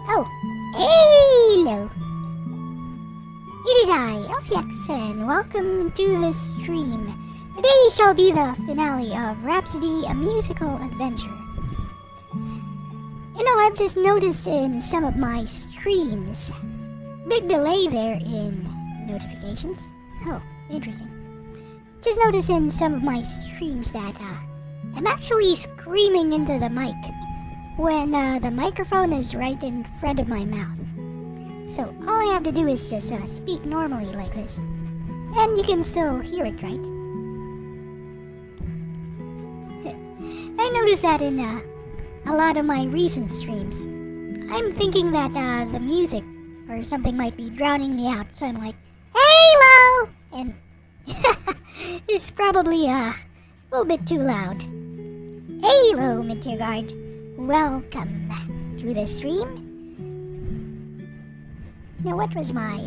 Oh, hello! It is I, Elle-C, and welcome to the stream. Today shall be the finale of Rhapsody, a musical adventure. You know, I've just noticed in some of my streams, big delay there in notifications. Oh, interesting. Just noticed in some of my streams that I'm actually screaming into the mic when the microphone is right in front of my mouth. So all I have to do is just speak normally like this, and you can still hear it, right? I noticed that in a lot of my recent streams. I'm thinking that the music or something might be drowning me out, so I'm like, "Hello!" And it's probably a little bit too loud. Hello, Midgard. Welcome to the stream. Now, what was my...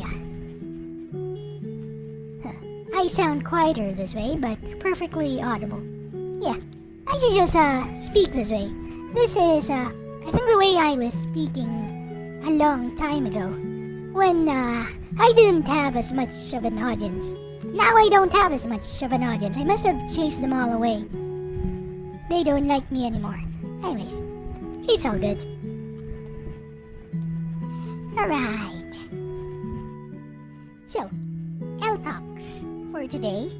I sound quieter this way, but perfectly audible. Yeah, I should just speak this way. This is, I think the way I was speaking a long time ago, when I didn't have as much of an audience. Now I don't have as much of an audience. I must have chased them all away. They don't like me anymore. Anyways, it's all good. Alright. So, Elle-Talks for today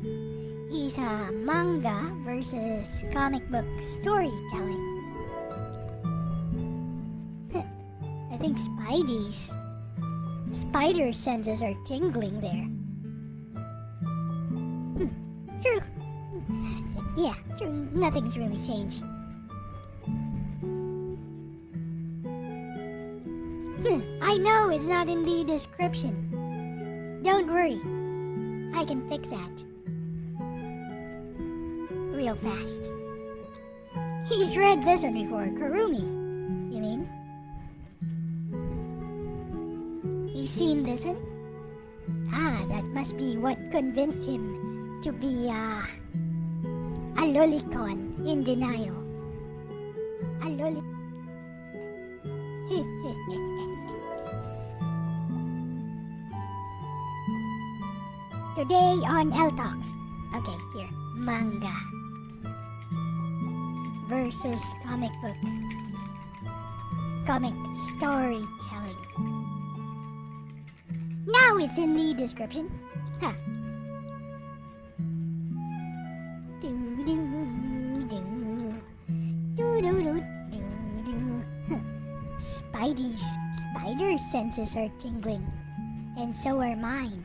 is manga versus comic book storytelling. I think Spidey's spider senses are tingling there. True. Yeah, true. Nothing's really changed. I know it's not in the description. Don't worry. I can fix that. Real fast. He's read this one before. Kurumi, you mean? He's seen this one? Ah, that must be what convinced him to be a lolicon in denial. A lolicon. Today on Elle-Talks. Okay, here. Manga versus comic book. Comic storytelling. Now it's in the description. Huh. Spidey's spider senses are tingling, and so are mine.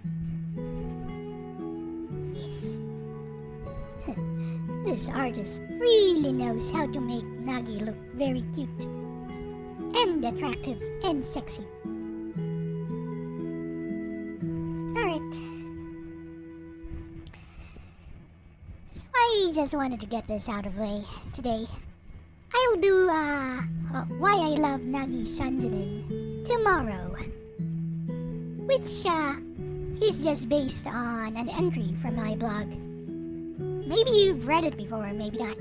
Yes. This artist really knows how to make Nagi look very cute, and attractive, and sexy. Alright. So I just wanted to get this out of the way today. I'll do, Why I Love Nagi Sanzanin tomorrow. Which, is just based on an entry from my blog. Maybe you've read it before, maybe not.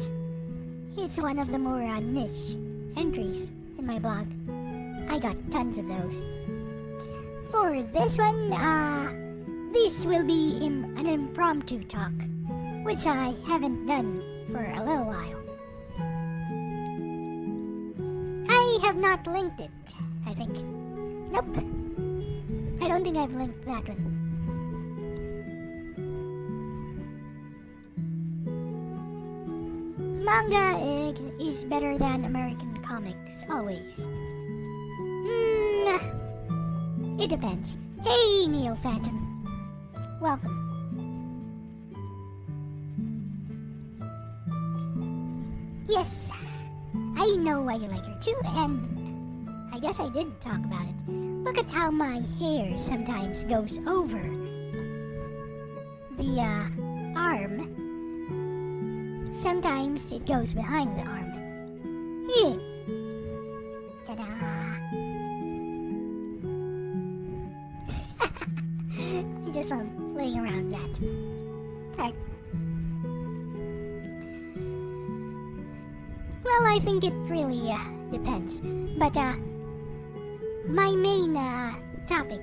It's one of the more niche entries in my blog. I got tons of those. For this one, this will be an impromptu talk, which I haven't done for a little while. I have not linked it, I think. Nope. I don't think I've linked that one. Manga is better than American comics, always. It depends. Hey, Neo Phantom. welcome. Yes, I know why you like her too, and I guess I did talk about it. Look at how my hair sometimes goes over the arm. Sometimes it goes behind the arm. Here. Ta-da! I just love playing around with that. Alright. Well, I think it really depends. But my main topic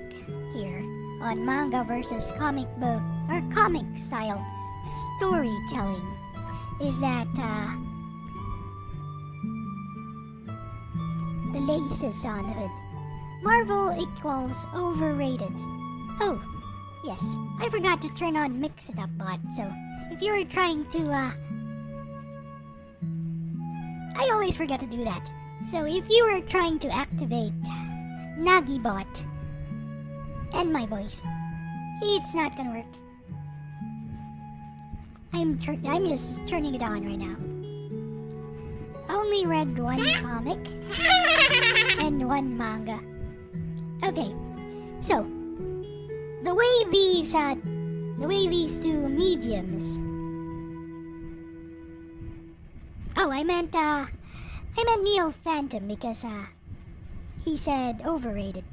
here on manga versus comic book or comic style storytelling is that the laces on hood. Marvel equals overrated. Oh, yes, I forgot to turn on Mix It Up Bot, so if you were trying to I always forget to do that. So if you were trying to activate NagiBot and my voice, it's not gonna work. I'm just turning it on right now. Only read one comic and one manga. Okay, so the way these two mediums. Oh, I meant Neo Phantom because he said overrated.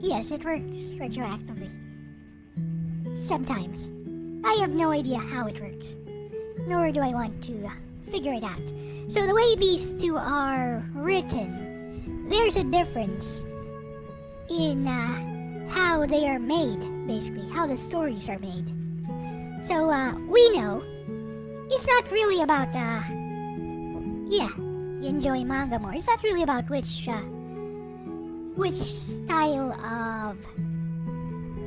Yes, it works retroactively. Sometimes. I have no idea how it works. Nor do I want to figure it out. So the way these two are written, there's a difference in how they are made, basically. How the stories are made. So, we know it's not really about, you enjoy manga more. It's not really about which style of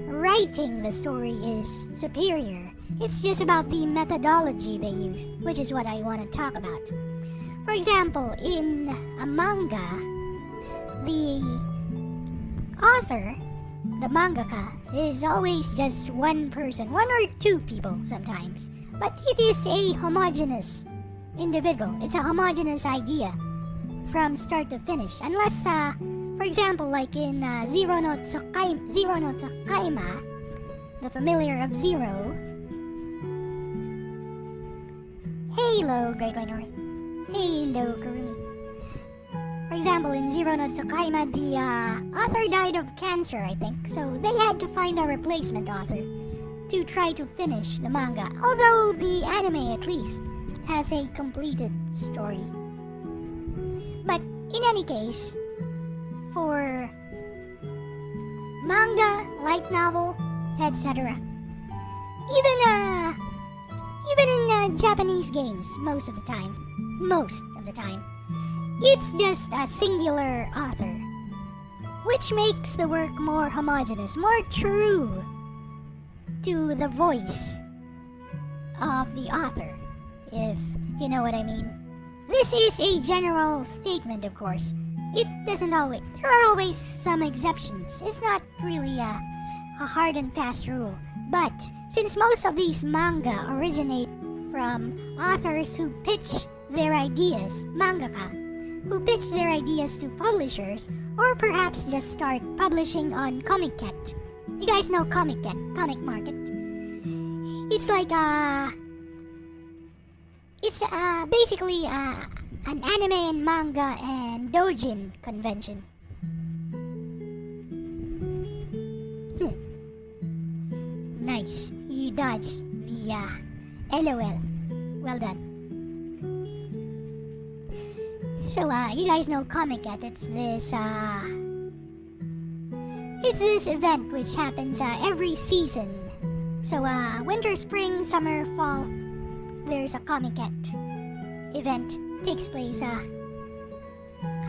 writing the story is superior. It's just about the methodology they use, which is what I want to talk about. For example, in a manga, the author, the mangaka, is always just one person, one or two people sometimes. But it is a homogeneous individual. It's a homogeneous idea from start to finish. Unless, for example, like in Zero no Tsukaima, the familiar of Zero. Hello, Great White North. Hello, Kurumi. For example, in Zero no Tsukaima, the author died of cancer, I think. So they had to find a replacement author to try to finish the manga. Although the anime, at least, has a completed story. But in any case, for manga, light novel, etc. Even in Japanese games, most of the time, it's just a singular author, which makes the work more homogeneous, more true to the voice of the author, if you know what I mean. This is a general statement, of course. It doesn't always. There are always some exceptions. It's not really a hard and fast rule. But since most of these manga originate from authors who pitch their ideas, mangaka, who pitch their ideas to publishers, or perhaps just start publishing on Comic Cat. You guys know Comic Cat, Comic Market. It's like it's basically an anime and manga and doujin convention. Nice. You dodged the LOL. Well done. So you guys know Comic Cat. It's this event which happens every season. So winter, spring, summer, fall, there's a Comic Cat event. Takes place I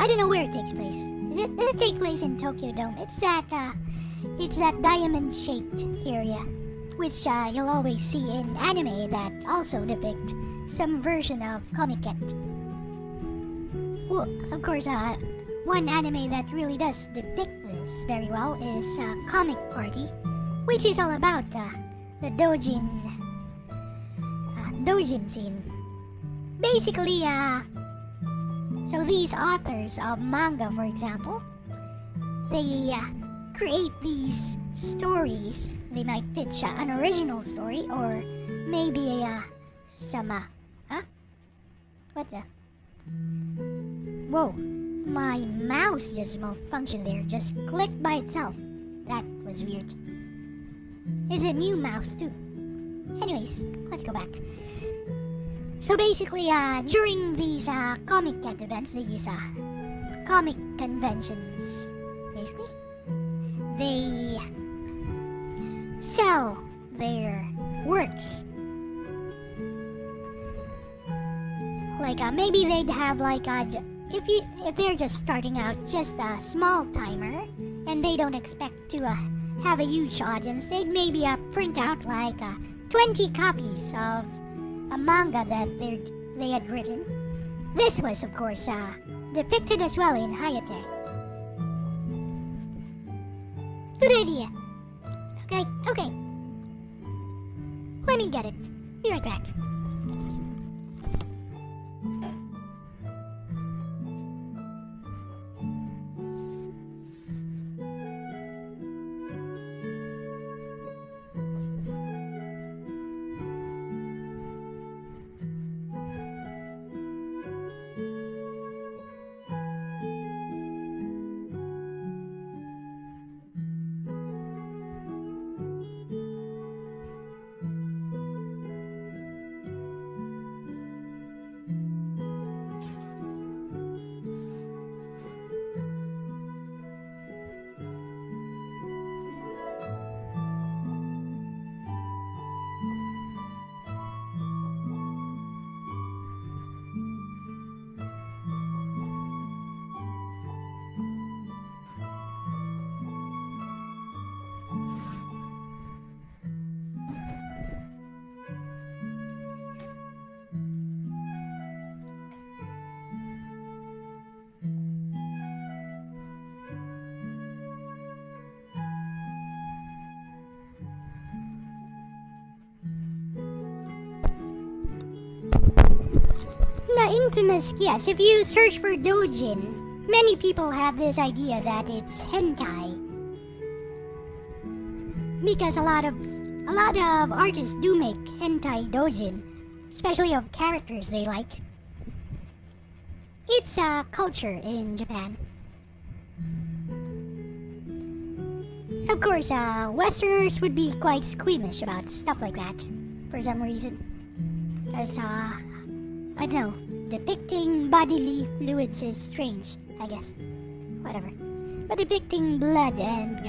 don't know where it takes place. Does it take place in Tokyo Dome? It's that diamond shaped area, which you'll always see in anime that also depict some version of Comic Cat. Well, of course, one anime that really does depict this very well is Comic Party, which is all about the doujin scene. Basically, so these authors of manga, for example, they create these stories. They might pitch an original story or maybe some what the? Whoa, my mouse just malfunctioned there, just clicked by itself. That was weird. It's a new mouse too. Anyways, let's go back. So basically, during these comic cat events, these comic conventions, basically, they sell their works. Like maybe they'd have like if they're just starting out, just a small timer, and they don't expect to have a huge audience, they'd maybe print out like 20 copies of a manga that they had written. This was, of course, depicted as well in Hayate. Good idea. Okay. Let me get it. Be right back. Infamous, yes, if you search for doujin, many people have this idea that it's hentai. Because a lot of artists do make hentai doujin, especially of characters they like. It's a culture in Japan. Of course, Westerners would be quite squeamish about stuff like that, for some reason. Because, I don't know, depicting bodily fluids is strange, I guess. Whatever. But depicting blood and,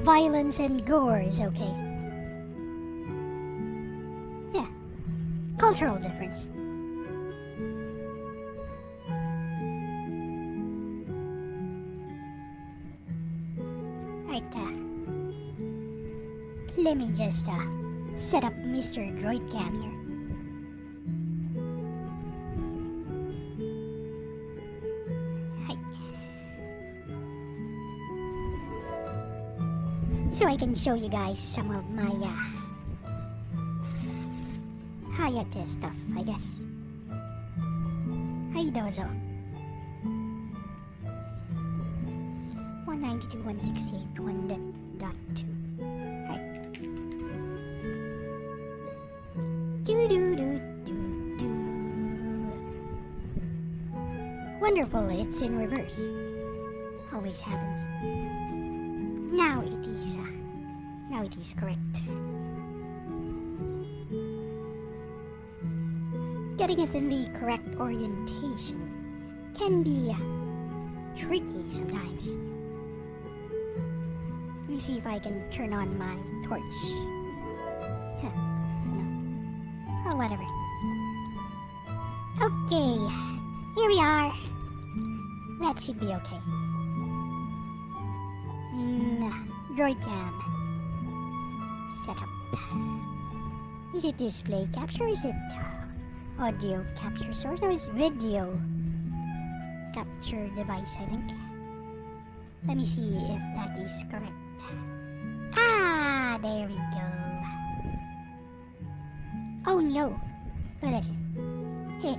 violence and gore is okay. Yeah. Cultural difference. Right, let me just, set up Mr. Droid Cam here. So I can show you guys some of my Hayate stuff, I guess. Hi, dozo. 192.168 1.2. Right. Do. Wonderful, it's in reverse. Always happens. Now it is correct. Getting it in the correct orientation can be tricky sometimes. Let me see if I can turn on my torch. No. Oh, whatever. Okay, here we are. That should be okay. Droid cam. Setup. Is it display capture? Is it audio capture source? Or is video capture device, I think. Let me see if that is correct. Ah, there we go. Oh no. Look at this. Hey,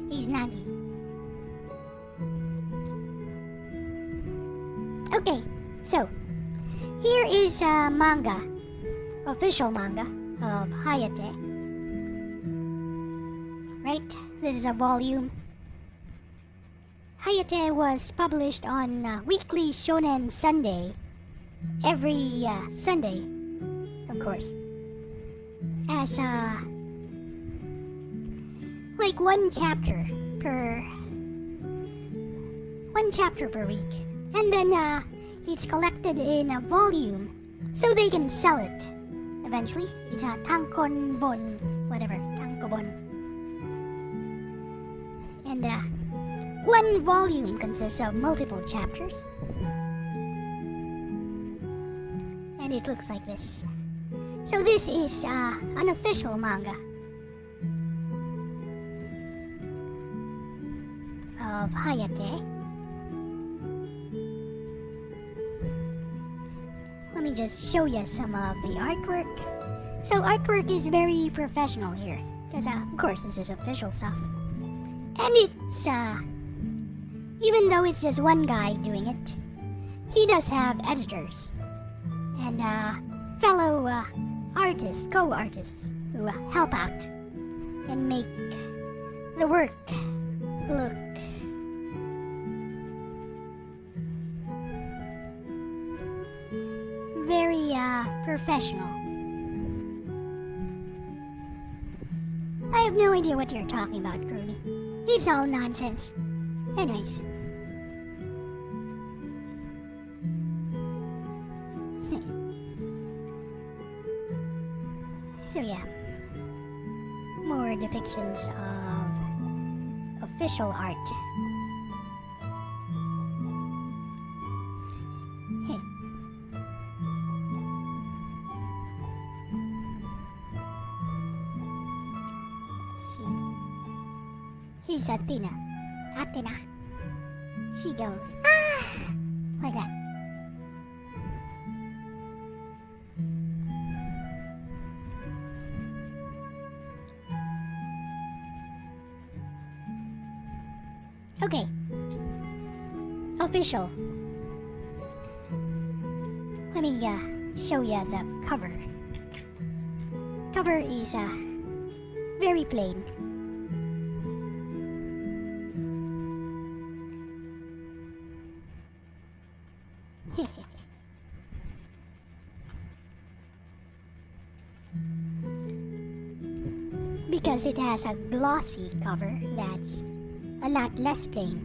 he's Nagi. Okay, so here is a manga, official manga of Hayate. Right? This is a volume. Hayate was published on Weekly Shonen Sunday. Every Sunday, of course. As like one chapter per week. And then it's collected in a volume so they can sell it eventually. It's a tankobon, whatever, tankobon. And one volume consists of multiple chapters. And it looks like this. So this is an official manga of Hayate. Let me just show you some of the artwork. So artwork is very professional here, because of course this is official stuff. And it's even though it's just one guy doing it, he does have editors and fellow artists, co-artists who help out and make the work look very professional. I have no idea what you're talking about, Groony. It's all nonsense. Anyways. So yeah. More depictions of official art. Here's Athena. Athena. She goes, ah! Like that. Okay. Official. Let me show you the cover. Cover is very plain. Because it has a glossy cover that's a lot less plain.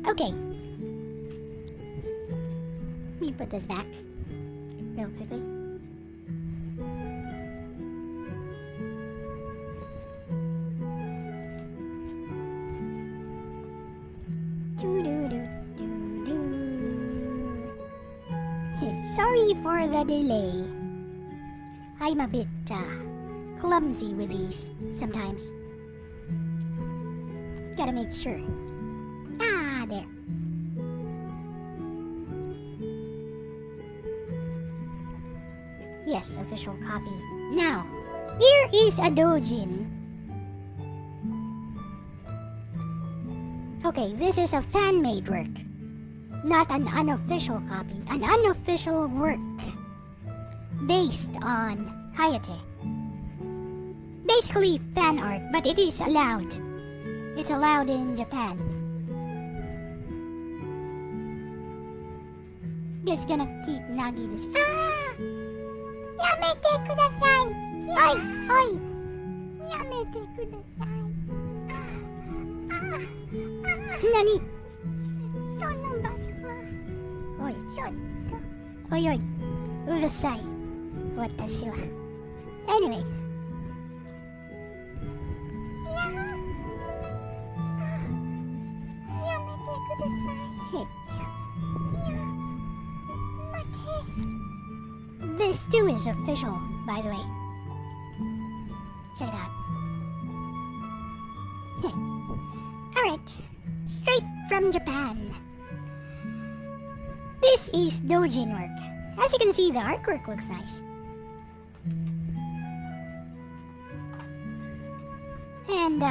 Okay. Let me put this back real quickly. Sorry for the delay. I'm a bit clumsy with these sometimes. Gotta make sure. Ah, there. Yes, official copy. Now, here is a doujin. Okay, this is a fan-made work. Not an unofficial copy. An unofficial work. Based on Hayate. Basically fan art, but it is allowed. It's allowed in Japan. Just gonna keep Nagi this. Ah! Yamete kudasai! Oi! Oi! Yamete kudasai! Nani? Son ng basura. Oi! Son! Oi! Oi! Urasai! Watashi wa. Anyways. Yamete kudasai. This too is official, by the way. Check it out. straight from Japan. This is doujin work. As you can see, the artwork looks nice. And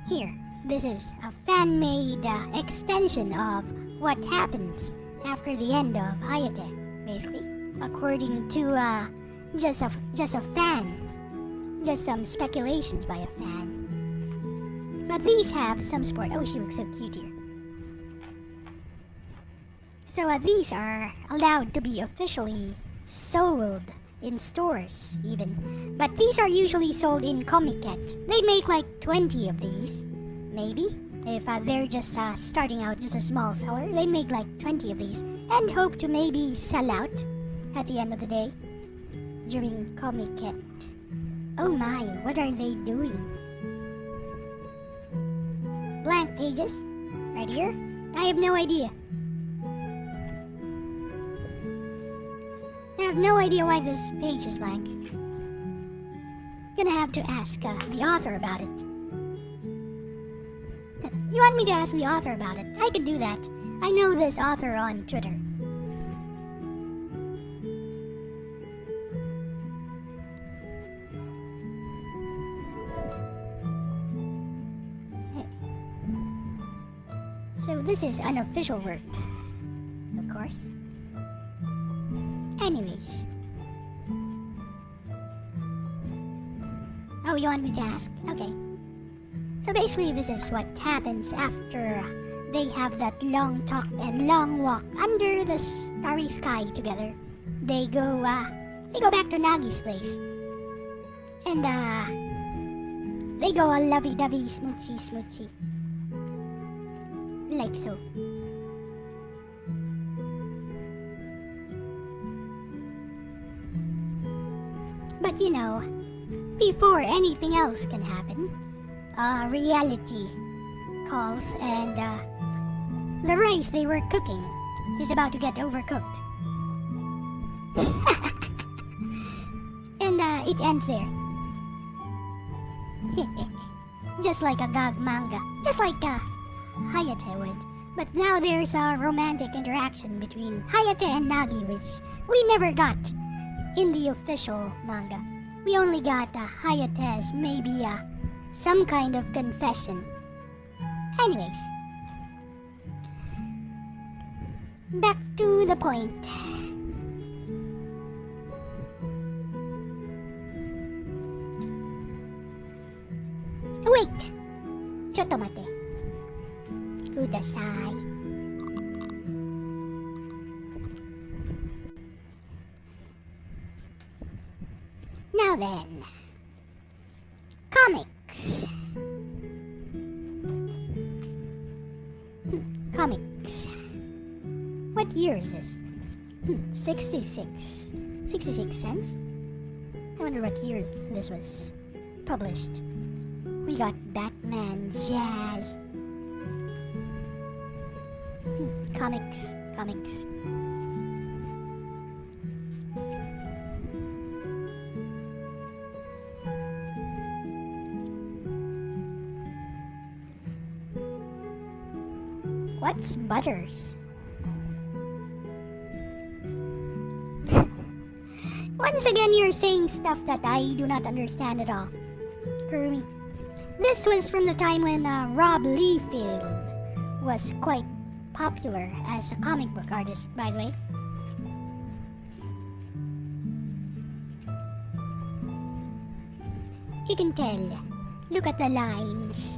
here, this is a fan-made extension of what happens after the end of Hayate, basically, according to just a fan, just some speculations by a fan. But these have some support. Oh, she looks so cute here. So these are allowed to be officially sold in stores, even. But these are usually sold in Comiket. They make like 20 of these, maybe. If they're just starting out, just a small seller, they make like 20 of these and hope to maybe sell out at the end of the day during Comiket. Oh my, what are they doing? Blank pages? Right here? I have no idea. I have no idea why this page is blank. Gonna have to ask the author about it. You want me to ask the author about it? I could do that. I know this author on Twitter. So this is unofficial work, of course. Anyways. Oh, you want me to ask? Okay. So basically this is what happens after they have that long talk and long walk under the starry sky together. They go back to Nagi's place. And they go all lovey-dovey, smoochy. Like so. But you know, before anything else can happen, reality calls and the rice they were cooking is about to get overcooked. And it ends there. Just like a gag manga. Just like Hayate would. But now there's a romantic interaction between Hayate and Nagi, which we never got in the official manga. We only got Hayate's maybe some kind of confession. Anyways. Back to the point. Wait! ちょっと待って。ください。Now then, comics. Comics. What year is this? 66 cents? I wonder what year this was published. We got Batman, Jazz. Comics. What's Butters? Once again, you're saying stuff that I do not understand at all. Kurumi. This was from the time when Rob Liefeld was quite popular as a comic book artist, by the way. You can tell. Look at the lines.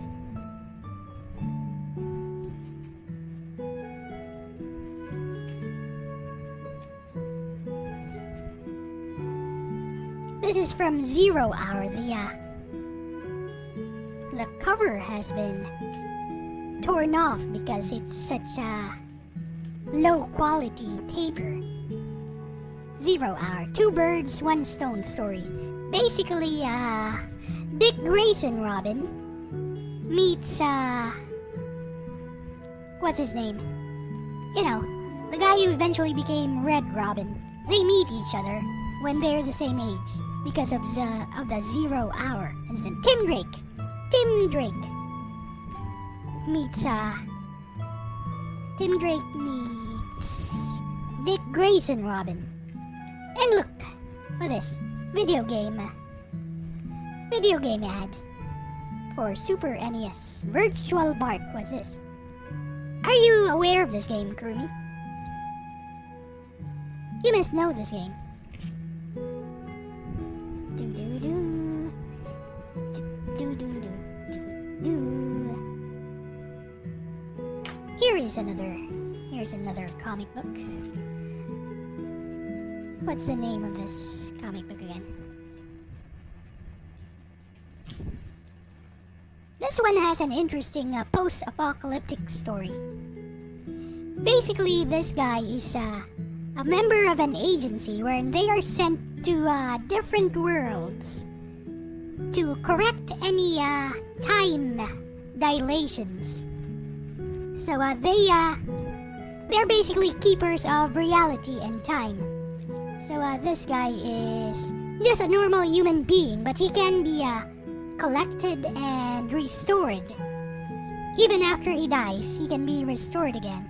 This is from 0 Hour. The cover has been torn off because it's such a low quality paper. 0 Hour. 2 birds, 1 stone story. Basically, Dick Grayson Robin meets, what's his name? You know, the guy who eventually became Red Robin. They meet each other when they're the same age because of the 0 Hour incident. Tim Drake. meets Tim Drake meets Dick Grayson Robin. And look at this video game ad for Super NES. Virtual Bart. What's this? Are you aware of this game, Kurumi? You must know this game. Here's another comic book. What's the name of this comic book again? This one has an interesting post-apocalyptic story. Basically, this guy is a member of an agency where they are sent to different worlds to correct any time dilations. So they're basically keepers of reality and time. So this guy is just a normal human being, but he can be collected and restored. Even after he dies, he can be restored again.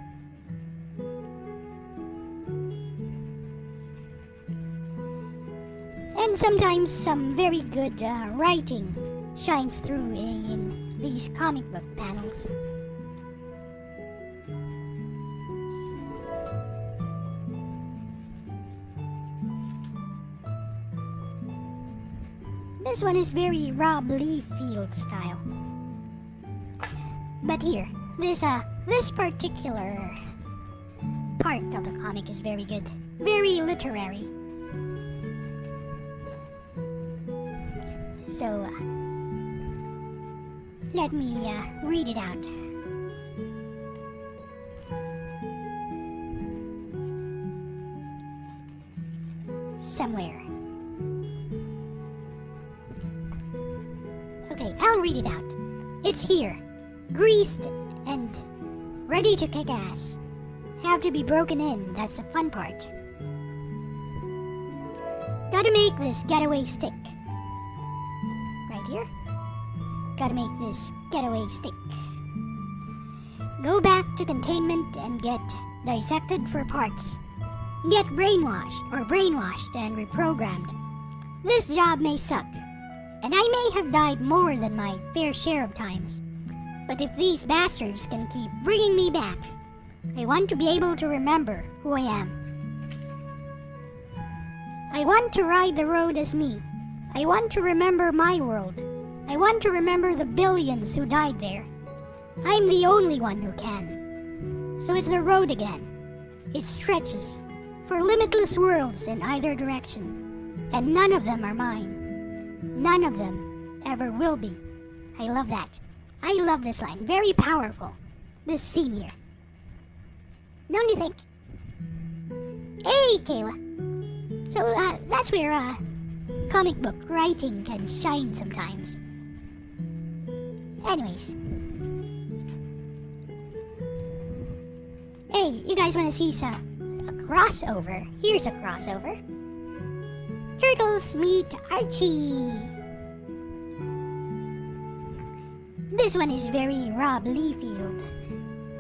And sometimes some very good writing shines through in these comic book panels. This one is very Rob Liefeld style. But here, this particular part of the comic is very good. Very literary. So, let me read it out. Somewhere. Okay, I'll read it out. It's here. Greased and ready to kick ass. Have to be broken in, that's the fun part. Gotta make this getaway stick. Right here. Gotta make this getaway stick. Go back to containment and get dissected for parts. Get brainwashed and reprogrammed. This job may suck, and I may have died more than my fair share of times. But if these bastards can keep bringing me back, I want to be able to remember who I am. I want to ride the road as me. I want to remember my world. I want to remember the billions who died there. I'm the only one who can. So it's the road again. It stretches for limitless worlds in either direction, and none of them are mine. None of them ever will be. I love that. I love this line. Very powerful. This scene here. Don't you think? Hey, Kayla. So, that's where, comic book writing can shine sometimes. Anyways. Hey, you guys want to see a crossover? Here's a crossover. Turtles meet Archie. This one is very Rob Liefeld.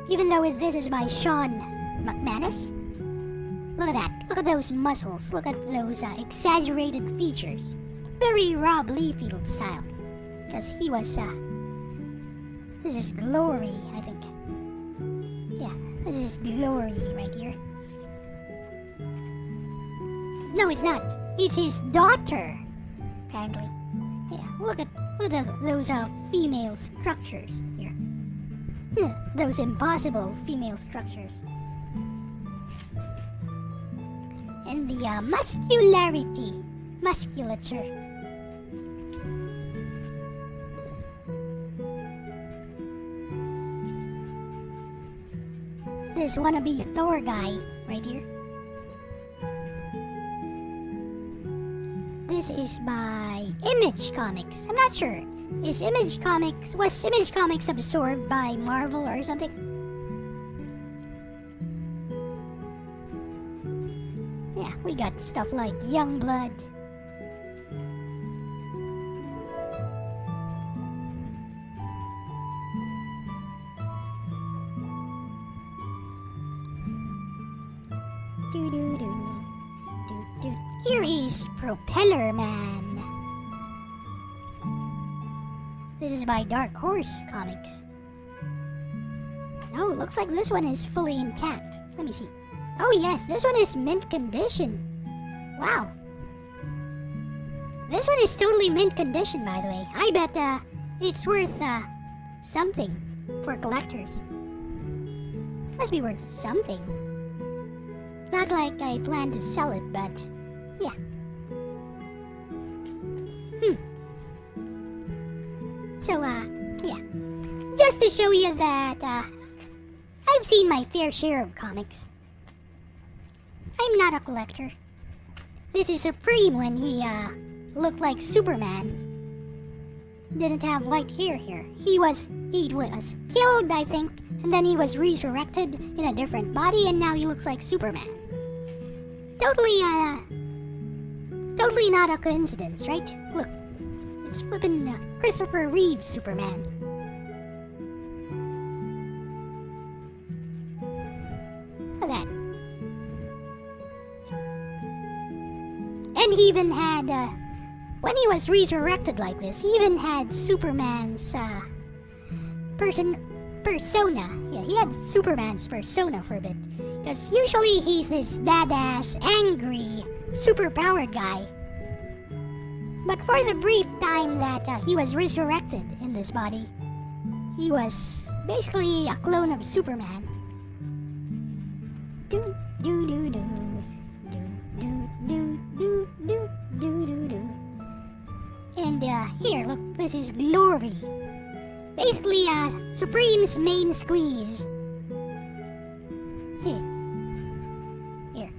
Even though this is by Sean McManus. Look at that. Look at those muscles. Look at those exaggerated features. Very Rob Liefeld style. Because he was, this is Glory, I think. Yeah, this is Glory right here. No, it's not. It's his daughter, apparently. Yeah, look at those female structures here. Those impossible female structures. And the musculature. This wannabe Thor guy right here. This is by Image Comics. I'm not sure. Was Image Comics absorbed by Marvel or something? Yeah, we got stuff like Youngblood. Do do do. Do do. Here is Propeller Man. This is by Dark Horse Comics. Oh, looks like this one is fully intact. Let me see. Oh yes, this one is mint condition. Wow. This one is totally mint condition, by the way. I bet it's worth something for collectors. Must be worth something. Not like I plan to sell it, but yeah. So, yeah. Just to show you that, I've seen my fair share of comics. I'm not a collector. This is Supreme when he, looked like Superman. Didn't have white hair here. He was killed, I think, and then he was resurrected in a different body, and now he looks like Superman. Totally not a coincidence, right? Look, it's flippin' Christopher Reeve Superman. Look at that. And he even had, when he was resurrected like this, he even had Superman's, persona. Yeah, he had Superman's persona for a bit. Because usually he's this badass, angry, superpowered guy. But for the brief time that he was resurrected in this body, he was basically a clone of Superman. Do do do do do do do do do do do do. And here, look, this is Glory. Basically, Supreme's main squeeze. Here. Yeah.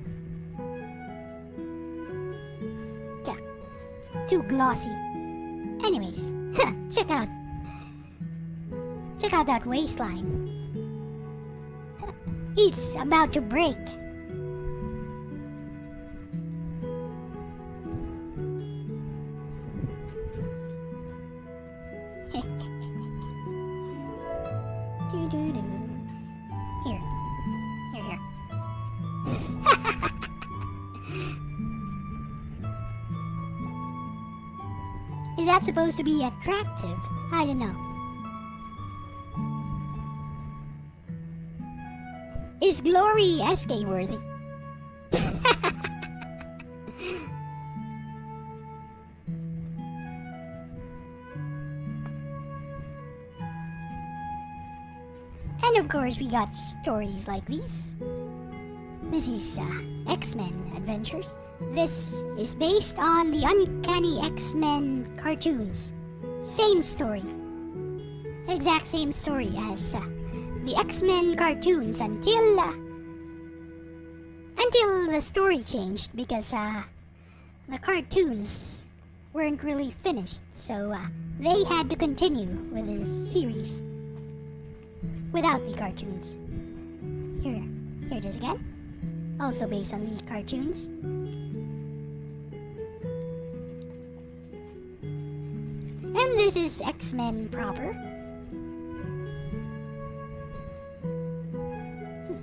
Too glossy. Anyways, check out that waistline. It's about to break. Here. Is that supposed to be attractive? I don't know. Is Glory SK worthy? And of course, we got stories like these. This is X-Men Adventures. This is based on the Uncanny X-Men cartoons. Same story. Exact same story as the X-Men cartoons until the story changed because the cartoons weren't really finished. So they had to continue with this series without the cartoons. Here it is again. Also based on the cartoons. And this is X-Men proper.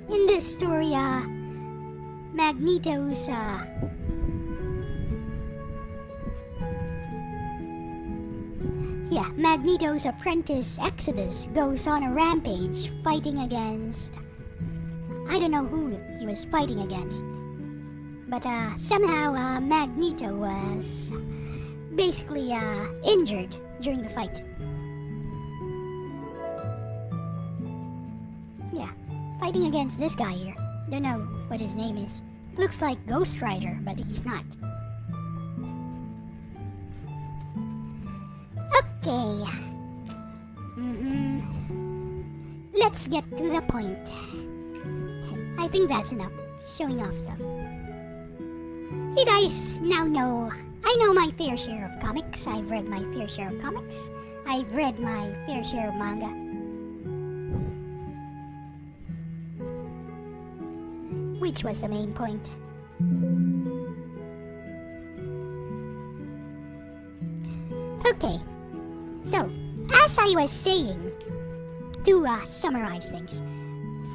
In this story, Magneto's, Magneto's apprentice Exodus goes on a rampage fighting against... I don't know who he was fighting against. But somehow Magneto was basically injured during the fight. Yeah, fighting against this guy here. Don't know what his name is. Looks like Ghost Rider, but he's not. Okay. Let's get to the point. I think that's enough showing off stuff. You guys now know I know my fair share of comics. I've read my fair share of comics. I've read my fair share of manga. Which was the main point. Okay, so as I was saying, to summarize things,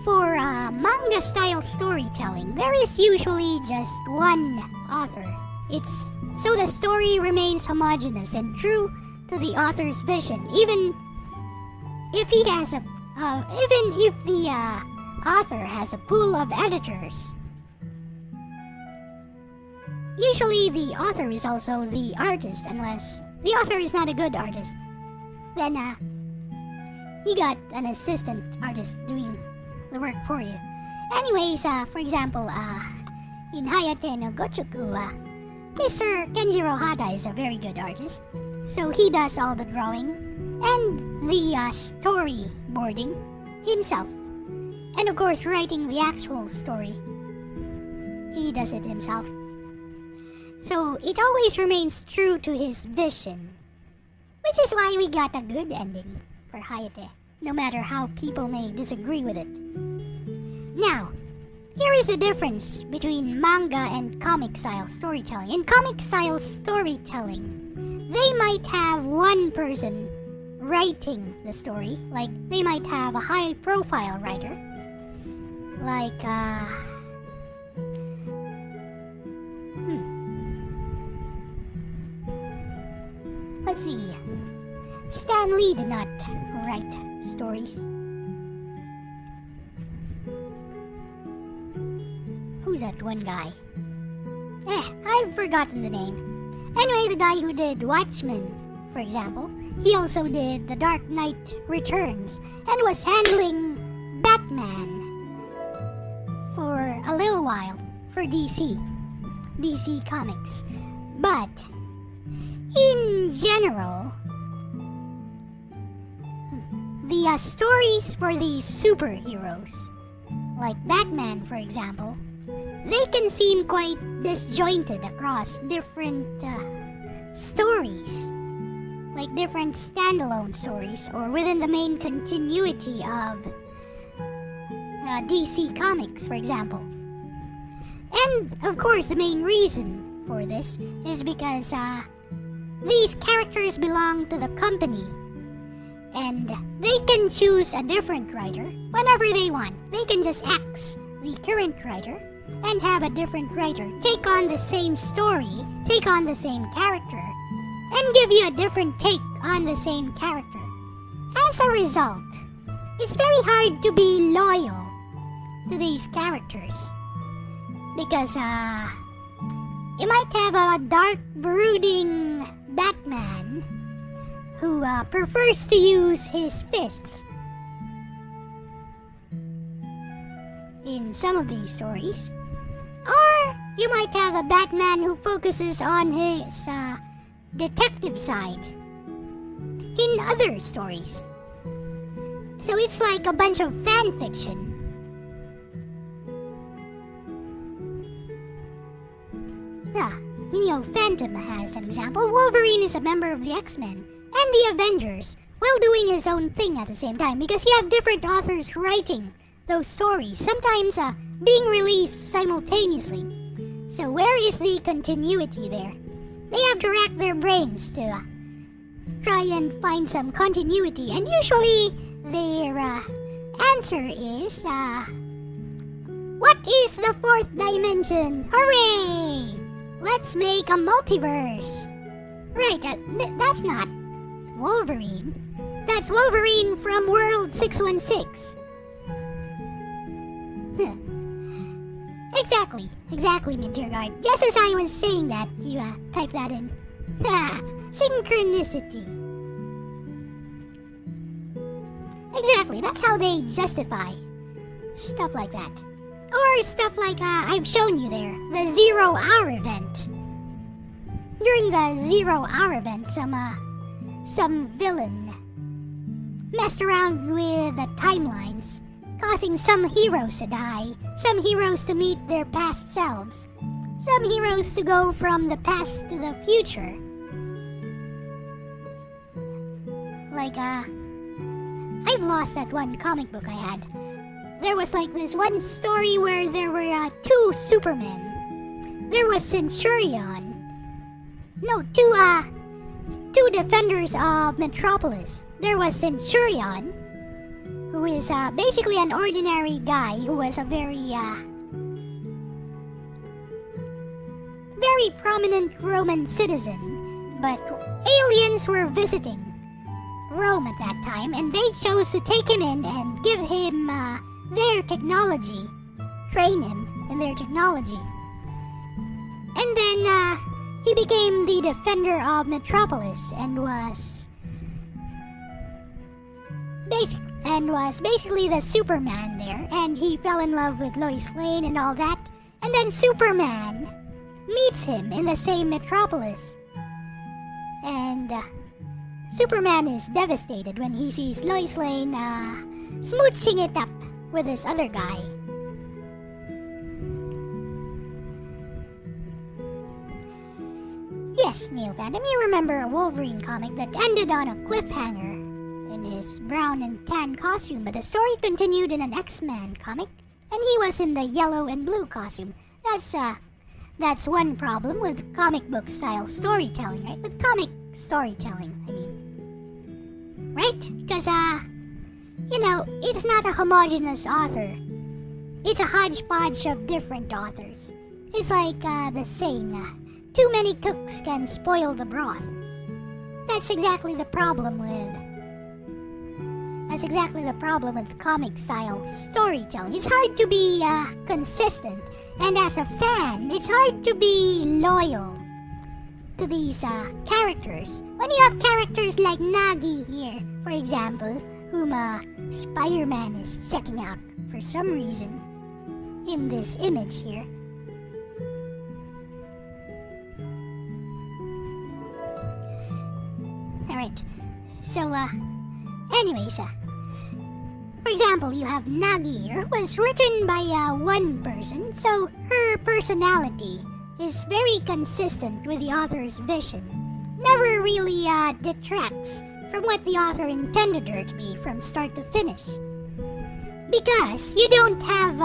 For manga-style storytelling, there is usually just one author. So the story remains homogeneous and true to the author's vision, even if the author has a pool of editors. Usually the author is also the artist, unless the author is not a good artist. Then you got an assistant artist doing the work for you. Anyways, for example, in Hayate no Gochoku, Mr. Kenjiro Hata is a very good artist. So he does all the drawing and the storyboarding himself. And of course, writing the actual story, he does it himself. So it always remains true to his vision, which is why we got a good ending for Hayate, no matter how people may disagree with it. Now, here is the difference between manga and comic-style storytelling. In comic-style storytelling, they might have one person writing the story. Like, they might have a high-profile writer. Like, let's see. Stan Lee did not write stories. Who's that one guy? I've forgotten the name. Anyway, the guy who did Watchmen, for example, he also did The Dark Knight Returns and was handling Batman for a little while for DC Comics. But in general, the stories for these superheroes, like Batman, for example, they can seem quite disjointed across different stories, like different standalone stories, or within the main continuity of DC Comics, for example. And of course, the main reason for this is because these characters belong to the company, and they can choose a different writer whenever they want. They can just axe the current writer and have a different writer take on the same story, take on the same character, and give you a different take on the same character. As a result, it's very hard to be loyal to these characters, because you might have a dark, brooding Batman who prefers to use his fists in some of these stories. Or you might have a Batman who focuses on his detective side in other stories. So it's like a bunch of fan fiction. Phantom has an example. Wolverine is a member of the X-Men and the Avengers, while doing his own thing at the same time, because you have different authors writing those stories, sometimes being released simultaneously. So where is the continuity there? They have to rack their brains to try and find some continuity, and usually their answer is, what is the fourth dimension? Hooray! Let's make a multiverse. Right, that's not Wolverine. That's Wolverine from World 616. Exactly, Midgard. Just as I was saying that, you type that in. Synchronicity. Exactly, that's how they justify stuff like that. Or stuff like I've shown you there, the 0 hour event. During the 0 hour event, some villain messed around with the timelines, causing some heroes to die, some heroes to meet their past selves, some heroes to go from the past to the future. Like, I've lost that one comic book I had. There was like this one story where there were two Supermen. There was Centurion. No, two defenders of Metropolis. There was Centurion, who who is basically an ordinary guy who was a very prominent Roman citizen, but aliens were visiting Rome at that time, and they chose to take him in and give him their technology, train him in their technology. And then he became the defender of Metropolis and was basically the Superman there, and he fell in love with Lois Lane and all that. And then Superman meets him in the same Metropolis. And Superman is devastated when he sees Lois Lane smooching it up with this other guy. Yes, Neo Fandom, you remember a Wolverine comic that ended on a cliffhanger in his brown and tan costume, but the story continued in an X-Men comic, and he was in the yellow and blue costume. That's one problem with comic book style storytelling, right? With comic storytelling, I mean. Right? Because, it's not a homogeneous author. It's a hodgepodge of different authors. It's like the saying, too many cooks can spoil the broth. That's exactly the problem with comic style storytelling. It's hard to be consistent, and as a fan, it's hard to be loyal to these characters. When you have characters like Nagi here, for example, whom Spider-Man is checking out for some reason in this image here. Alright, so anyways, for example, you have Nagi here, who was written by one person, so her personality is very consistent with the author's vision. Never really detracts from what the author intended her to be from start to finish. Because you don't have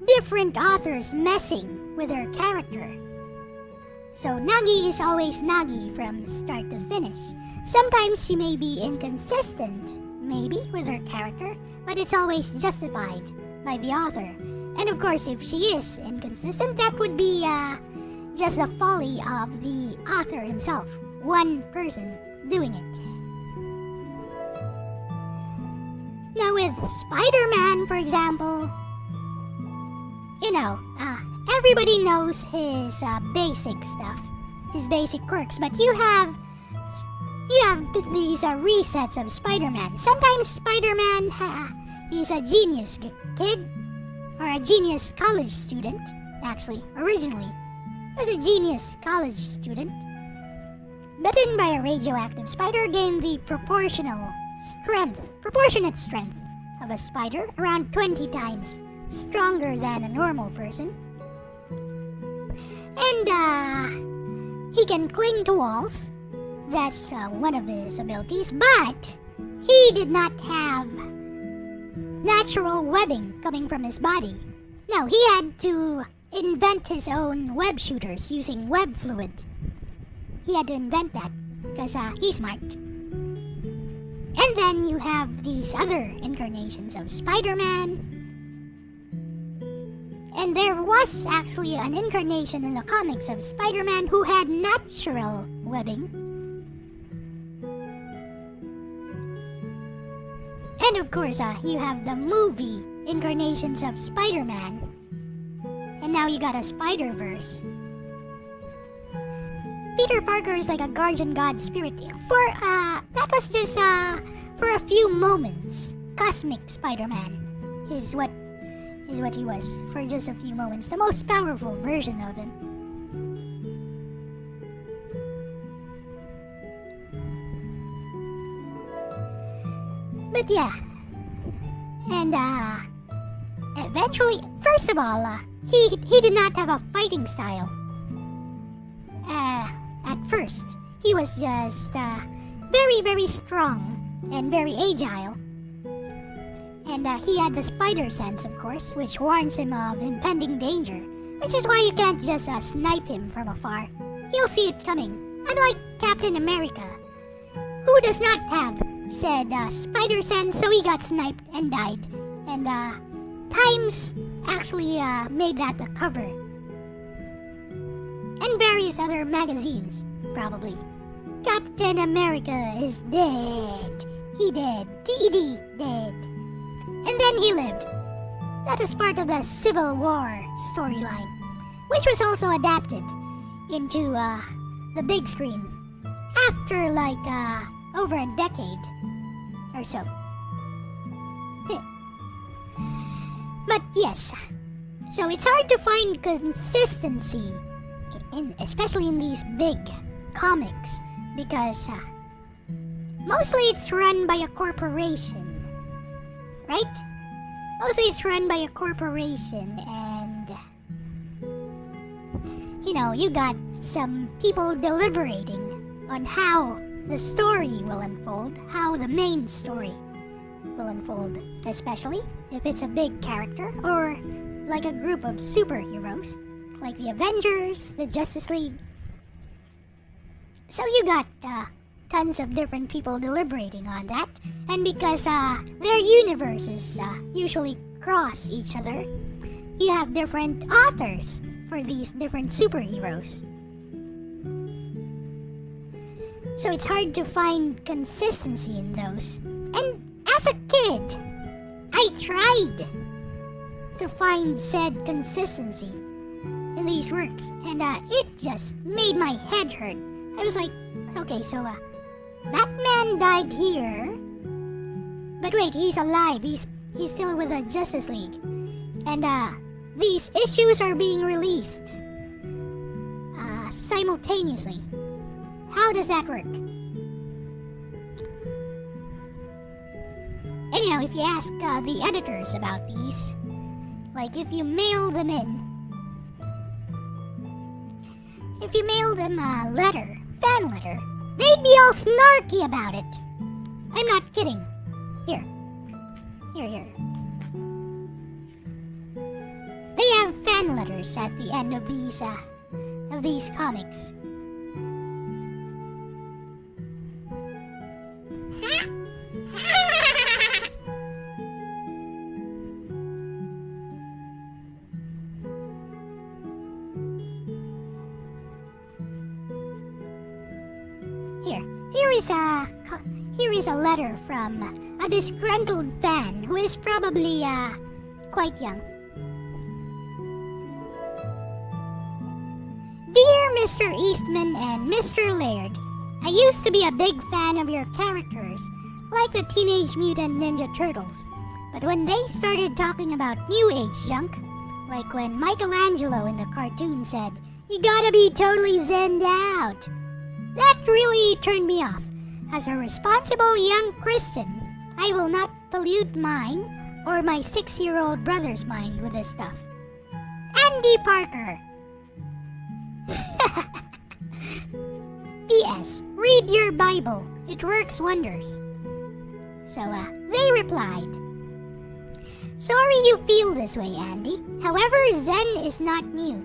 different authors messing with her character. So Nagi is always Nagi from start to finish. Sometimes she may be inconsistent, maybe, with her character, but it's always justified by the author. And of course, if she is inconsistent, that would be just the folly of the author himself. One person doing it. Now with Spider-Man, for example, everybody knows his basic stuff, his basic quirks, but you have these resets of Spider-Man. Sometimes Spider-Man, he's a genius kid, or a genius college student, actually, originally. He was a genius college student. Bitten by a radioactive spider gained the proportionate strength of a spider, around 20 times stronger than a normal person. And he can cling to walls. That's one of his abilities, but he did not have natural webbing coming from his body. No, he had to invent his own web shooters using web fluid. He had to invent that because he's smart. And then you have these other incarnations of Spider-Man. And there was actually an incarnation in the comics of Spider-Man who had natural webbing. And of course, you have the movie incarnations of Spider-Man. And now you got a Spider-Verse. Peter Parker is like a guardian god spirit. That was just for a few moments. Cosmic Spider-Man is what he was for just a few moments. The most powerful version of him. But yeah, and eventually, first of all, he did not have a fighting style. At first, he was just very, very strong and very agile. And he had the spider sense, of course, which warns him of impending danger, which is why you can't just snipe him from afar. He'll see it coming, unlike Captain America, who does not have said spider sense, so he got sniped and died. And Times actually made that the cover. And various other magazines, probably. Captain America is dead. He dead. TD dead. And then he lived. That was part of the Civil War storyline, which was also adapted into the big screen after like over a decade or so. But yes, so it's hard to find consistency, especially in these big comics, because mostly it's run by a corporation, right? Mostly it's run by a corporation, and you got some people deliberating on how the story will unfold, how the main story will unfold, especially if it's a big character or like a group of superheroes, like the Avengers, the Justice League. So you got tons of different people deliberating on that, and because their universes usually cross each other, you have different authors for these different superheroes. So it's hard to find consistency in those. And as a kid, I tried to find said consistency in these works, and it just made my head hurt. I was like, okay, so that man died here, but wait, he's alive. He's still with the Justice League, and these issues are being released simultaneously. How does that work? And if you ask the editors about these, like if you mail them a letter, fan letter, they'd be all snarky about it. I'm not kidding. Here. They have fan letters at the end of these comics. Here is a letter from a disgruntled fan who is probably quite young. Dear Mr. Eastman and Mr. Laird, I used to be a big fan of your characters, like the Teenage Mutant Ninja Turtles. But when they started talking about New Age junk, like when Michelangelo in the cartoon said, "You gotta be totally zenned out," that really turned me off. As a responsible young Christian, I will not pollute mine or my 6-year-old brother's mind with this stuff. Andy Parker. P.S. Read your Bible. It works wonders. So, they replied, "Sorry you feel this way, Andy. However, Zen is not new.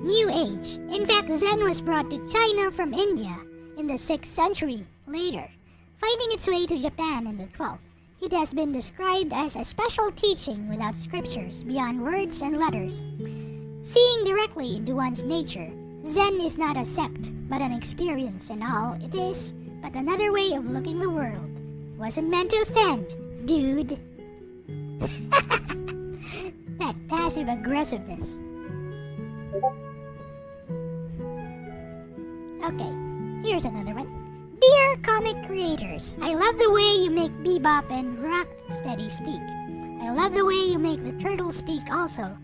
New Age. In fact, Zen was brought to China from India in the 6th century later, finding its way to Japan in the 12th. It has been described as a special teaching without scriptures, beyond words and letters. Seeing directly into one's nature, Zen is not a sect, but an experience, and all it is but another way of looking the world. Wasn't meant to offend, dude." That passive aggressiveness. Okay, here's another one. Dear comic creators, I love the way you make Bebop and Rocksteady speak. I love the way you make the Turtles speak also.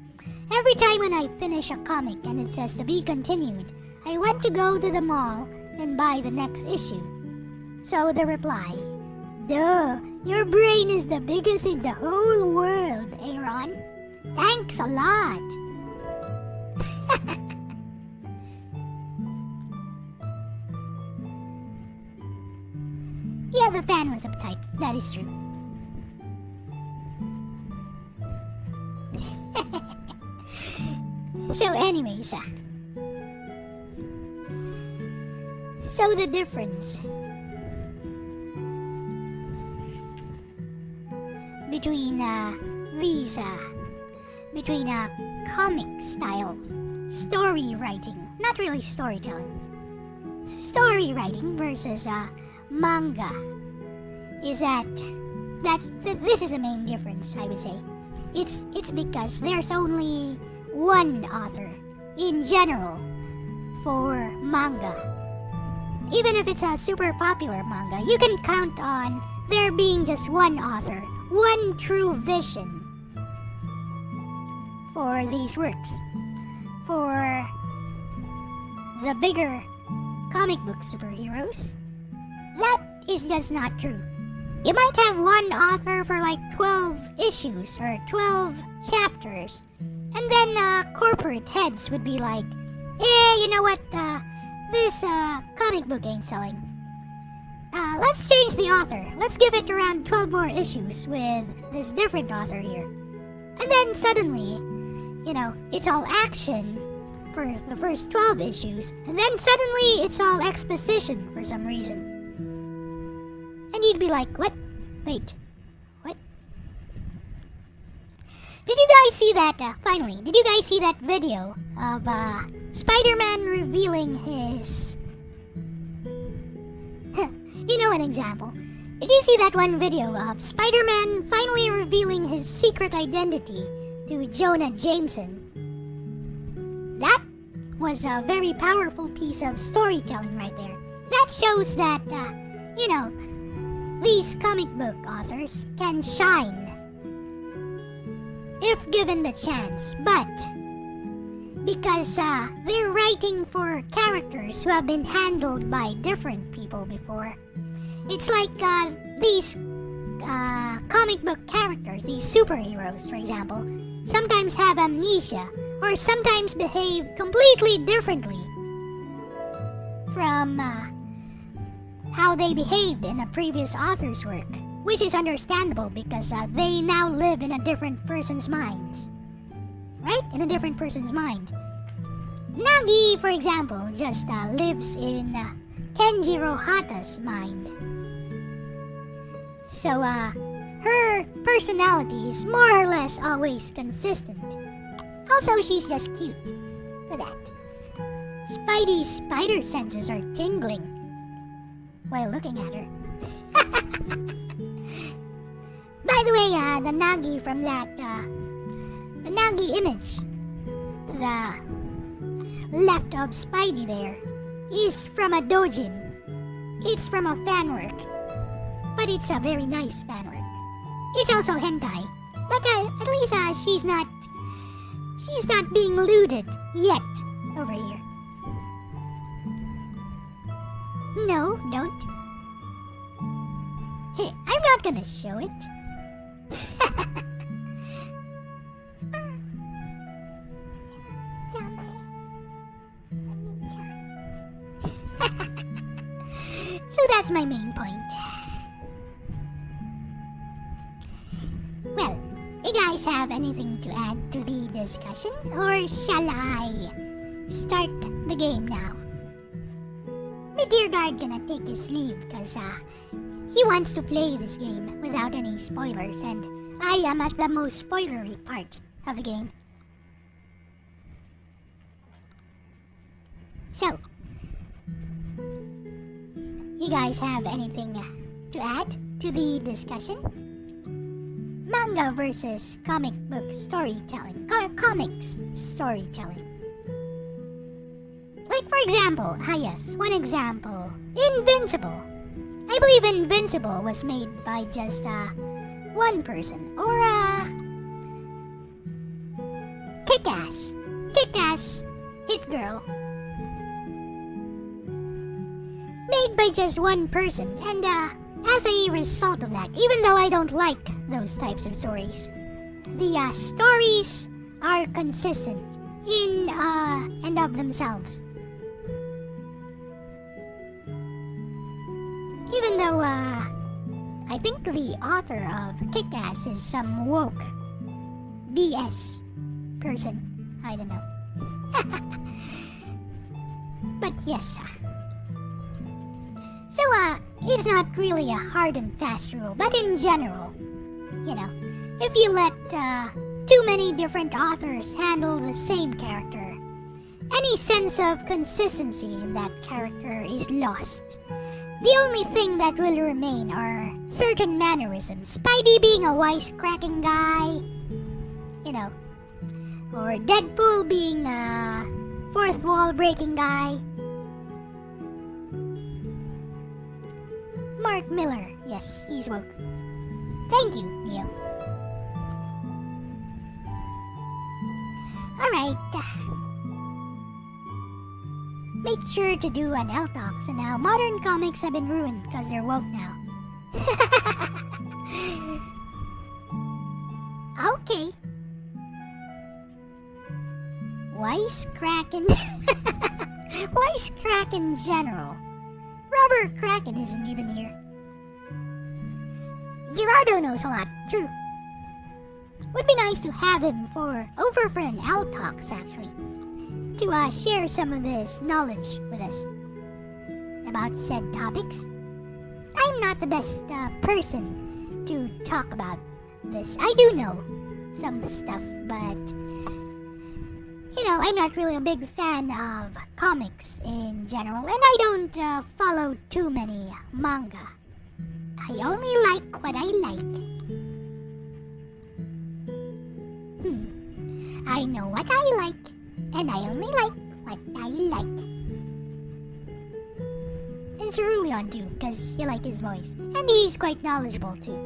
Every time when I finish a comic and it says to be continued, I want to go to the mall and buy the next issue. So the reply, "Duh, your brain is the biggest in the whole world, Aaron. Thanks a lot." Yeah, the fan was uptight. That is true. So anyways, so the difference between comic style story writing, not really storytelling, story writing versus manga is this is the main difference, I would say. It's because there's only one author in general for manga. Even if it's a super popular manga, you can count on there being just one author, one true vision for these works. For the bigger comic book superheroes, that is just not true. You might have one author for like 12 issues or 12 chapters, and then corporate heads would be like, you know what, this comic book ain't selling. Let's change the author. Let's give it around 12 more issues with this different author here. And then suddenly, it's all action for the first 12 issues, and then suddenly it's all exposition for some reason. And you'd be like, what? Wait, what? Did you guys see that, finally, did you guys see that video of Spider-Man revealing his... an example. Did you see that one video of Spider-Man finally revealing his secret identity to Jonah Jameson? That was a very powerful piece of storytelling right there. That shows that, these comic book authors can shine if given the chance, but because they're writing for characters who have been handled by different people before. It's like these comic book characters, these superheroes, for example, sometimes have amnesia or sometimes behave completely differently from how they behaved in a previous author's work, which is understandable because they now live in a different person's mind. Right? In a different person's mind. Nagi, for example, just lives in Kenjiro Hata's mind. So, her personality is more or less always consistent. Also, she's just cute. Look at that. Spidey's spider senses are tingling while looking at her. By the way, the Nagi from that, the Nagi image, the left of Spidey there, is from a doujin. It's from a fan work. But it's a very nice fan work. It's also hentai. But at least she's not being looted yet over here. No, don't. Hey, I'm not gonna show it. So that's my main point. Well, you guys have anything to add to the discussion? Or shall I start the game now? My dear guard gonna take his leave because he wants to play this game without any spoilers, and I am at the most spoilery part of the game. So, you guys have anything to add to the discussion? Manga versus comic book storytelling. Comics storytelling. Like, for example, yes, one example. Invincible. I believe Invincible was made by just one person. Or Kick-Ass. Kick-Ass Hit Girl. Made by just one person. And as a result of that, even though I don't like those types of stories, the stories are consistent in and of themselves. Even though I think the author of Kick-Ass is some woke BS person. I don't know. But yes. So it's not really a hard and fast rule, but in general, if you let too many different authors handle the same character, any sense of consistency in that character is lost. The only thing that will remain are certain mannerisms. Spidey being a wisecracking guy, you know, or Deadpool being a fourth wall breaking guy. Mark Miller, yes, he's woke. Thank you, Neo. Alright. Make sure to do an L-Talk, so now modern comics have been ruined because they're woke now. Okay. Wisecracking. Wisecracking General. Robert Kraken isn't even here. Gerardo knows a lot, true. Would be nice to have him over for an L-Talks, actually. To share some of his knowledge with us about said topics. I'm not the best person to talk about this. I do know some stuff, but you know, I'm not really a big fan of comics in general, and I don't follow too many manga. I only like what I like. I know what I like, and I only like what I like. And Cerulean too, because you like his voice. And he's quite knowledgeable too.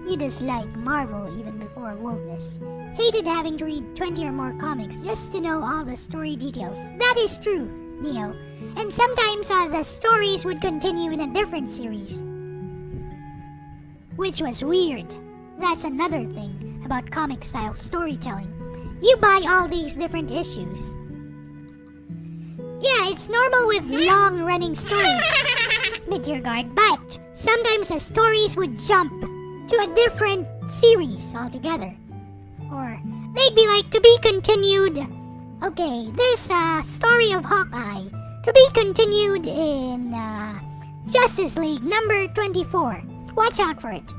He disliked Marvel even before wokeness. Hated having to read 20 or more comics just to know all the story details. That is true, Neo. And sometimes the stories would continue in a different series. Which was weird. That's another thing about comic-style storytelling. You buy all these different issues. Yeah, it's normal with long-running stories, Meteor Guard, but sometimes the stories would jump to a different series altogether. Or they'd be like, to be continued. Okay, this story of Hawkeye, to be continued in Justice League number 24. Watch out for it.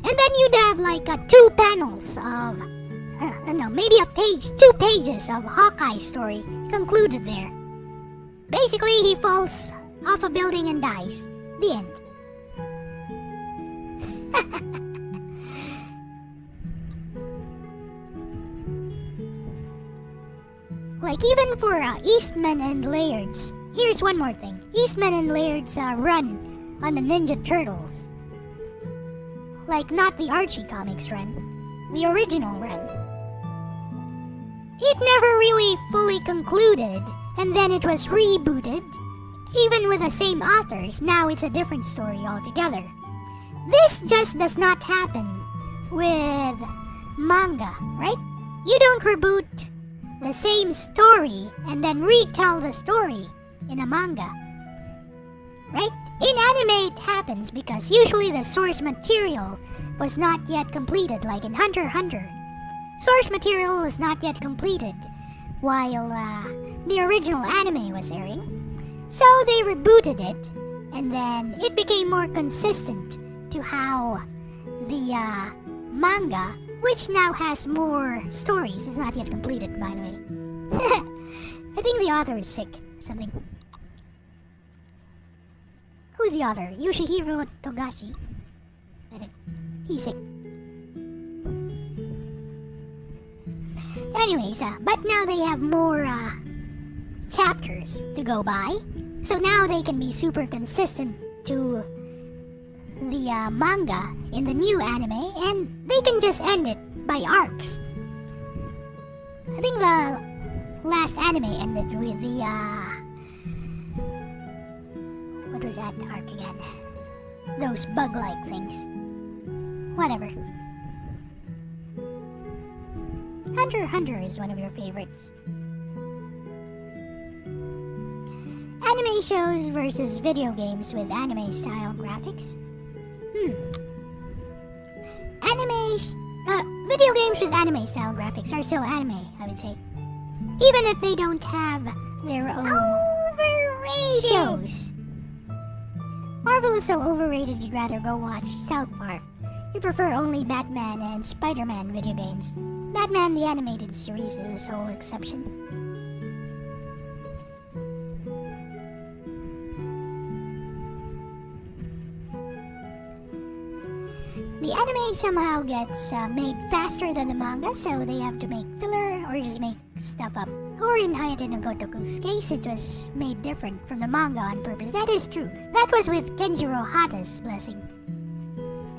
And then you'd have like 2 panels of, maybe a page, 2 pages of Hawkeye story concluded there. Basically, he falls off a building and dies. The end. Like even for Eastman and Laird's, here's one more thing. Eastman and Laird's run on the Ninja Turtles. Like not the Archie Comics run, the original run. It never really fully concluded, and then it was rebooted. Even with the same authors, now it's a different story altogether. This just does not happen with manga, right? You don't reboot the same story and then retell the story in a manga, right? In anime it happens because usually the source material was not yet completed, like in Hunter x Hunter. Source material was not yet completed while the original anime was airing. So they rebooted it, and then it became more consistent to how the manga, which now has more stories, is not yet completed, by the way. I think the author is sick. Something. Who's the author? Yoshihiro Togashi. I think he's sick. Anyways, but now they have more chapters to go by, so now they can be super consistent to the manga in the new anime, and they can just end it by arcs. I think the last anime ended with the what was that arc again? Those bug-like things. Whatever. Hunter x Hunter is one of your favorites. Anime shows versus video games with anime-style graphics. Video games with anime-style graphics are still anime, I would say. Even if they don't have their own shows. Marvel is so overrated you'd rather go watch South Park You prefer only Batman and Spider-Man video games. Batman the Animated Series is a sole exception. The anime somehow gets made faster than the manga, so they have to make filler or just make stuff up. Or in Hayate no Gotoku's case, it was made different from the manga on purpose. That is true. That was with Kenjiro Hata's blessing.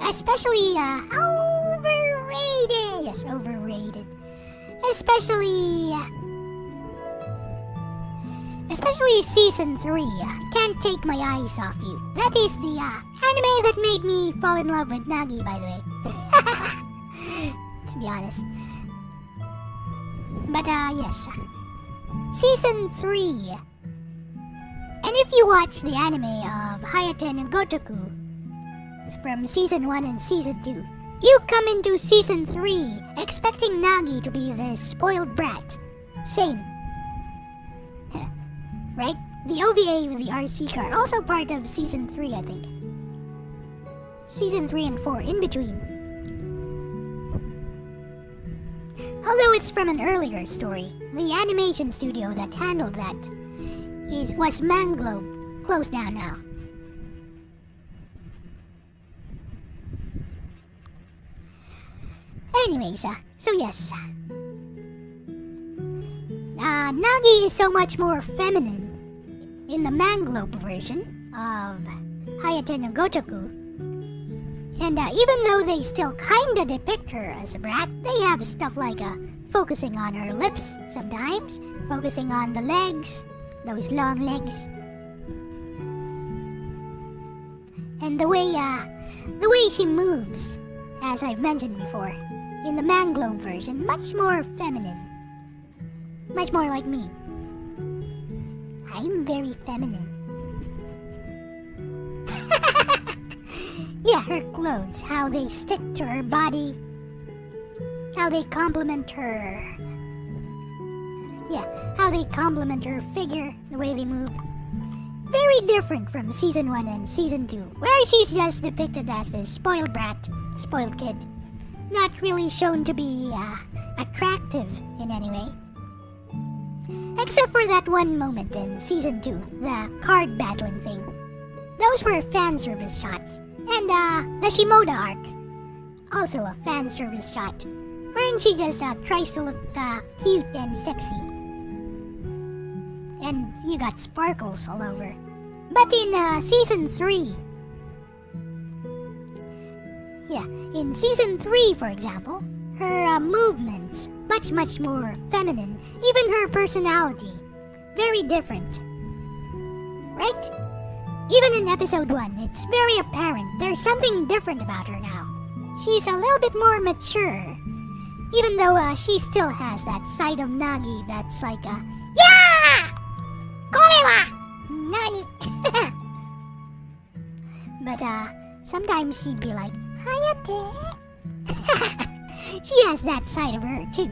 Especially, overrated! Yes, overrated. Especially Season 3. Can't take my eyes off you. That is the anime that made me fall in love with Nagi, by the way. To be honest. But yes. Season 3. And if you watch the anime of Hayate no Gotoku from Season 1 and Season 2, you come into Season 3 expecting Nagi to be this spoiled brat. Same. Right? The OVA with the RC car, also part of Season 3, I think. Season 3 and 4, in between. Although it's from an earlier story, the animation studio that handled that was Manga, closed down now. Anyways, so yes. Nagi is so much more feminine in the Manga version of Hayate no Gotoku. And even though they still kinda depict her as a brat, they have stuff like focusing on her lips sometimes, focusing on the legs, those long legs. And the way she moves, as I've mentioned before, in the Manga version, much more feminine. Much more like me. I'm very feminine. Yeah, her clothes, how they stick to her body, how they complement her. Yeah, how they complement her figure, the way they move. Very different from Season 1 and Season 2, where she's just depicted as this spoiled brat, spoiled kid. Not really shown to be attractive in any way. Except for that one moment in Season 2, the card battling thing. Those were fan service shots. And the Shimoda arc, also a fan service shot, wherein she just tries to look cute and sexy. And you got sparkles all over. But in Season 3, yeah, in Season 3, for example, her movements, much more feminine. Even her personality, very different. Right? Even in Episode 1, it's very apparent there's something different about her now. She's a little bit more mature. Even though she still has that side of Nagi that's like yeah! Kore wa Nani? But sometimes she'd be like, Hayate. She has that side of her too.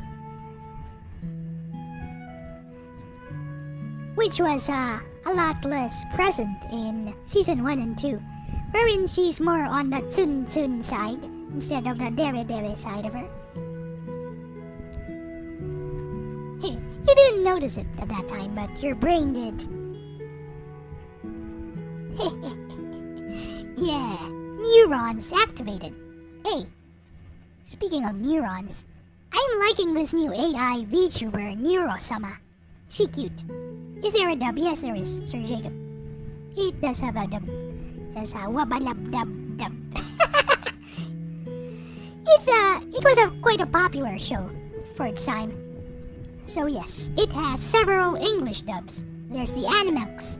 Which was a lot less present in Season 1 and 2, wherein she's more on the Tsun side instead of the Dere side of her. Hey, you didn't notice it at that time, but your brain did. Yeah, neurons activated. Hey, speaking of neurons, I'm liking this new AI VTuber, Neuro-sama. She cute. Is there a dub? Yes, there is, Sir Jacob. It does have a dub. It has a wabalab dub. It was quite a popular show for its time. So yes, it has several English dubs. There's the Animax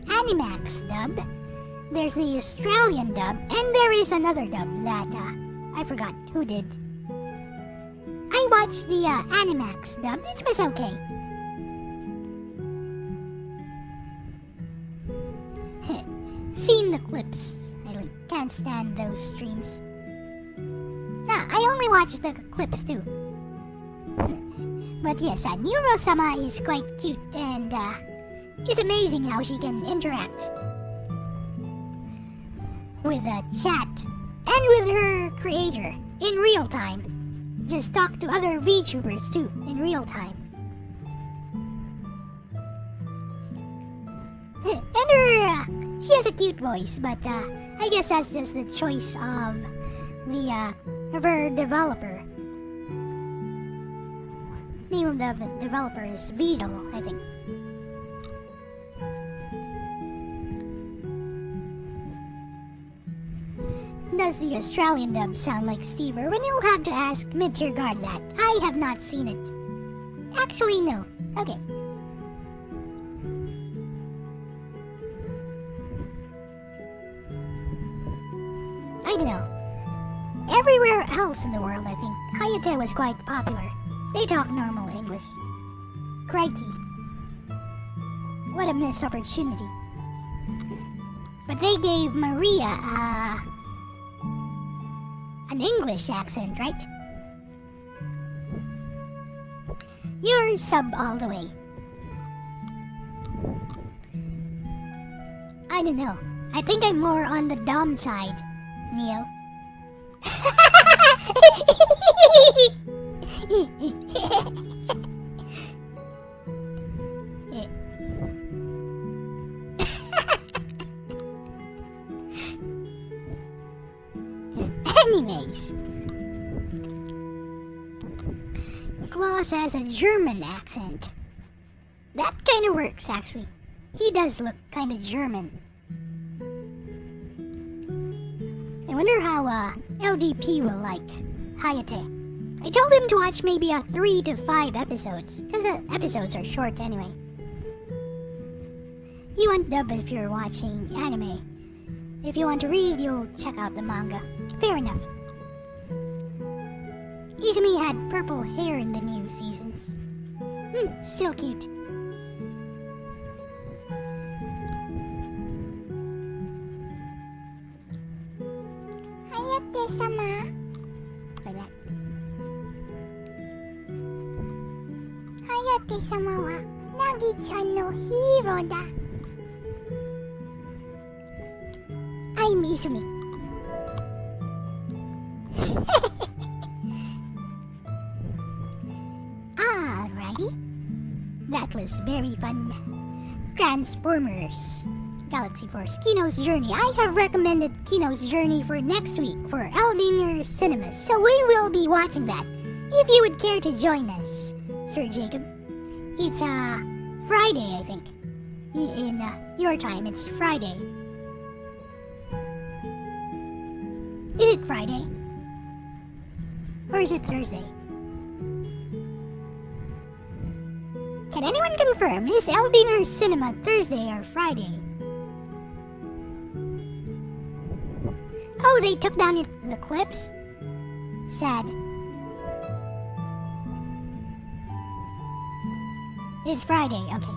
dub. There's the Australian dub, and there is another dub that I forgot who did. I watched the Animax dub. It was okay. Seen the clips. I can't stand those streams. I only watched the clips too. But yes, Neuro-sama is quite cute, and it's amazing how she can interact with chat and with her creator, in real time. Just talk to other VTubers too, in real time. And she has a cute voice, but I guess that's just the choice of her developer. Name of the developer is Beetle, I think. Does the Australian dub sound like Steve Irwin? You'll have to ask Mid-Tier Guard that. I have not seen it. Actually, no. Okay. I don't know. Everywhere else in the world, I think, Hayate was quite popular. They talk normal English. Crikey. What a missed opportunity. But they gave Maria, an English accent, right? You're sub all the way. I don't know. I think I'm more on the Dom side, Neo. Anyways, Klaus has a German accent. That kind of works, actually. He does look kind of German. I wonder how LDP will like Hayate. I told him to watch maybe 3 to 5 episodes, because episodes are short anyway. You want dub if you're watching anime. If you want to read, you'll check out the manga. Fair enough. Izumi had purple hair in the new seasons. Still cute. Hayate-sama. Like that. Hayate-sama wa Nagi-chan no hero da. I'm Izumi. Alrighty. That was very fun. Transformers. Galaxy Force Kino's Journey. I have recommended Kino's Journey for next week for Eldinger Cinemas, so we will be watching that. If you would care to join us, Sir Jacob. It's Friday, I think. In your time, it's Friday. Is it Friday? Or is it Thursday? Can anyone confirm? Is Eldinger Cinema Thursday or Friday? Oh, they took down the clips? Sad. It's Friday, okay.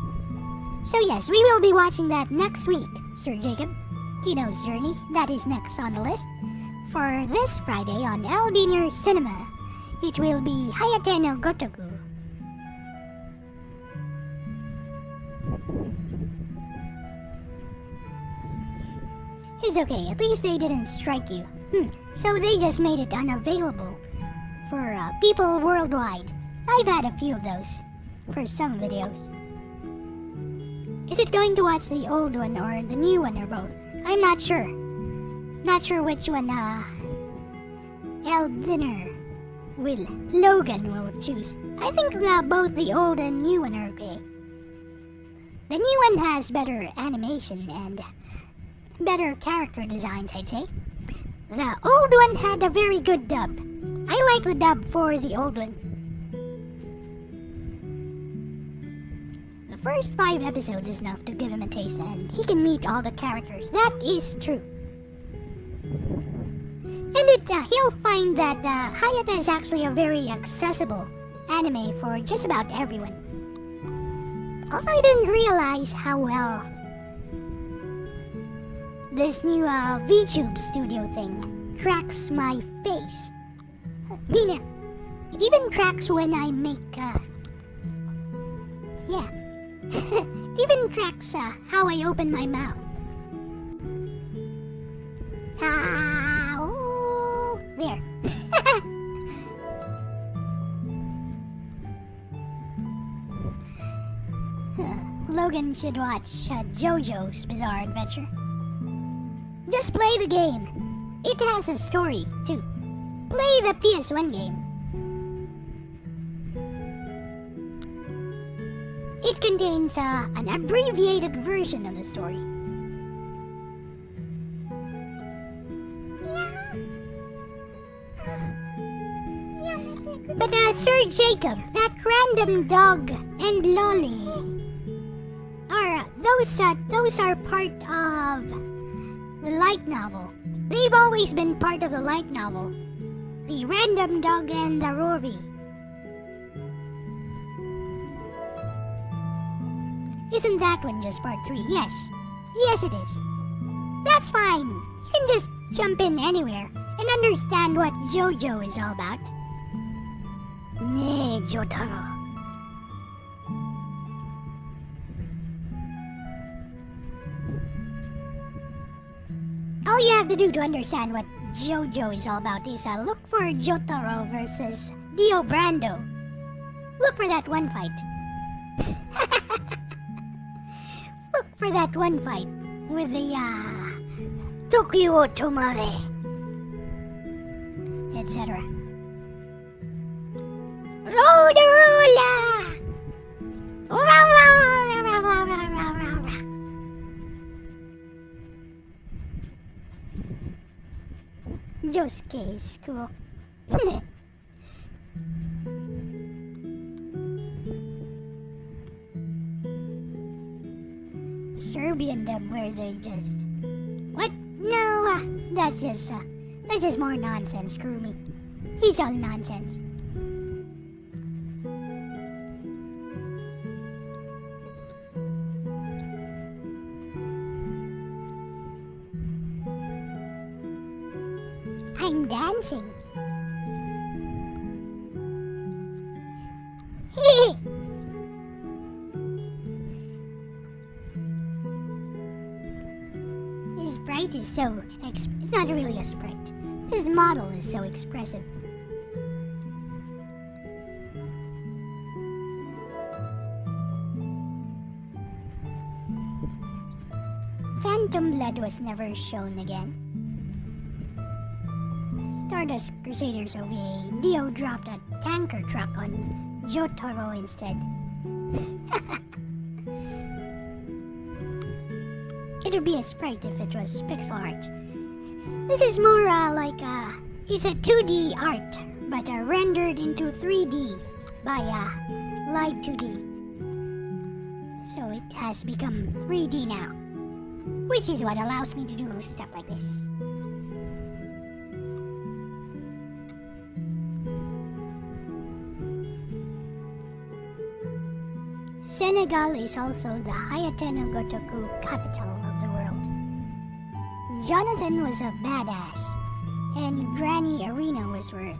So yes, we will be watching that next week, Sir Jacob. Kino's Journey, that is next on the list. For this Friday on Eldinger Cinema, it will be Hayate no Gotoku. It's okay, at least they didn't strike you. So they just made it unavailable for people worldwide. I've had a few of those for some videos. Is it going to watch the old one or the new one or both? I'm not sure. Not sure which one Logan will choose. I think both the old and new one are okay. The new one has better animation and better character designs, I'd say. The old one had a very good dub. I like the dub for the old one. The first 5 episodes is enough to give him a taste and he can meet all the characters. That is true. And he'll find that Hayate is actually a very accessible anime for just about everyone. Also, I didn't realize how well this new VTube studio thing tracks my face. It even tracks when I make, it even tracks how I open my mouth. There. Logan should watch JoJo's Bizarre Adventure. Just play the game. It has a story, too. Play the PS1 game. It contains an abbreviated version of the story. But Sir Jacob, that random dog and Lolly are those are part of the light novel. They've always been part of the light novel. The random dog and the Rory. Isn't that one just part 3? Yes. Yes, it is. That's fine. You can just jump in anywhere and understand what JoJo is all about. Nee, Jotaro. All you have to do to understand what JoJo is all about is look for Jotaro versus Dio Brando. Look for that one fight. Look for that one fight with the Tokyo Tomare, etc. Roderola! Josuke is cool. Serbian dub where they just... What? No, that's just more nonsense, screw me. It's all nonsense. I'm dancing. His sprite is so... it's not really a sprite. His model is so expressive. Phantom Blood was never shown again. Stardust Crusaders OVA, Dio dropped a tanker truck on Jotaro instead. It would be a sprite if it was pixel art. This is more it's a 2D art, but rendered into 3D by Live 2D. So it has become 3D now, which is what allows me to do stuff like this. Senegal is also the Hayate no Gotoku capital of the world. Jonathan was a badass, and Granny Arena was worth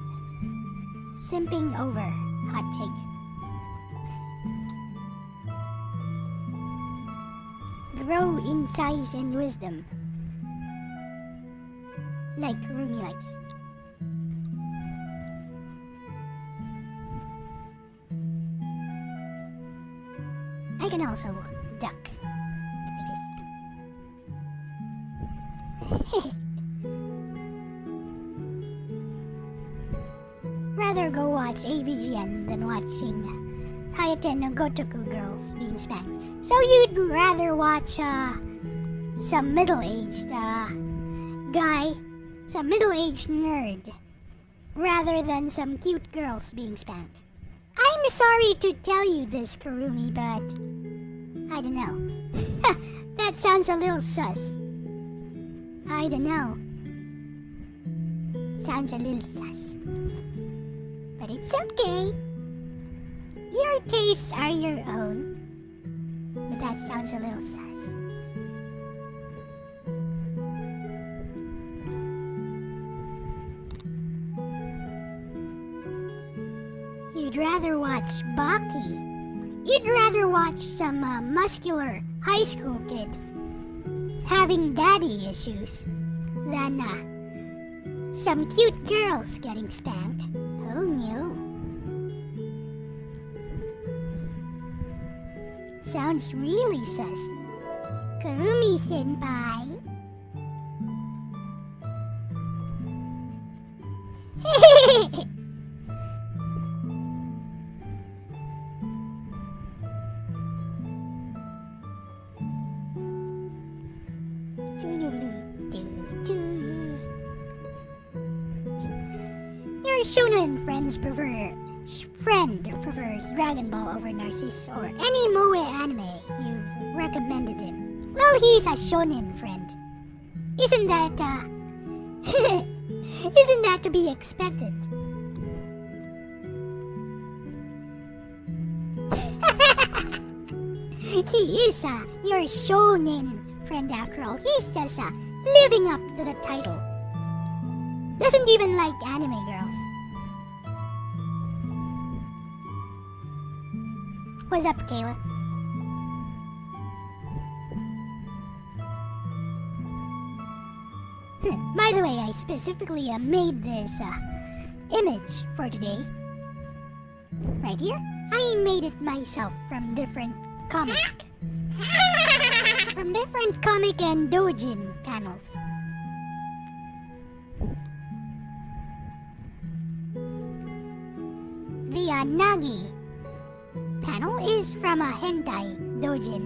simping over. Hot take. Grow in size and wisdom, like Rumi likes. I can also duck like this. Rather go watch AVGN than watching Hayate no Gotoku girls being spanked. So you'd rather watch some middle-aged guy, some middle-aged nerd, rather than some cute girls being spanked. I'm sorry to tell you this, Kurumi, but I don't know. That sounds a little sus. I don't know. Sounds a little sus. But it's okay. Your tastes are your own. But that sounds a little sus. You'd rather watch Baki. You'd rather watch some muscular high school kid having daddy issues than some cute girls getting spanked. Oh no. sounds really sus. Kurumi senpai. Your shonen friend prefers Dragon Ball over Narcissus or any moe anime you've recommended him. Well, he's a shonen friend. Isn't that isn't that to be expected? He is your shonen friend after all. He's just living up to the title. Doesn't even like anime girls. What's up, Kayla? By the way, I specifically made this image for today. Right here. I made it myself from different comic and doujin panels. The Nagi panel is from a hentai doujin.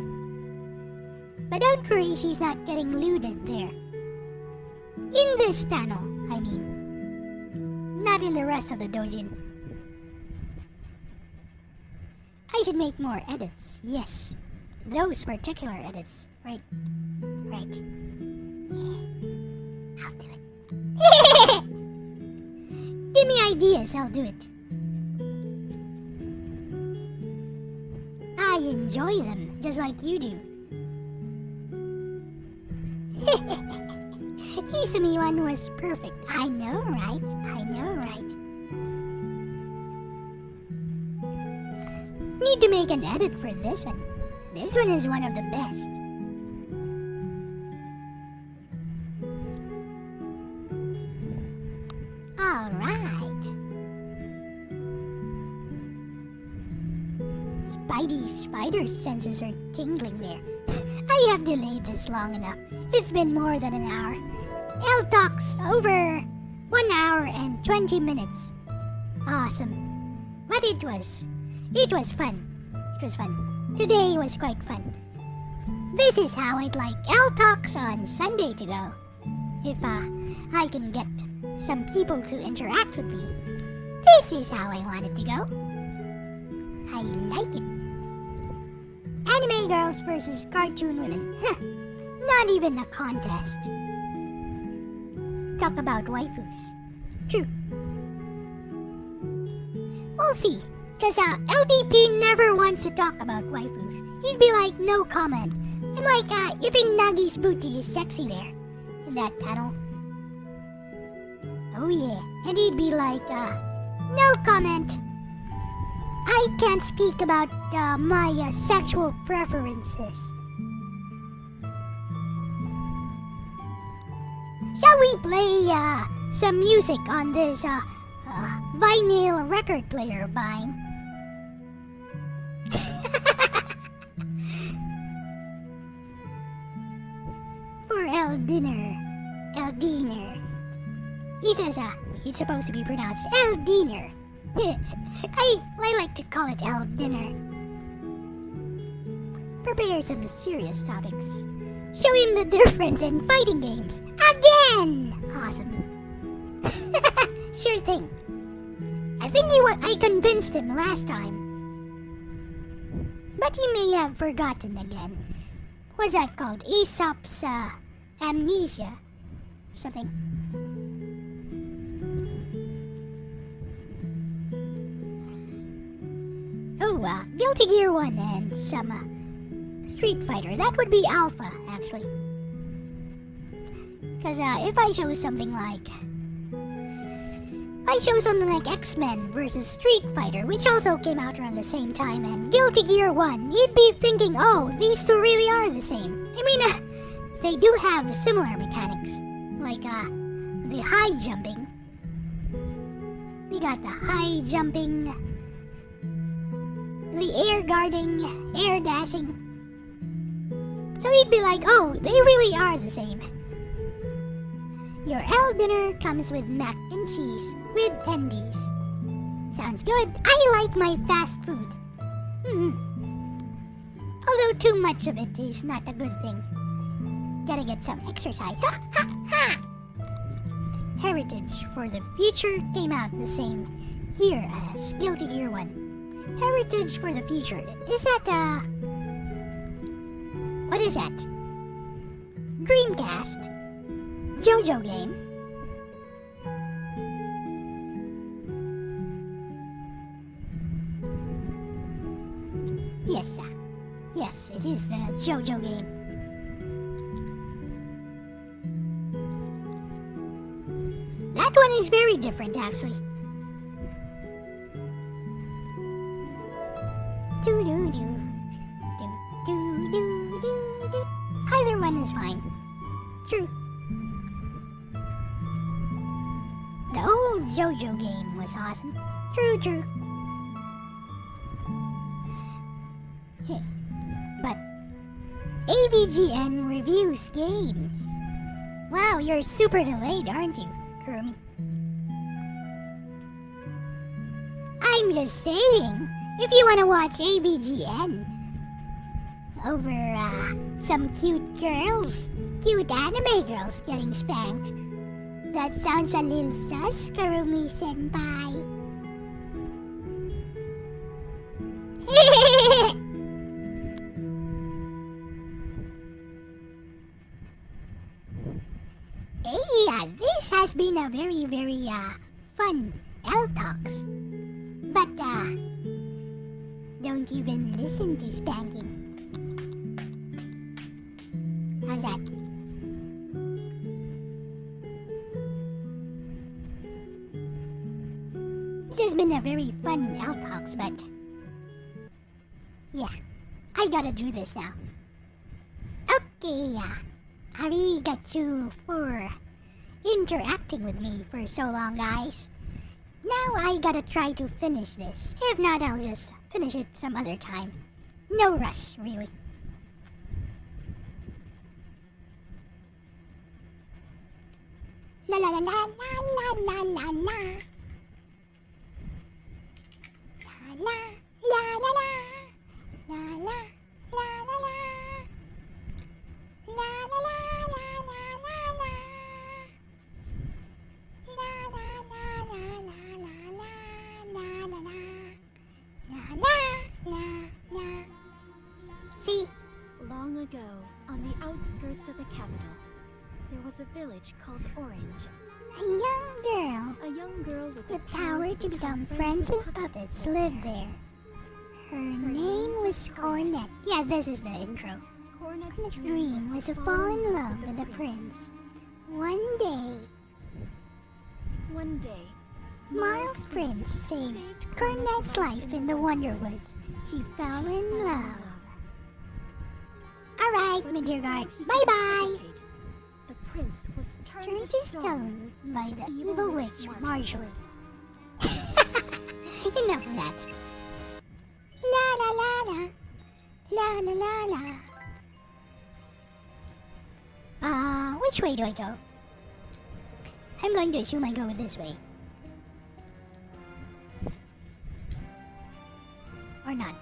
But don't worry, she's not getting looted there. In this panel, I mean. Not in the rest of the doujin. I should make more edits. Yes. Those particular edits. Right. Right. Yeah. I'll do it. Give me ideas, I'll do it. I enjoy them, just like you do. Isumi one was perfect. I know, right? I know, right? Need to make an edit for this one. This one is one of the best. Alright. Spidey spider senses are tingling there. I have delayed this long enough. It's been more than an hour. Elle talks over 1 hour and 20 minutes. Awesome. But it was fun. It was fun. Today was quite fun. This is how I'd like Elle Talks on Sunday to go. If I can get some people to interact with me. This is how I want it to go. I like it. Anime girls versus cartoon women. Not even a contest. Talk about waifus. True. We'll see. Cause LDP never wants to talk about waifus. He'd be like, no comment. I'm like, you think Nagi's booty is sexy there? In that panel. Oh yeah. And he'd be like, no comment. I can't speak about my sexual preferences. Shall we play some music on this vinyl record player of mine? For El Diner. He says it's supposed to be pronounced El Diner. I like to call it El Dinner. Prepare some serious topics. Show him the difference in fighting games. Again! Awesome. Sure thing. I think I convinced him last time. But he may have forgotten again. What's that called? Aesop's amnesia. Something. Oh, Guilty Gear 1 and some Street Fighter. That would be Alpha, actually. Because if I show something like X-Men versus Street Fighter, which also came out around the same time, and Guilty Gear 1, you'd be thinking, oh, these two really are the same. I mean, they do have similar mechanics. Like, the high jumping. We got the high jumping, the the air guarding, air dashing. So he'd be like, oh, they really are the same. Your Elle dinner comes with mac and cheese with tendies. Sounds good. I like my fast food. Although too much of it is not a good thing. Gotta get some exercise. Ha ha ha! Heritage for the Future came out the same year as Guilty Gear 1. Heritage for the Future. Is that, what is that? Dreamcast? JoJo game? Yes, yes, it is the JoJo game. That one is very different, actually. Do-do-do. Do-do-do-do-do. Either one is fine. True. The old JoJo game was awesome. True, true. But AVGN reviews games. Wow, you're super delayed, aren't you, Kurumi? I'm just saying, if you want to watch AVGN over some cute girls, cute anime girls getting spanked, that sounds a little sus, Kurumi senpai. Hey, this has been a very, very fun L-Talks. But don't even listen to spanking. How's that? This has been a very fun L-Talks, but yeah, I gotta do this now. Okay, arigato for interacting with me for so long, guys. Now I gotta try to finish this. If not, I'll just finish it some other time. No rush, really. La la la la la la la la. La la la la la. La la la la la. La la la la la la la. La la la la la la la la la la. See? Long ago, on the outskirts of the capital, there was a village called Orange. A young girl with the power to become friends with puppets lived there. Her name was Cornet. Yeah, this is the intro. Cornet's dream was to fall in love with a prince. One day, Marl's prince saved Cornet's life in the Wonderwoods. She fell in love. Alright, my dear guard. Bye-bye! The prince was Turned to stone by the evil witch Marjorie. Enough of that. La la la la. La la la la. Which way do I go? I'm going to assume I go this way. Or not.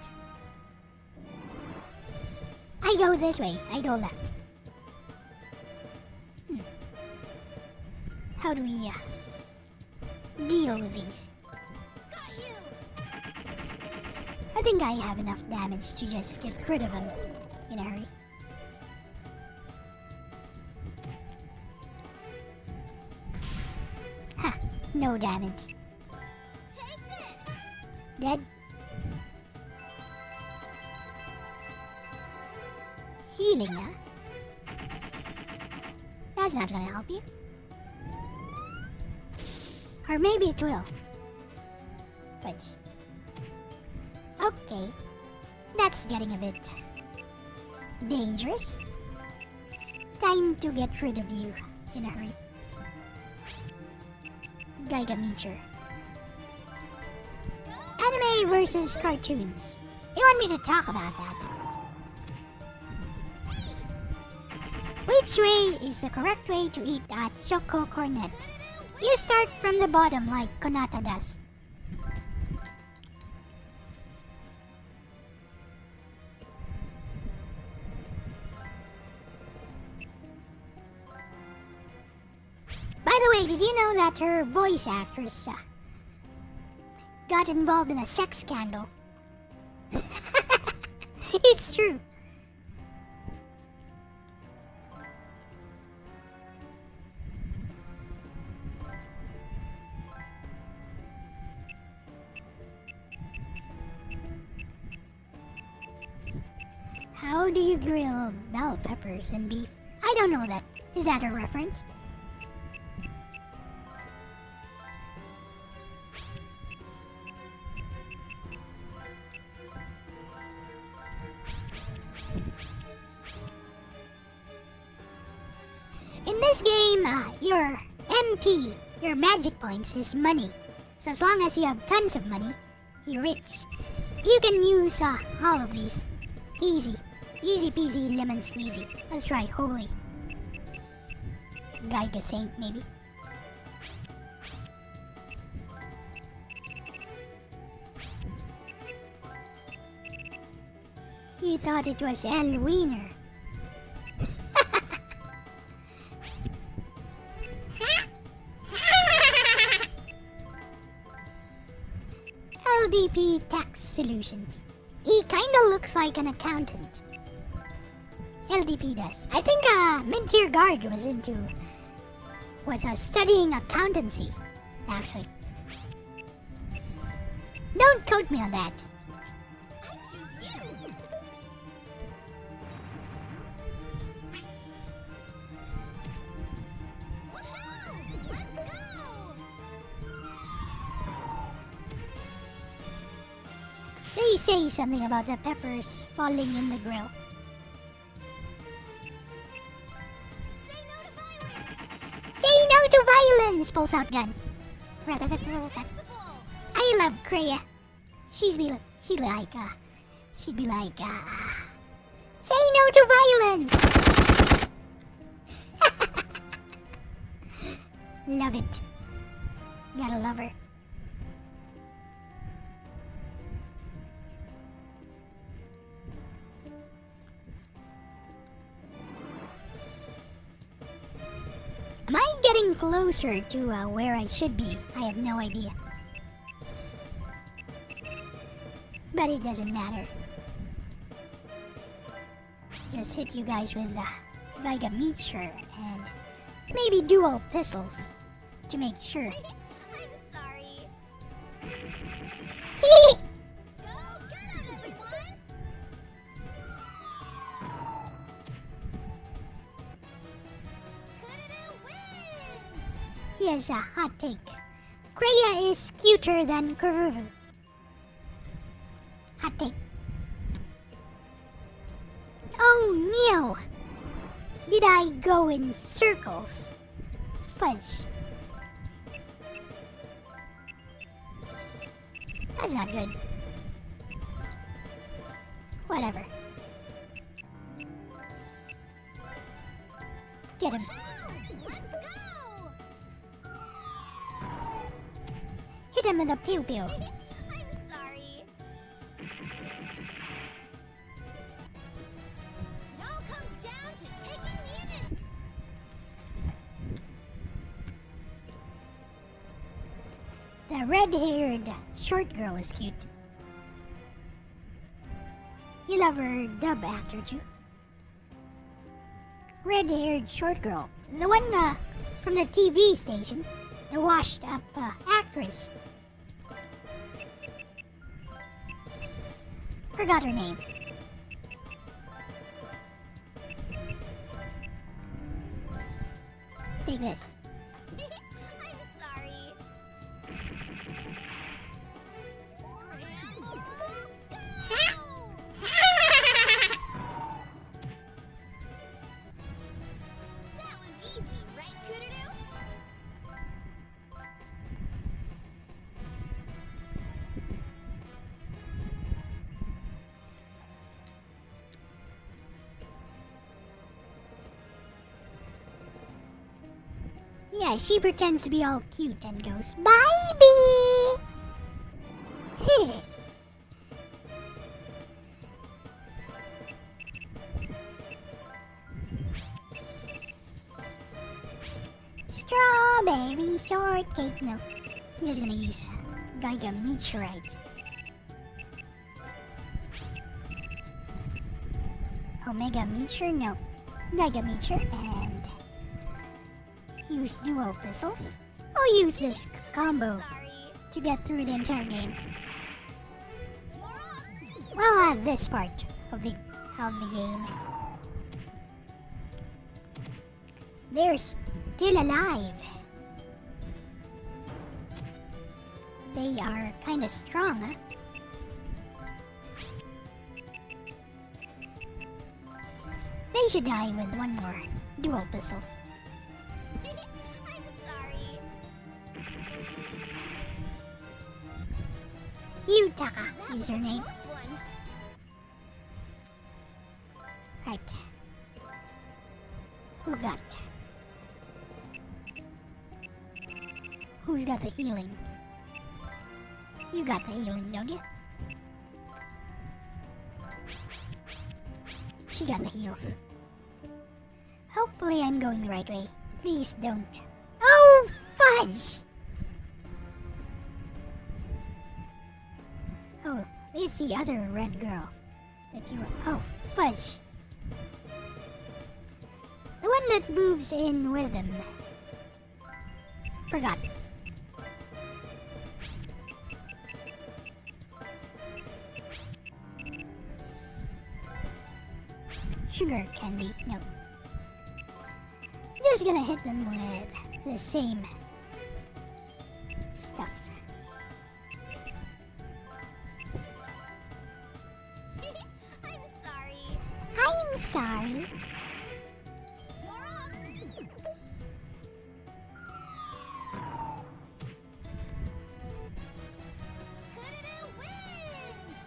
I go this way. I go left. How do we deal with these? I think I have enough damage to just get rid of them in a hurry. Ha! No damage. Take this. Dead. Healing, huh? That's not gonna help you. Or maybe it will. Fudge. Okay. That's getting a bit dangerous. Time to get rid of you in a hurry. Geiga Meteor. Anime versus cartoons. You want me to talk about that? Which way is the correct way to eat a choco cornet? You start from the bottom like Konata does. By the way, did you know that her voice actress got involved in a sex scandal? It's true. How do you grill bell peppers and beef? I don't know that. Is that a reference? In this game, your MP, your magic points, is money. So as long as you have tons of money, you're rich. You can use all of these. Easy. Easy peasy lemon squeezy. Let's try holy. Geiga Saint, maybe. You thought it was Elle Wiener. LDP Tax Solutions. He kinda looks like an accountant. LDP does. I think mid-tier guard was studying accountancy, actually. Don't quote me on that. I choose you. Woohoo! Let's go. They say something about the peppers falling in the grill. Say no to violence! Pulls out gun. I love Kreia. She'd be like, say no to violence! Love it. Gotta love her. Am I getting closer to where I should be? I have no idea. But it doesn't matter. Just hit you guys with Vega Meteor and maybe dual pistols to make sure. I'm sorry. Hee! Go get him, everyone! Kudu wins! Here's a hot take. Kreia is cuter than Kururu. Hot take. Oh no! Did I go in circles? Fudge. That's not good. Whatever. Get him. Let's go! Hit him with a pew-pew. I'm sorry. It all comes down to taking the initiative. The red-haired short girl is cute. You love her dub actor too. Red-haired short girl. The one from the TV station. The washed-up actress. Forgot her name. Take this. I'm sorry. Scramble! Go! That was easy, right, Kudu? Yeah, she pretends to be all cute and goes, "Bye, bee!" Strawberry shortcake. No, I'm just gonna use Geiga Meteorite. Omega Meteor? No. Geiga Meteor and use dual pistols. I'll use this combo to get through the entire game. Well, this part of the game. They're still alive. They are kinda strong, huh? They should die with one more dual pistols. I'm sorry. Yutaka That is was her a name. close one. Right. Who got? Who's got the healing? You got the healing, don't you? She got the heals. Hopefully I'm going the right way. Please don't. Oh, fudge! Oh, it's the other red girl. That you oh, fudge. The one that moves in with them. Forgot. Sugar candy, no. I'm just gonna hit them with the same stuff. I'm sorry. I'm sorry. You're up. Kudu wins.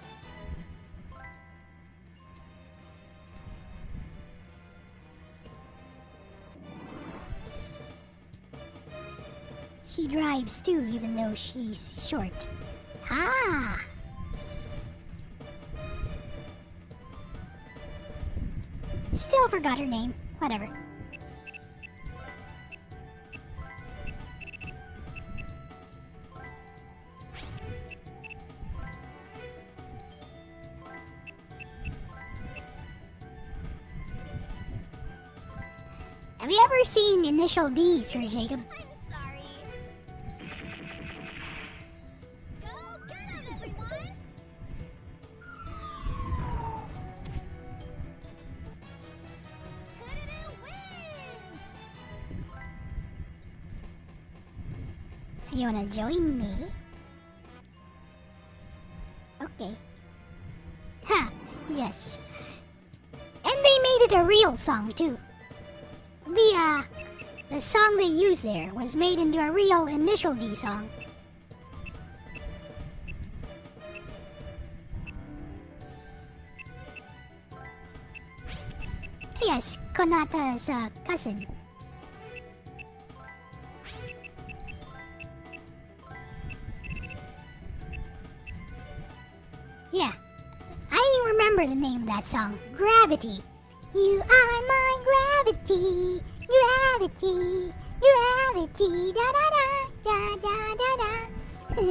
She drives too, even though she's short. Ah! Still forgot her name. Whatever. Have you ever seen Initial D, Sir Jacob? I'm sorry. Go get him, everyone. Kudu wins. You wanna join me? Okay. Ha! Yes. And they made it a real song too. The song they used there was made into a real Initial D song. Yes, Konata's cousin. Yeah, I remember the name of that song, Gravity. You are my gravity, gravity, gravity, da da da, da da da da. Go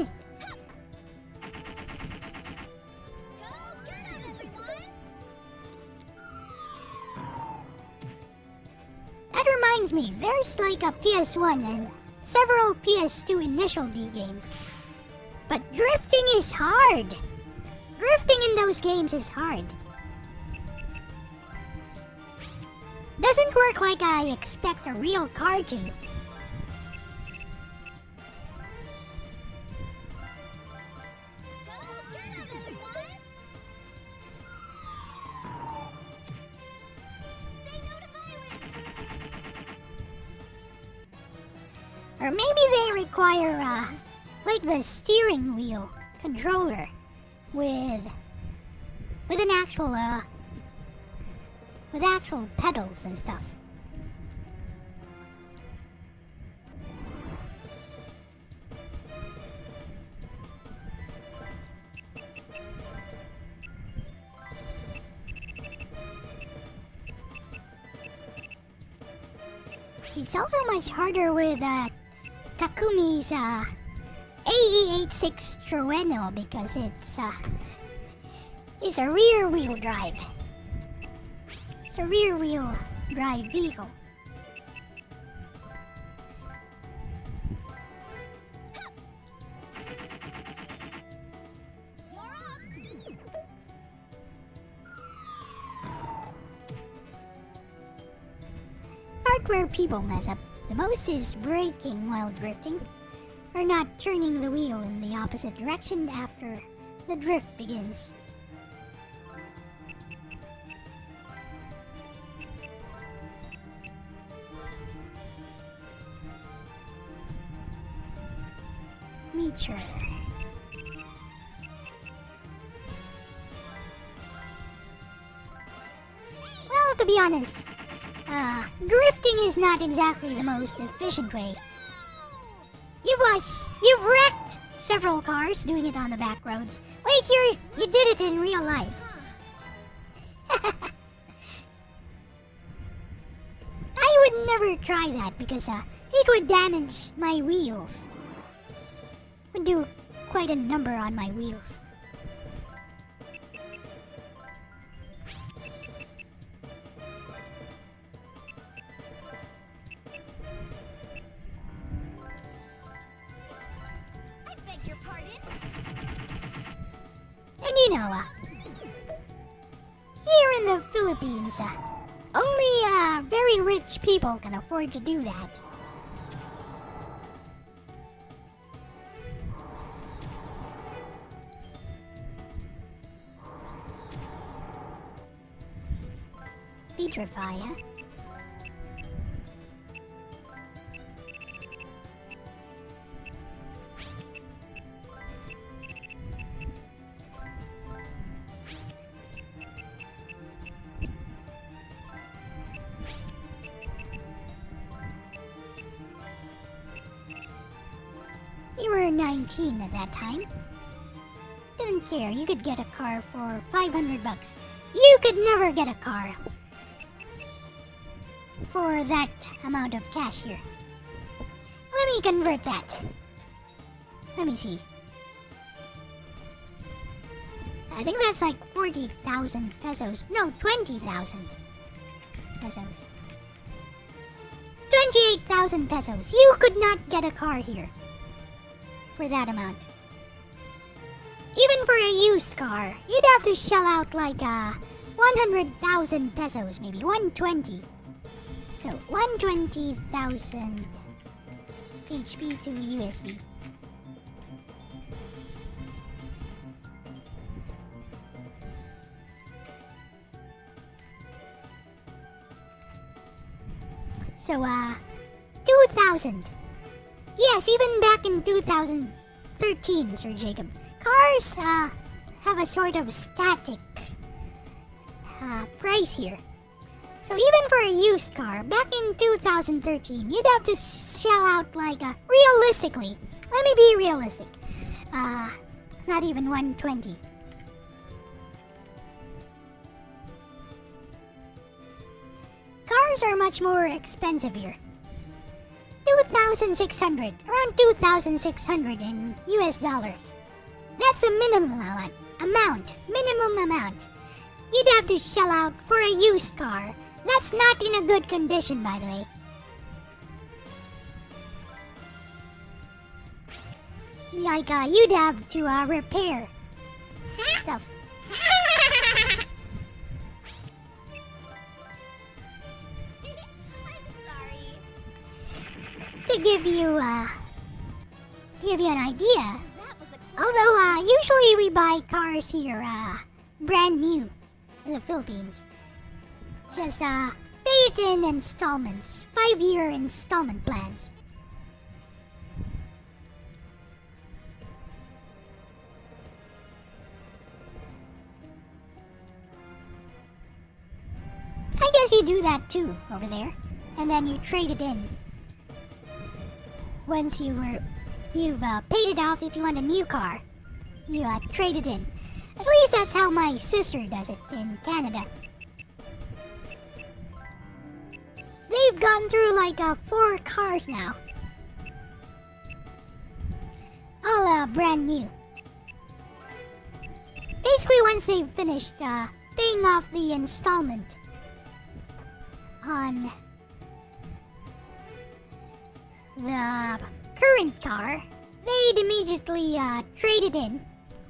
get him, everyone. That reminds me, there's like a PS1 and several PS2 Initial D games. But drifting is hard. Drifting in those games is hard. Doesn't work like I expect a real car to. Go get him, everyone. Say no to violence. Or maybe they require, like the steering wheel controller with an actual, with actual pedals and stuff. It's also much harder with Takumi's AE86 Trueno because it's a rear wheel drive. It's a rear wheel drive vehicle. Part where people mess up the most is braking while drifting, or not turning the wheel in the opposite direction after the drift begins. Meteor. Well, to be honest, drifting is not exactly the most efficient way. You've wrecked several cars doing it on the back roads. Wait, you did it in real life. I would never try that because it would damage my wheels. Would do quite a number on my wheels. And here in the Philippines, only very rich people can afford to do that. Petrify, huh? You were 19 at that time. Didn't care, you could get a car for $500. You could never get a car for that amount of cash here. Let me convert that. Let me see. I think that's like 40,000 pesos. No, 20,000 pesos. 28,000 pesos. You could not get a car here for that amount. Even for a used car, you'd have to shell out like 100,000 pesos, maybe 120. So 120,000 HP to USD. So 2,000. Yes, even back in 2013, Sir Jacob. Cars have a sort of static price here. So even for a used car, back in 2013, you'd have to shell out like realistically. Let me be realistic. Not even 120. Cars are much more expensive here. 2,600, around 2,600 in US dollars. That's the minimum minimum amount. You'd have to shell out for a used car. That's not in a good condition, by the way. Like, you'd have to repair stuff. I'm sorry. To give you an idea, although usually we buy cars here brand new in the Philippines, just pay it in installments, 5-year installment plans. I guess you do that too over there, and then you trade it in. Once you've paid it off, if you want a new car, you trade it in. At least that's how my sister does it in Canada. They we've gone through like 4 cars now. All brand new. Basically, once they've finished paying off the installment on the current car, they'd immediately trade it in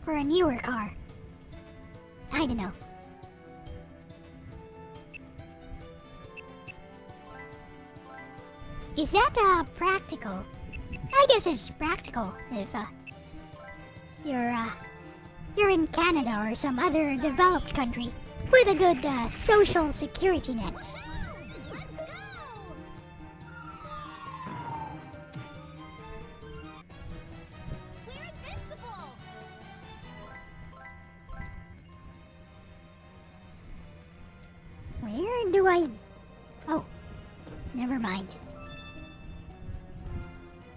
for a newer car. I don't know. Is that practical? I guess it's practical if you're in Canada or some other developed country with a good social security net. Let's go! We're invincible! Where do I... Oh, never mind.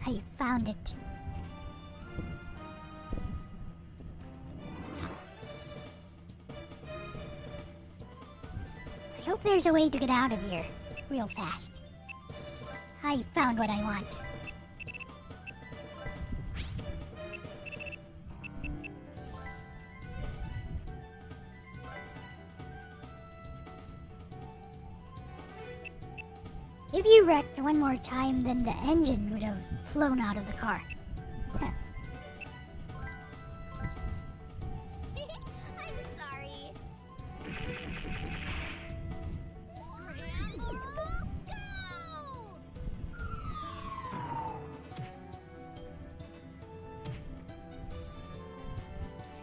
I found it. I hope there's a way to get out of here real fast. I found what I want. If you wrecked one more time, then the engine would have flown out of the car. I'm sorry. Scramble, go!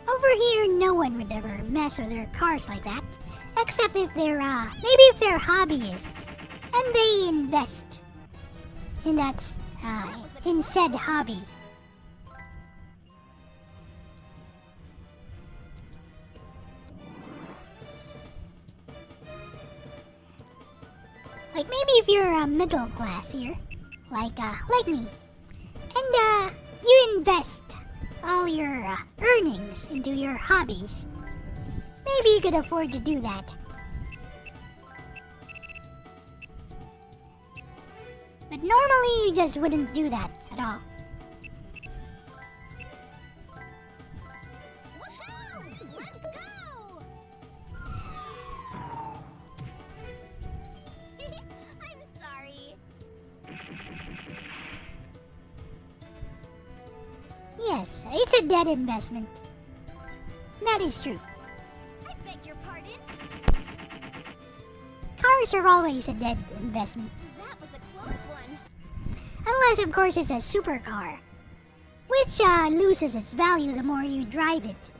Over here, no one would ever mess with their cars like that. Except if they're, maybe if they're hobbyists. And they invest in that, in said hobby. Like maybe if you're middle class here, like me, and you invest all your earnings into your hobbies, maybe you could afford to do that. But normally you just wouldn't do that at all. Woohoo! Let's go! I'm sorry. Yes, it's a dead investment. That is true. I beg your pardon? Cars are always a dead investment. That was a close one. Unless, of course, it's a supercar, which loses its value the more you drive it.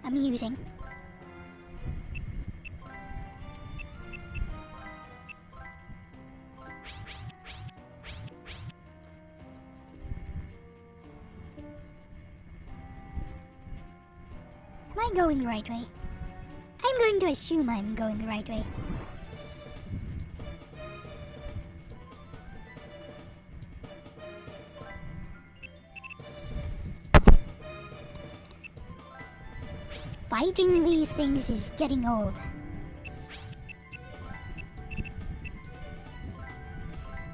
Amusing. Am I going the right way? I'm going to assume I'm going the right way. Fighting these things is getting old.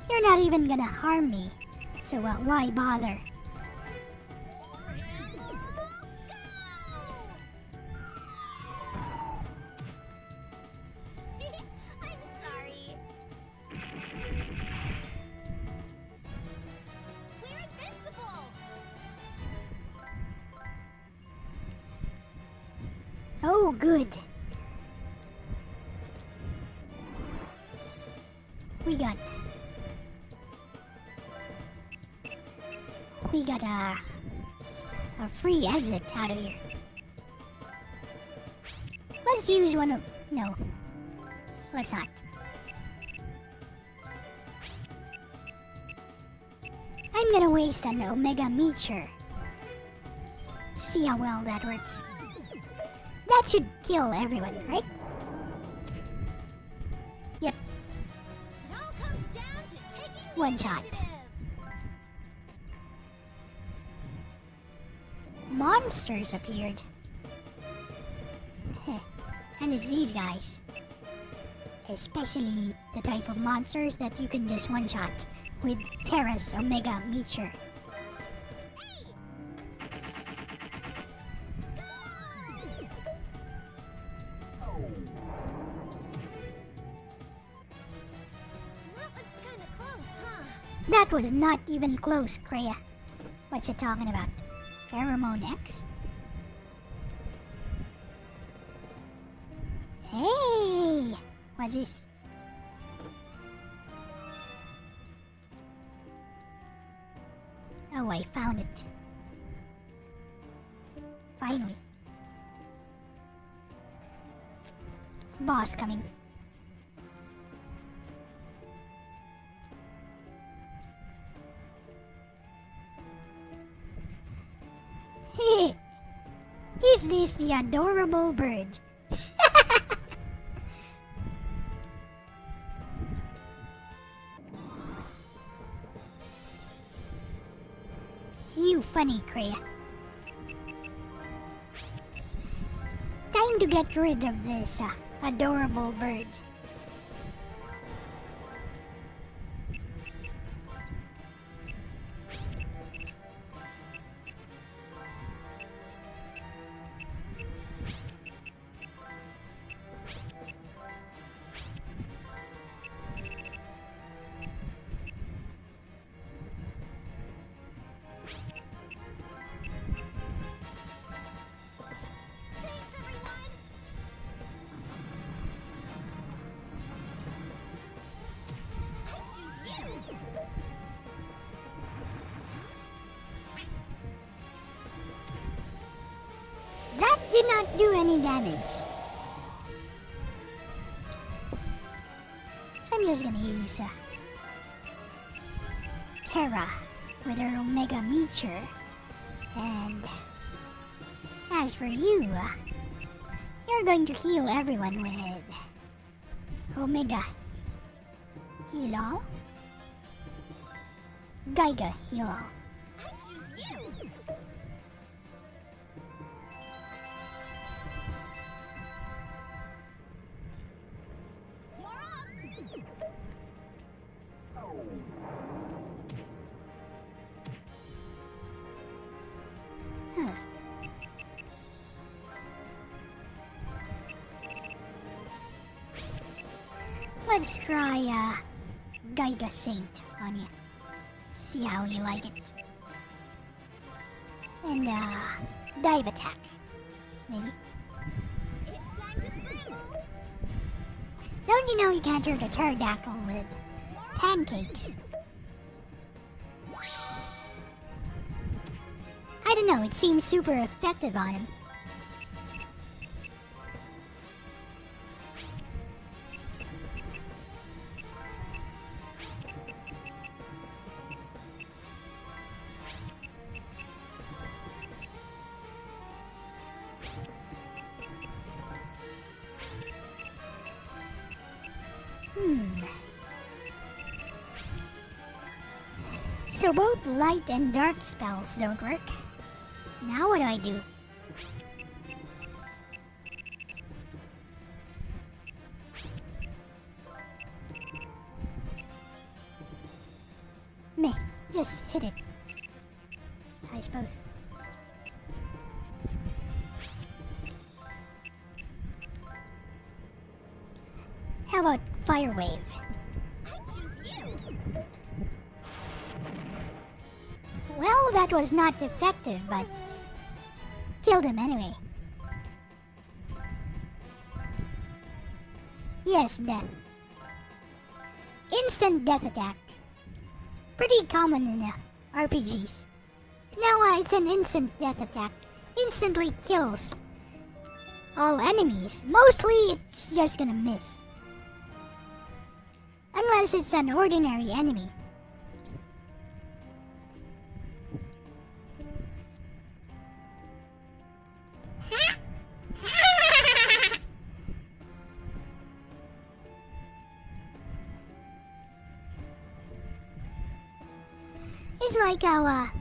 You're not even gonna harm me, so why bother? Scramble, go! I'm sorry. We're invincible! Oh, good. We got a free exit out of here. Let's use one of... No. Let's not. I'm gonna waste an Omega Meteor. See how well that works. That should kill everyone, right? Yep. It all comes down to taking the One shot. initiative. Monsters appeared. Heh. And it's these guys. Especially the type of monsters that you can just one-shot with Terra's Omega Meteor. That was kinda close, huh? That was not even close, Kreia. What you talking about? Pheromone X? Hey! What's this? Oh, I found it. Finally. Boss coming. Hey! Is this the adorable bird? You funny, Kreia. Time to get rid of this adorable bird. Thanks, everyone! I choose you! That did not do any damage. So I'm just gonna use Terra with her Omega Meteor. And as for you, you're going to heal everyone with Omega Heal All, Gaiga Heal All. I choose you! You're up! Huh. Let's try Gaiga Saint on you. See how you like it. And dive attack, maybe. It's time to scramble! Don't you know you can't hurt a pterodactyl with pancakes? I don't know, it seems super effective on him. So both light and dark spells don't work. Now what do I do? Meh, just hit it, I suppose. How about Fire Wave? I choose you! Well, that was not effective, but killed him anyway. Yes, death. Instant death attack. Pretty common in RPGs. Now it's an instant death attack. Instantly kills all enemies. Mostly it's just gonna miss. Unless it's an ordinary enemy. It's like how,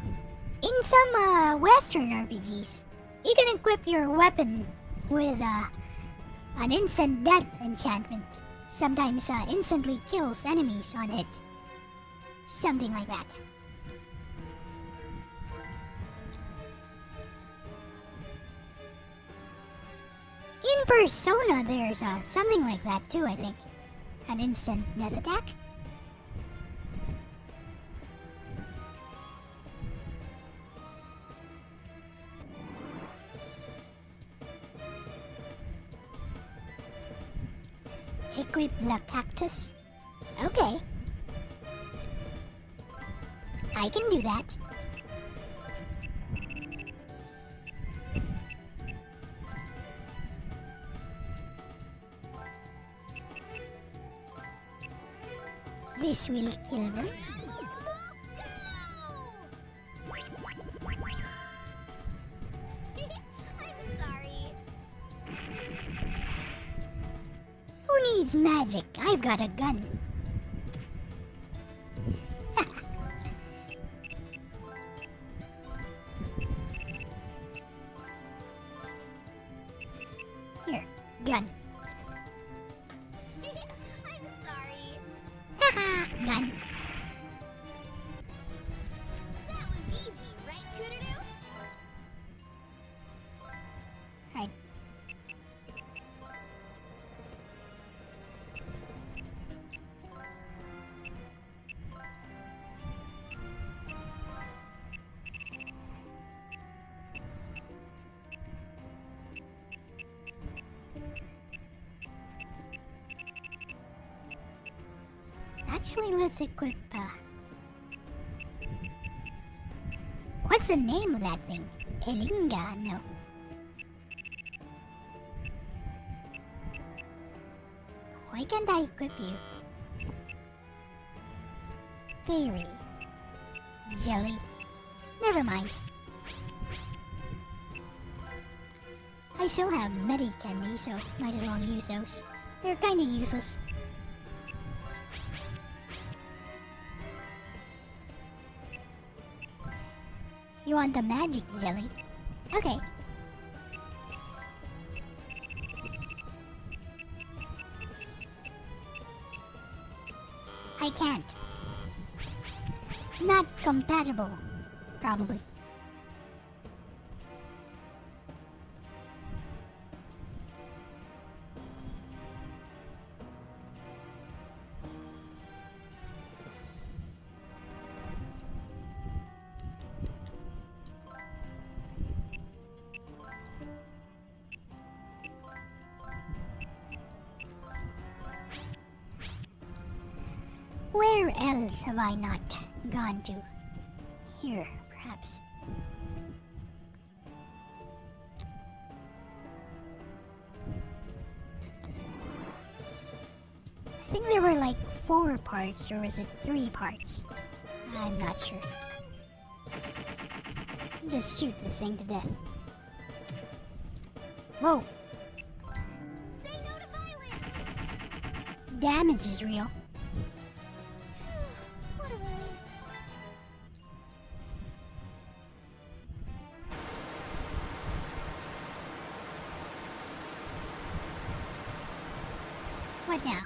in some Western RPGs, you can equip your weapon with an instant death enchantment. sometimes instantly kills enemies on hit. Something like that. In Persona, there's something like that too, I think. An instant death attack? Equip the cactus? Okay. I can do that. This will kill them. I'm sorry. Who needs magic? I've got a gun. Here, gun. I'm sorry. Haha, gun. That was easy, right, Kudadu? Right. Actually, let's equip, what's the name of that thing? Elinga? No. Why can't I equip you? Fairy. Jelly. Never mind. I still have Medi Candy, so might as well use those. They're kinda useless. You want the magic jelly? Okay. I can't. Not compatible, probably. Where else have I not gone to? Here, perhaps. I think there were like 4 parts, or was it 3 parts? I'm not sure. Just shoot this thing to death. Whoa! Say no to violence! Damage is real. What a relief. What now?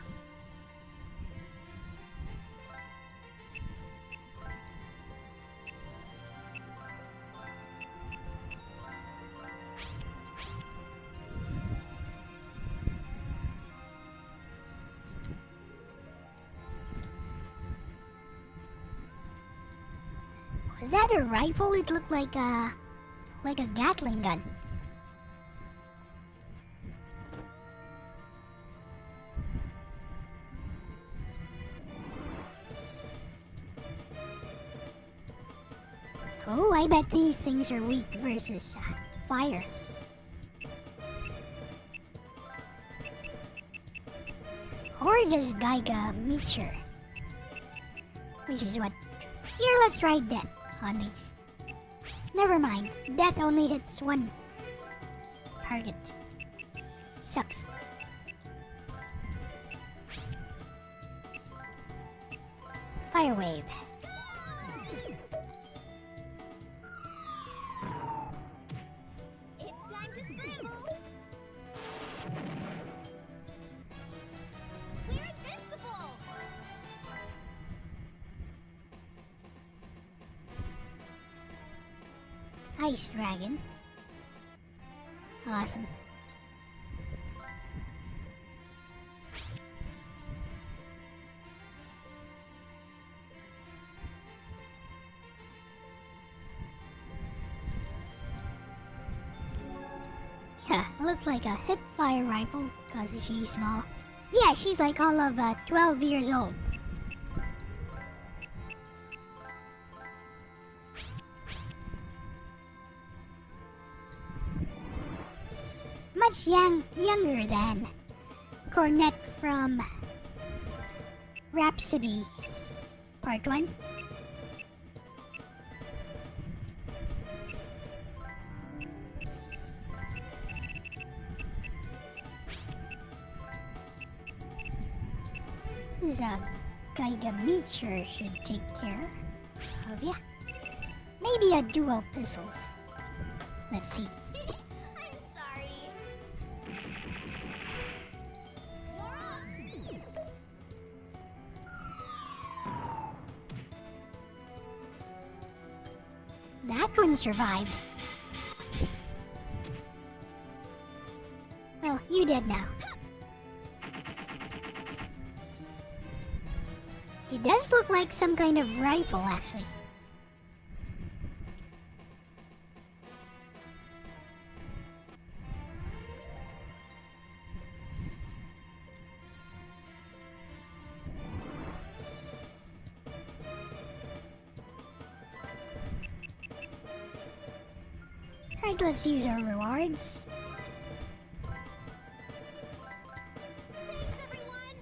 Was that a rifle? It looked like a Gatling gun. Oh, I bet these things are weak versus fire. Or just Geiga Meteor. Which is what... Here, let's try death on these. Never mind, death only hits one target. Sucks. Fire wave. It's time to scramble! We're ice dragon. Awesome. Yeah, looks like a hip fire rifle, cause she's small. Yeah, she's like all of 12 years old. Much younger than Cornet from Rhapsody Part 1. This Geigameter should take care of ya. Maybe a dual pistols. Let's see. I'm sorry. You're up. That one survived. Well, you dead now. It does look like some kind of rifle, actually. Alright, let's use our rewards. Thanks, everyone.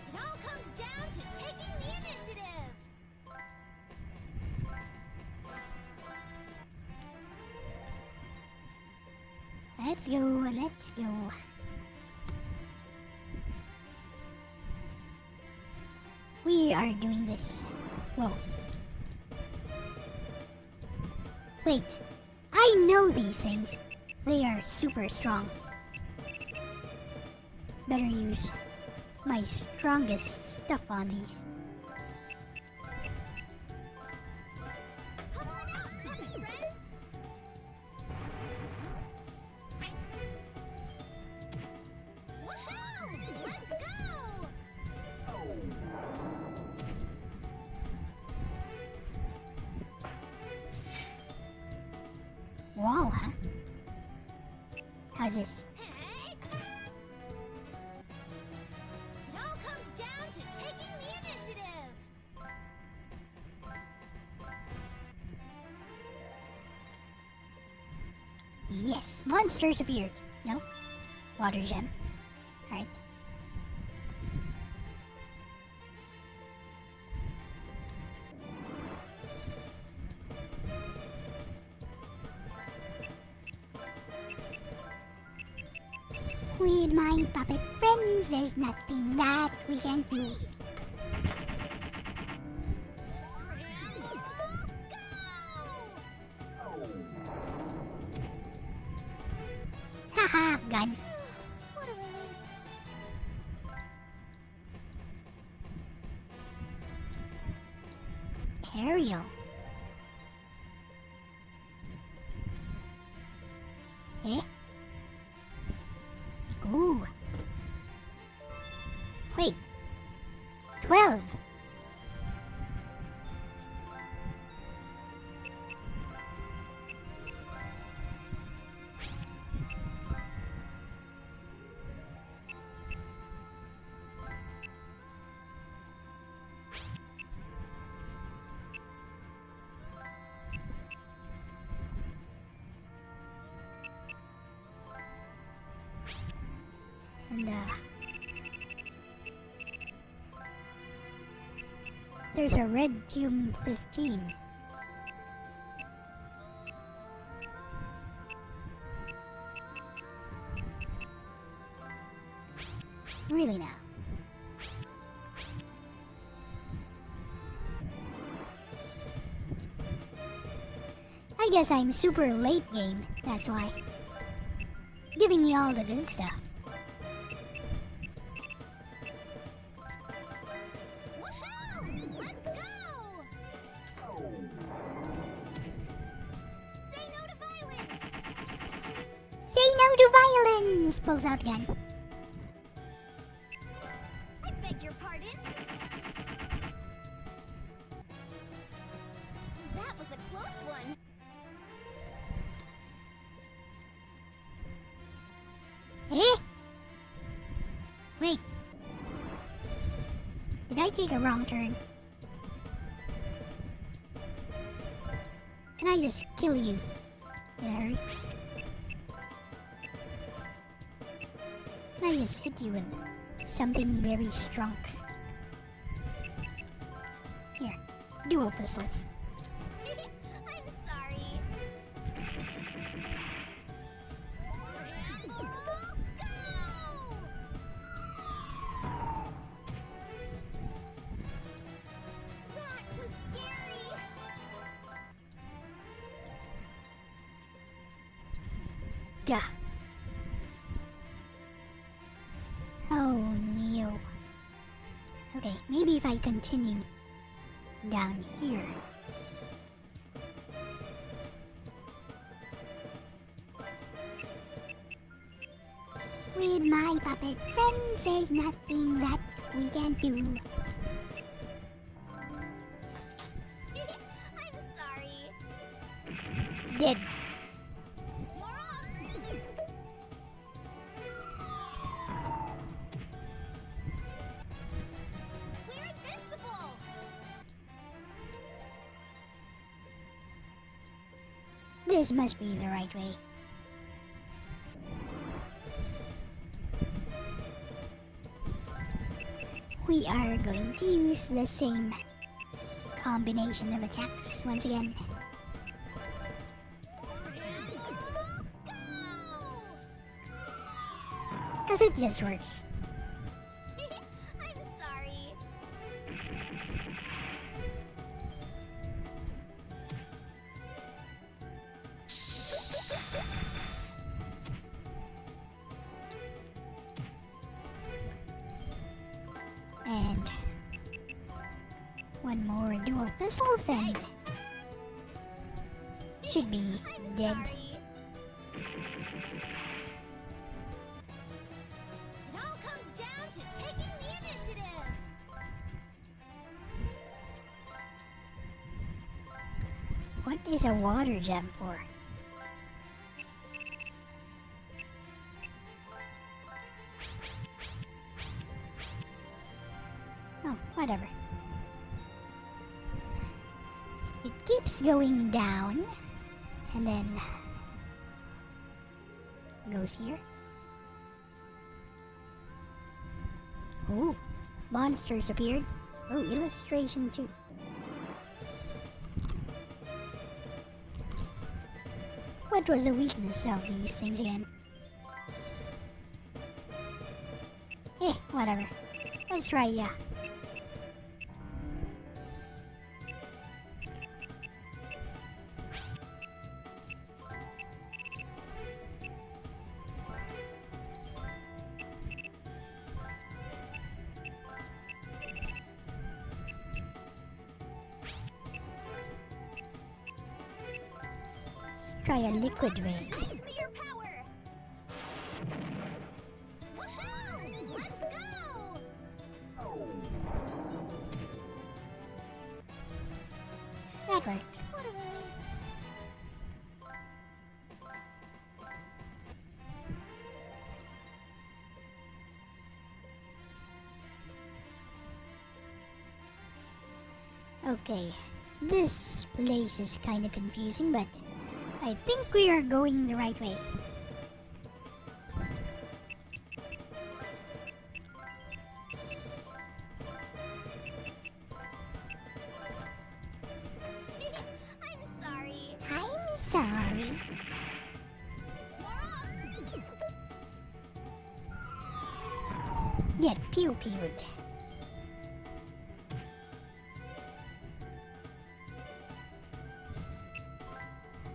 It all comes down to taking the initiative. Let's go, let's go. We are doing this. Whoa. Wait, I know these things. They are super strong. Better use my strongest stuff on these. Come on out, puppet friends. Woohoo! Let's go! Wall, huh? How's this? Hey! It all comes down to taking the initiative. Yes, monsters appeared. No? Water gem. Alright. With my puppet friends, there's nothing that we can do. Scramble, go! Haha, gun. What a relief. Aerial. Eh? Ooh. Wait. 12. And there's a red Tube 15. Really now. I guess I'm super late game, that's why. Giving me all the good stuff. Prince pulls out gun. I beg your pardon? That was a close one. Eh? Wait. Did I take a wrong turn? Can I just kill you in a hurry? Can I just hit you with something very strong? Here, dual pistols. I'm sorry. Scramble, go! That was scary. Gah. Oh, Neo. Okay, maybe if I continue down here. With my puppet friends, there's nothing that we can do. I'm sorry. Dead. You're up. We're invincible. This must be the right way. We are going to use the same combination of attacks once again. Scramble, go! Because it just works. I'm sorry. And one more dual pistols and should be I'm dead. sorry. It all comes down to taking the initiative. What is a water gem for? Oh, whatever. It keeps going down and then goes here. Oh, monsters appeared. Oh, illustration too. What was the weakness of these things again? Eh, whatever. Let's try, Let's try a liquid rain. Lend me your power. Woohoo! Let's go! That worked. What a relief. Okay, this place is kind of confusing, but I think we are going the right way. I'm sorry. I'm sorry. You're up. Get pew-pewed.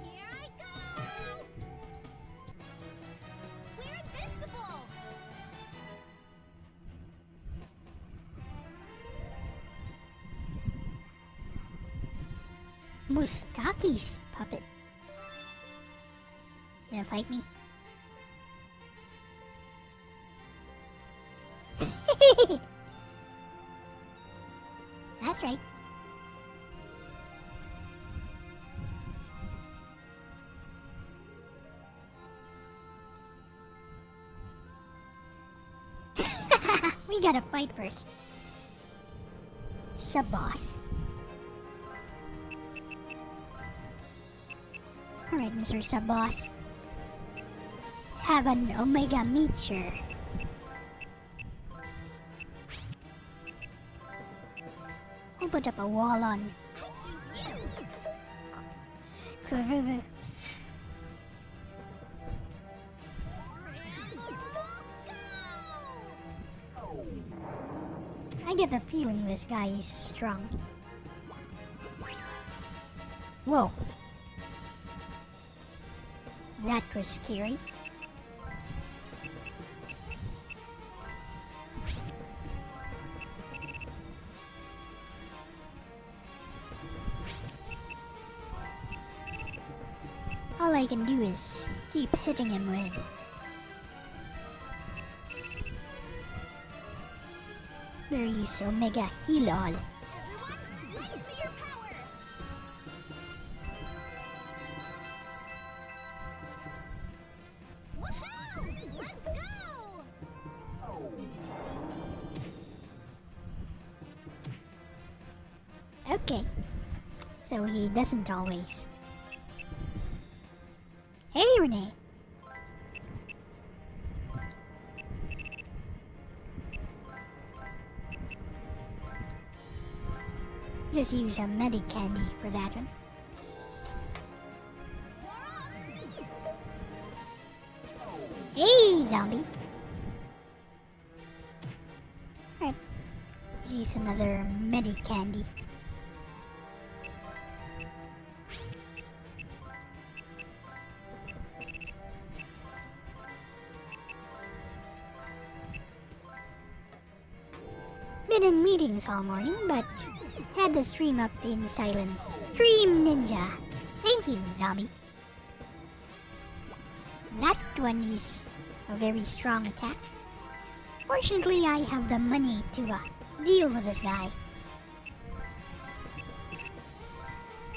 Here I go. We're invincible. Mustaki's puppet. Gonna fight me? We gotta fight first. Sub-boss. Alright, Mr. Sub-boss. Have an Omega Meteor. We'll put up a wall on Kuruvu. I get the feeling this guy is strong. Whoa. That was scary. All I can do is keep hitting him with Various Omega Heal All. Everyone, lend me your power! Woohoo! Let's go! Okay. So he doesn't always. Hey, Renee. Just use a medic candy for that one. Hey, zombie. Alright. Use another medic candy. Been in meetings all morning, but had the stream up in silence. Stream Ninja. Thank you, zombie. That one is a very strong attack. Fortunately, I have the money to deal with this guy.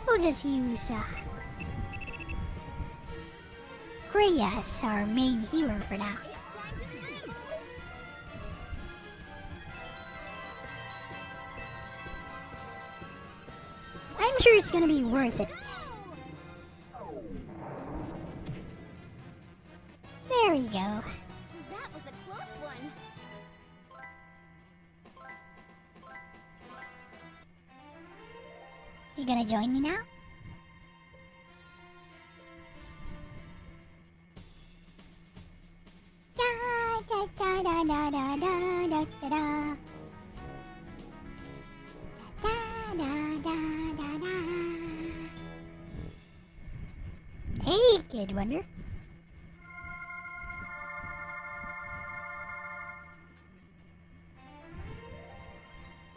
We'll just use Freya as our main healer for now. I'm sure it's gonna be worth it. There we go. That was a close one. You gonna join me now? Da da da da da da da da da da. Da da da da da. Hey, Kid Wonder.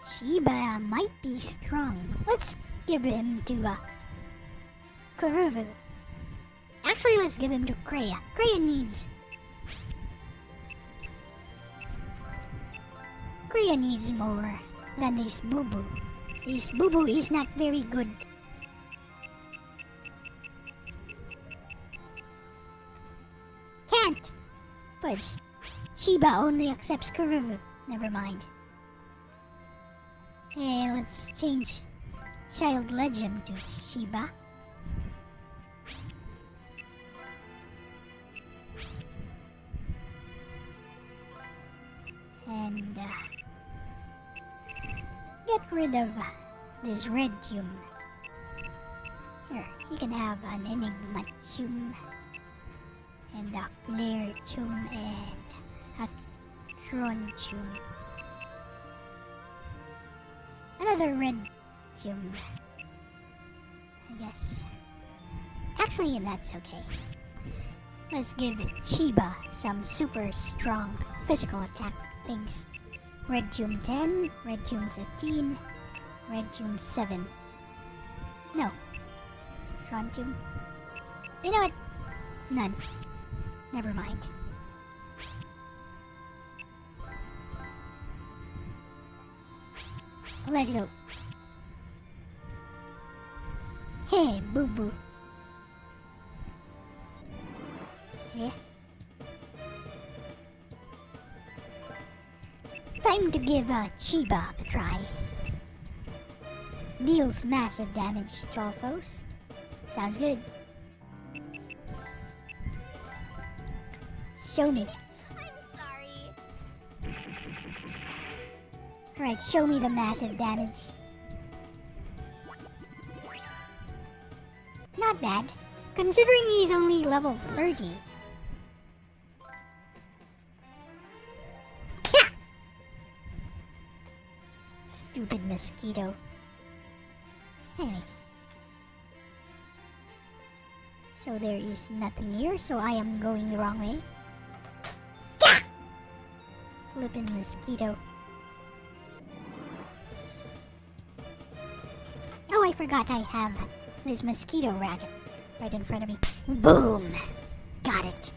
Shiba might be strong. Let's give him to Kuruvu. Actually, let's give him to Kreia. Kreia needs more than this Boo Boo. This Boo Boo is not very good. Can't! Fudge. Shiba only accepts Kuruvu. Never mind. Hey, let's change Child Legend to Shiba. And get rid of this red tune. Here, you can have an Enigma tune, and a Flare tune, and a Tron tune. Another red tune. I guess. Actually, that's okay. Let's give Shiba some super strong physical attack things. Red Tune 10, Red Tune 15, Red Tune 7. No. Tron Tune. You know what? None. Never mind. Let's go. Hey, Boo Boo. Yeah. Time to give Chiba a try. Deals massive damage to all foes. Sounds good. Show me. I'm sorry. Alright, show me the massive damage. Not bad, considering he's only level 30. Yeah! Stupid mosquito. Anyways. So there is nothing here, so I am going the wrong way. Yeah! Flippin' mosquito. Oh, I forgot I have this mosquito racket right in front of me. Boom! Got it.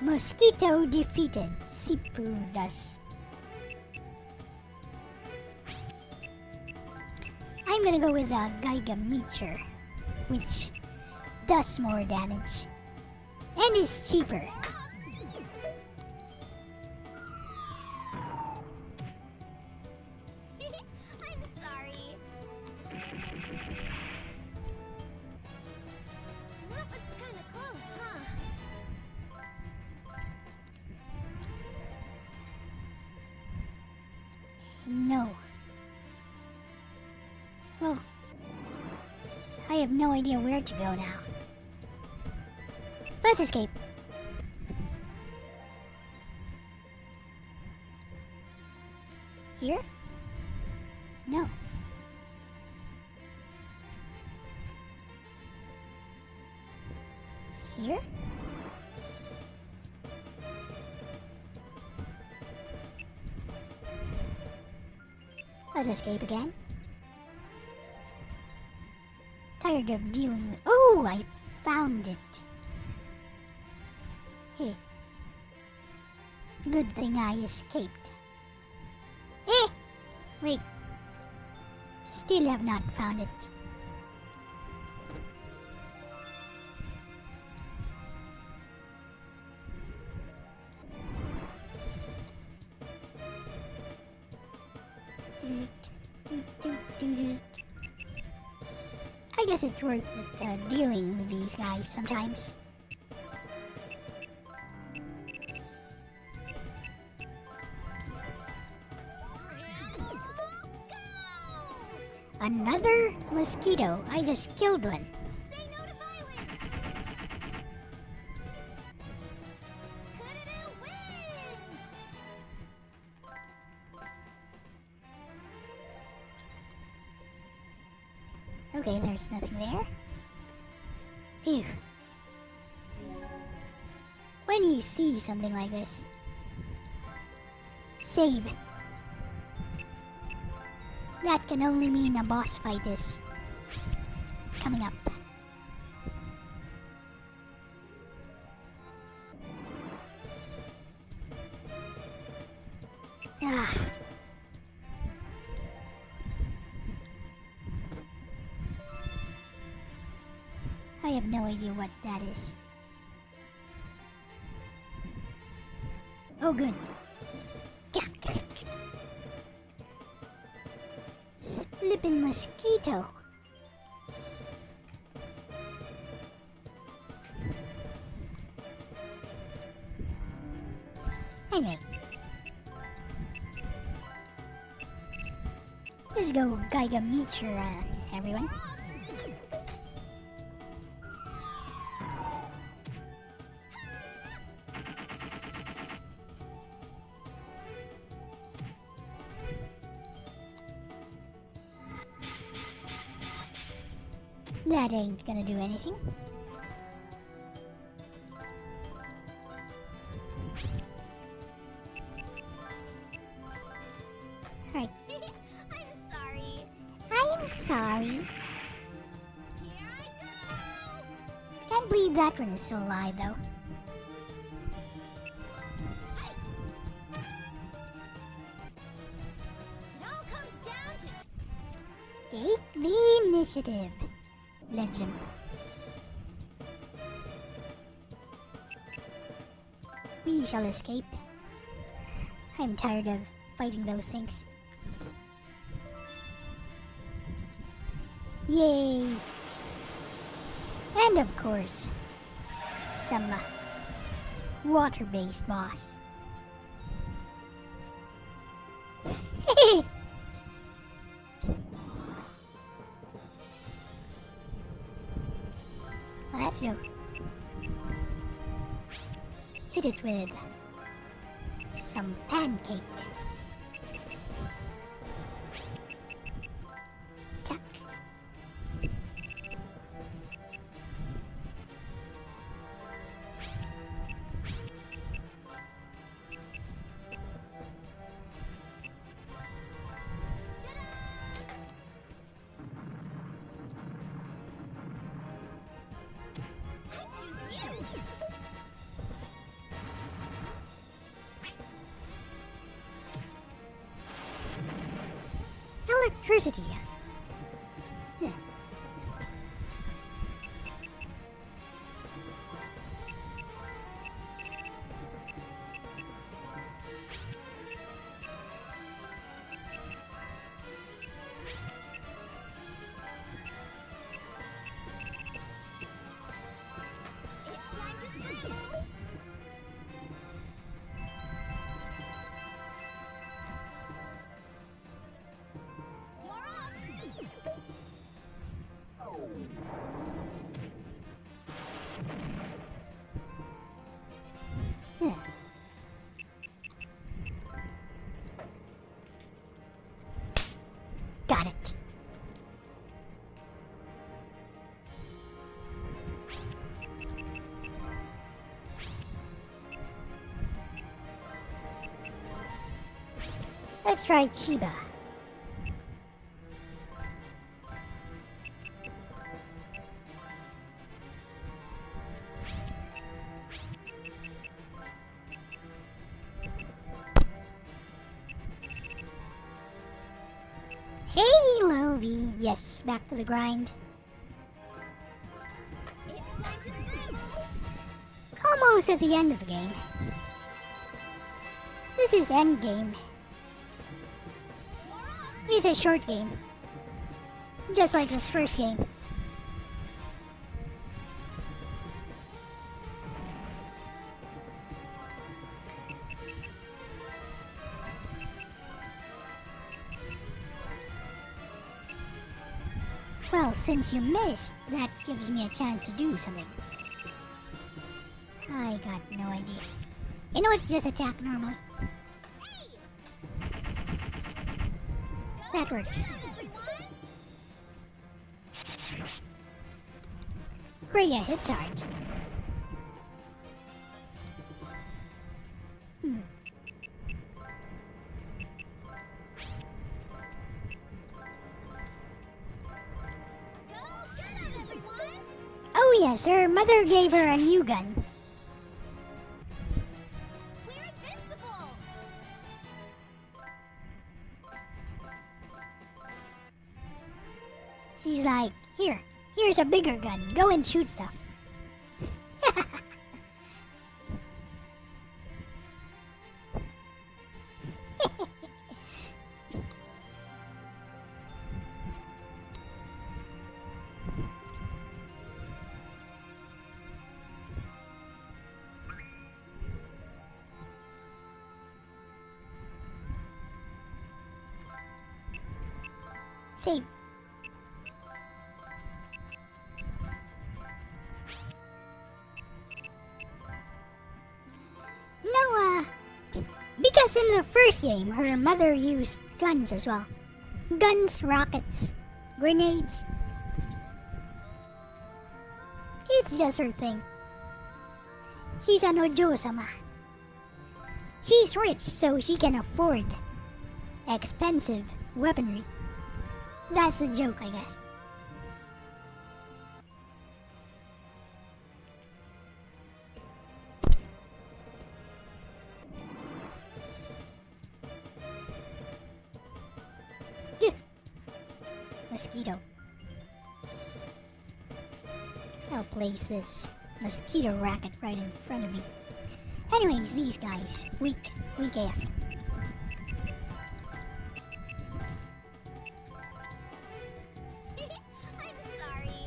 Mosquito defeated. Sipu does. I'm gonna go with a Geigameter, which does more damage and is cheaper. I'm sorry. That was kind of close, huh? No. Well, I have no idea where to go now. Let's escape. Here? No. Here? Let's escape again. Tired of dealing with... Oh, I found it. Hey. Good thing I escaped. Eh! Wait. Still have not found it. I guess it's worth it, dealing with these guys sometimes. Scramble, go! Another mosquito. I just killed one. Say no to violence! Kudu wins! Okay, there's nothing there. Phew. When you see something like this, save. That can only mean a boss fight is coming up. Ah. I have no idea what that is. Oh, good. Flippin' mosquito. Anyway. Let's go Geigameter, everyone. That ain't gonna do anything. Alright. I'm sorry. I'm sorry. Here I go! Can't believe that one is still alive, though. It all comes down to Take the initiative. Legend. shall escape. I'm tired of fighting those things. Yay! And of course, some water-based boss. Let's go. Hit it with some pancake. Chuck. Electricity. Yeah. Yeah. Got it. Let's try Chiba. Hey, Lovey. Yes, back to the grind. It's time to scramble. Almost at the end of the game. This is end game. It's a short game. Just like the first game. Well, since you missed, that gives me a chance to do something. I got no idea. You know what? Just attack normally. That works. Rhea hits hard. Oh yes, her mother gave her a new gun. We're invincible. She's like, here's a bigger gun. Go and shoot stuff. Save. No, because in the first game, her mother used guns as well. Guns, rockets, grenades. It's just her thing. She's an Ojo-sama. She's rich, so she can afford expensive weaponry. That's the joke, I guess. Gah! Mosquito. I'll place this mosquito racket right in front of me. Anyways, these guys. Weak AF. I'm sorry.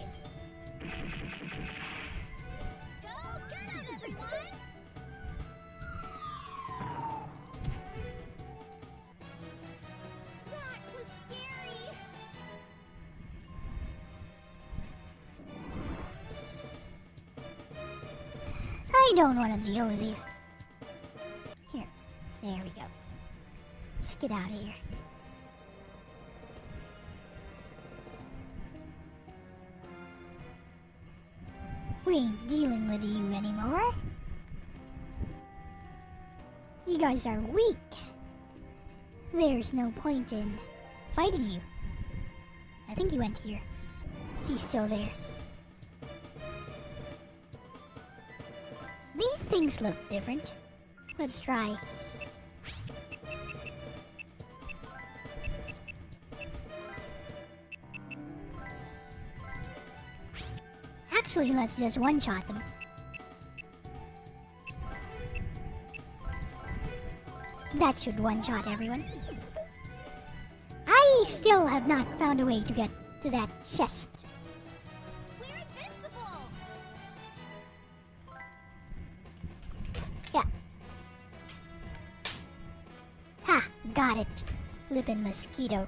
Go get 'em, everyone! That was scary. I don't want to deal with you. Here. There we go. Let's get out of here. We ain't dealing with you anymore. You guys are weak. There's no point in fighting you. I think he went here. He's still there. These things look different. Let's try. Actually, let's just one-shot them. That should one-shot everyone. I still have not found a way to get to that chest. We're invincible. Yeah. Ha! Got it. Flippin' mosquito.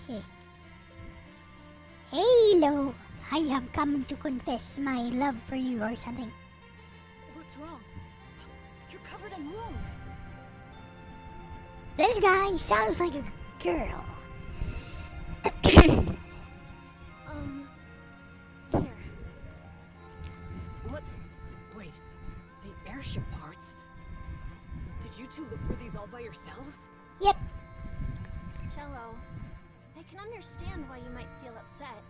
Hey. Hello! I have come to confess my love for you or something. What's wrong? You're covered in wounds. This guy sounds like a girl. Here. What's... Wait, the airship parts? Did you two look for these all by yourselves? Yep. Cello, I can understand why you might feel upset.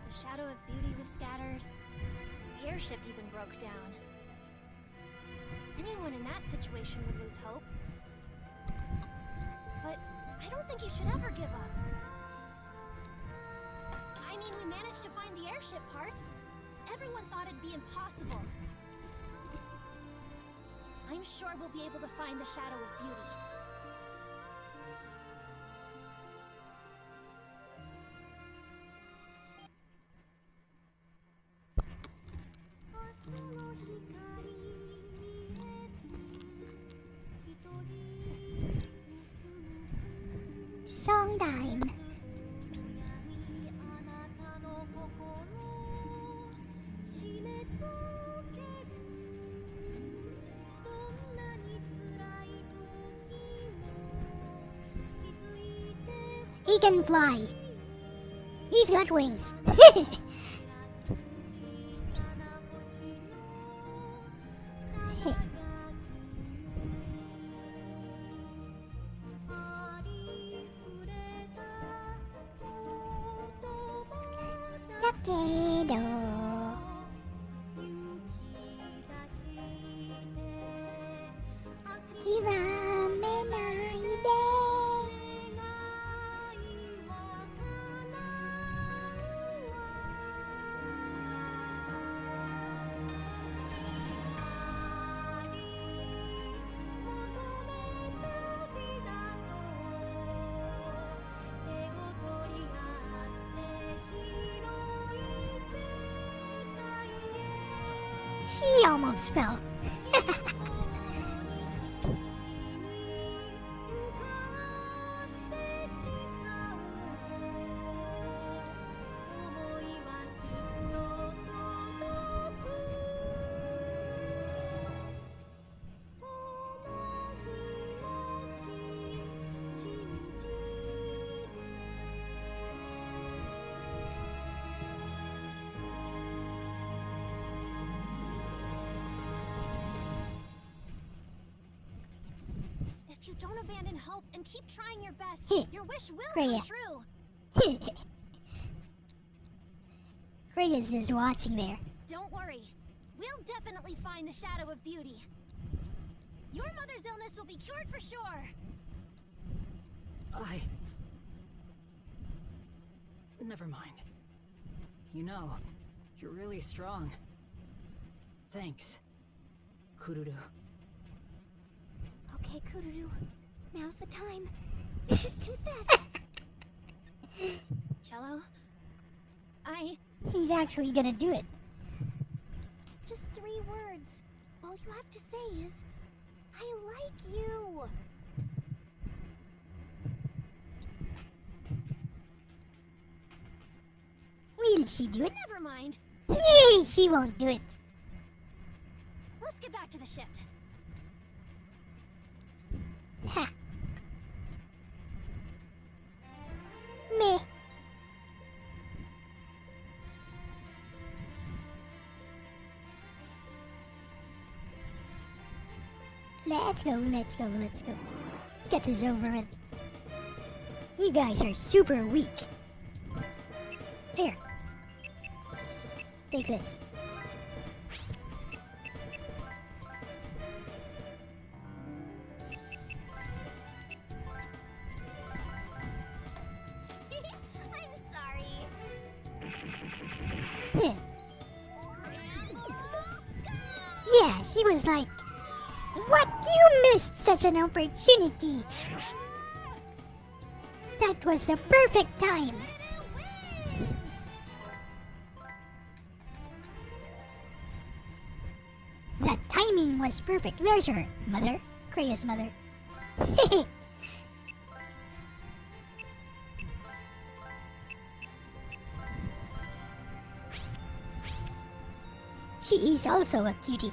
The shadow of beauty was scattered. The airship even broke down. Anyone in that situation would lose hope. But I don't think you should ever give up. I mean, we managed to find the airship parts. Everyone thought it'd be impossible. I'm sure we'll be able to find the shadow of beauty. Song time. He can fly. He's got wings. Takedo. He almost fell. If you don't abandon hope and keep trying your best, your wish will Freya. come true. Freya's just watching there. Don't worry. We'll definitely find the shadow of beauty. Your mother's illness will be cured for sure. Never mind. You know, You're really strong. Thanks, Kururu. Okay, Kururu. Now's the time. You should confess. Cello? He's actually gonna do it. Just 3 words. All you have to say is, I like you. Will she do it? Never mind. Nee, she won't do it. Let's get back to the ship. Ha. Meh. Let's go, let's go, let's go. Get this over with. You guys are super weak. Here. Take this. I'm sorry. Yeah. Scramble, go! Yeah, she was like, what? You missed such an opportunity. That was the perfect time. That timing was perfect. There's her mother, Krea's mother. She is also a cutie.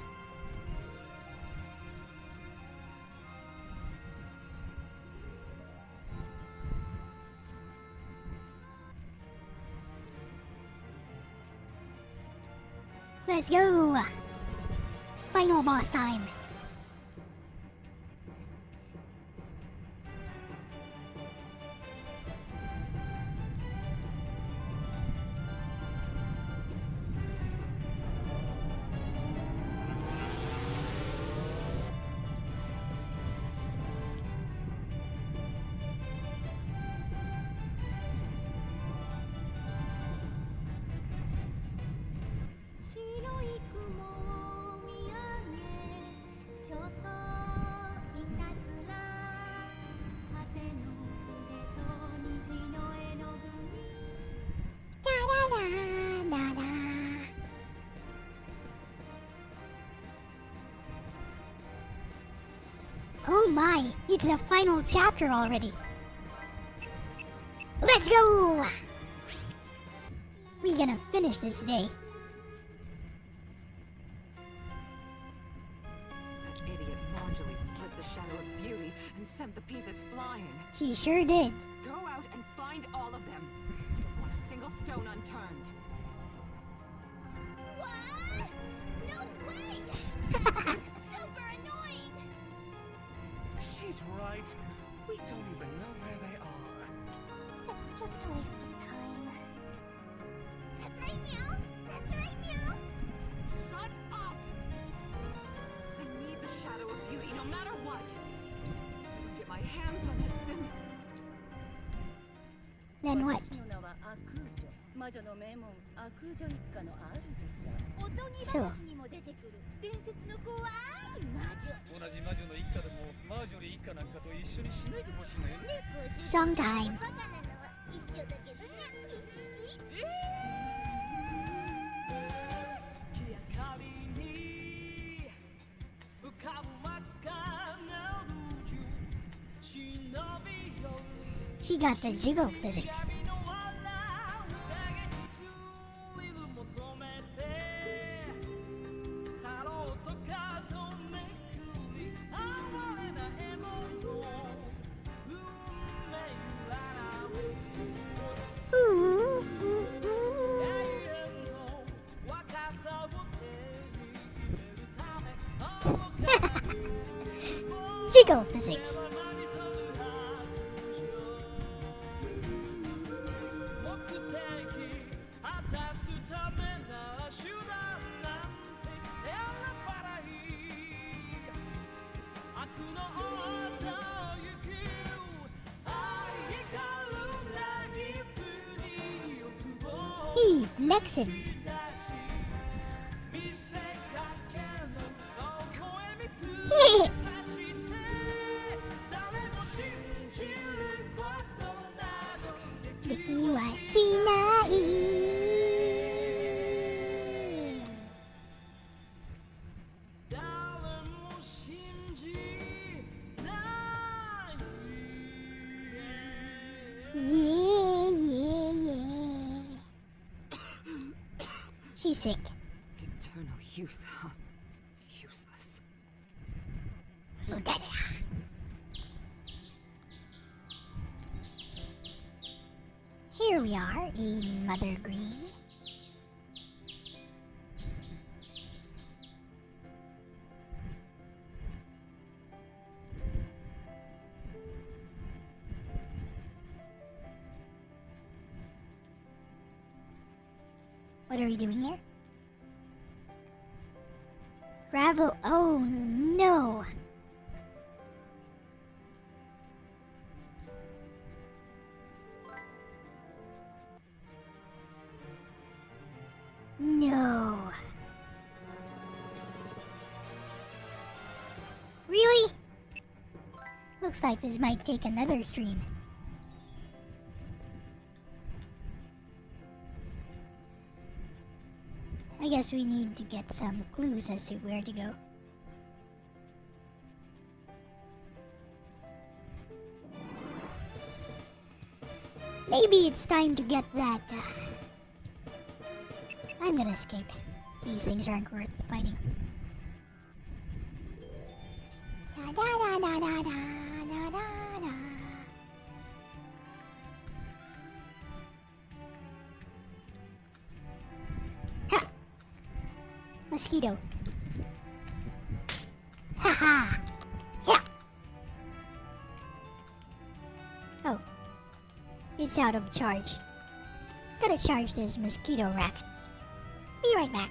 Let's go! Final boss time. Oh my, it's the final chapter already. Let's go! We're gonna finish this day. That idiot Marjorie split the Shadow of Beauty and sent the pieces flying. She sure did. Go out and find all of them. Don't want a single stone unturned. What? No way! Super annoying! She's right. We don't even know where they are. It's just a waste of time. That's right, Meow! That's right, Meow! Shut up! I need the Shadow of Beauty no matter what. If I don't get my hands on it, then... Then what? 私の名はアクージョ、魔女の名門アクージョ一家の主さ。おとぎそう。話にも出てくる伝説の怖い魔女。同じ魔女の一家でもマージョリー一家なんかと一緒にしないでほしいのよね。 Sometime. バカなのは一緒だけどね。月明かりに浮かぶ真っ赤なルージュ忍び寄る She got the jiggle physics. 闇の笑う影スリル求めてタロットカードめくり哀れな獲物運命占う Ooh. 永遠の若さを手に入れるため Jiggle physics. 目的果たすためなら手段なんて選ばない悪の王と行く愛がるナイフに欲望 He flexing. 出し She's sick. Eternal youth, huh? Useless. Here we are in Mother Green. What are we doing here? Gravel. Oh no! No. Really? Looks like this might take another stream. I guess we need to get some clues as to where to go. Maybe it's time to get that. I'm gonna escape. These things aren't worth fighting. Da da da da da da da da. Ha! Mosquito. Ha ha! Yeah! Oh. It's out of charge. Gotta charge this mosquito rack. Be right back.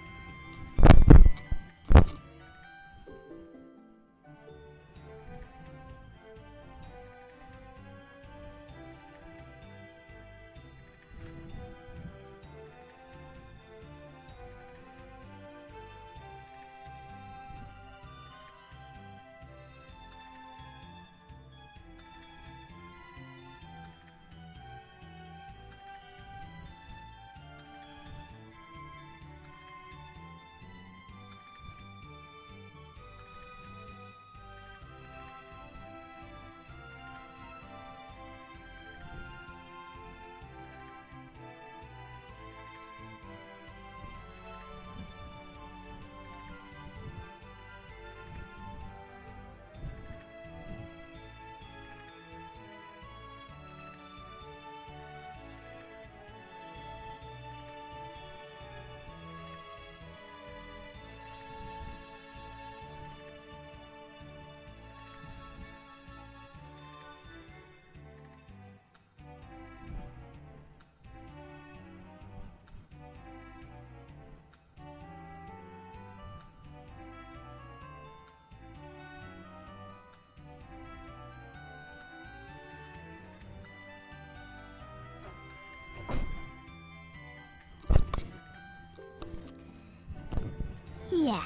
Yeah.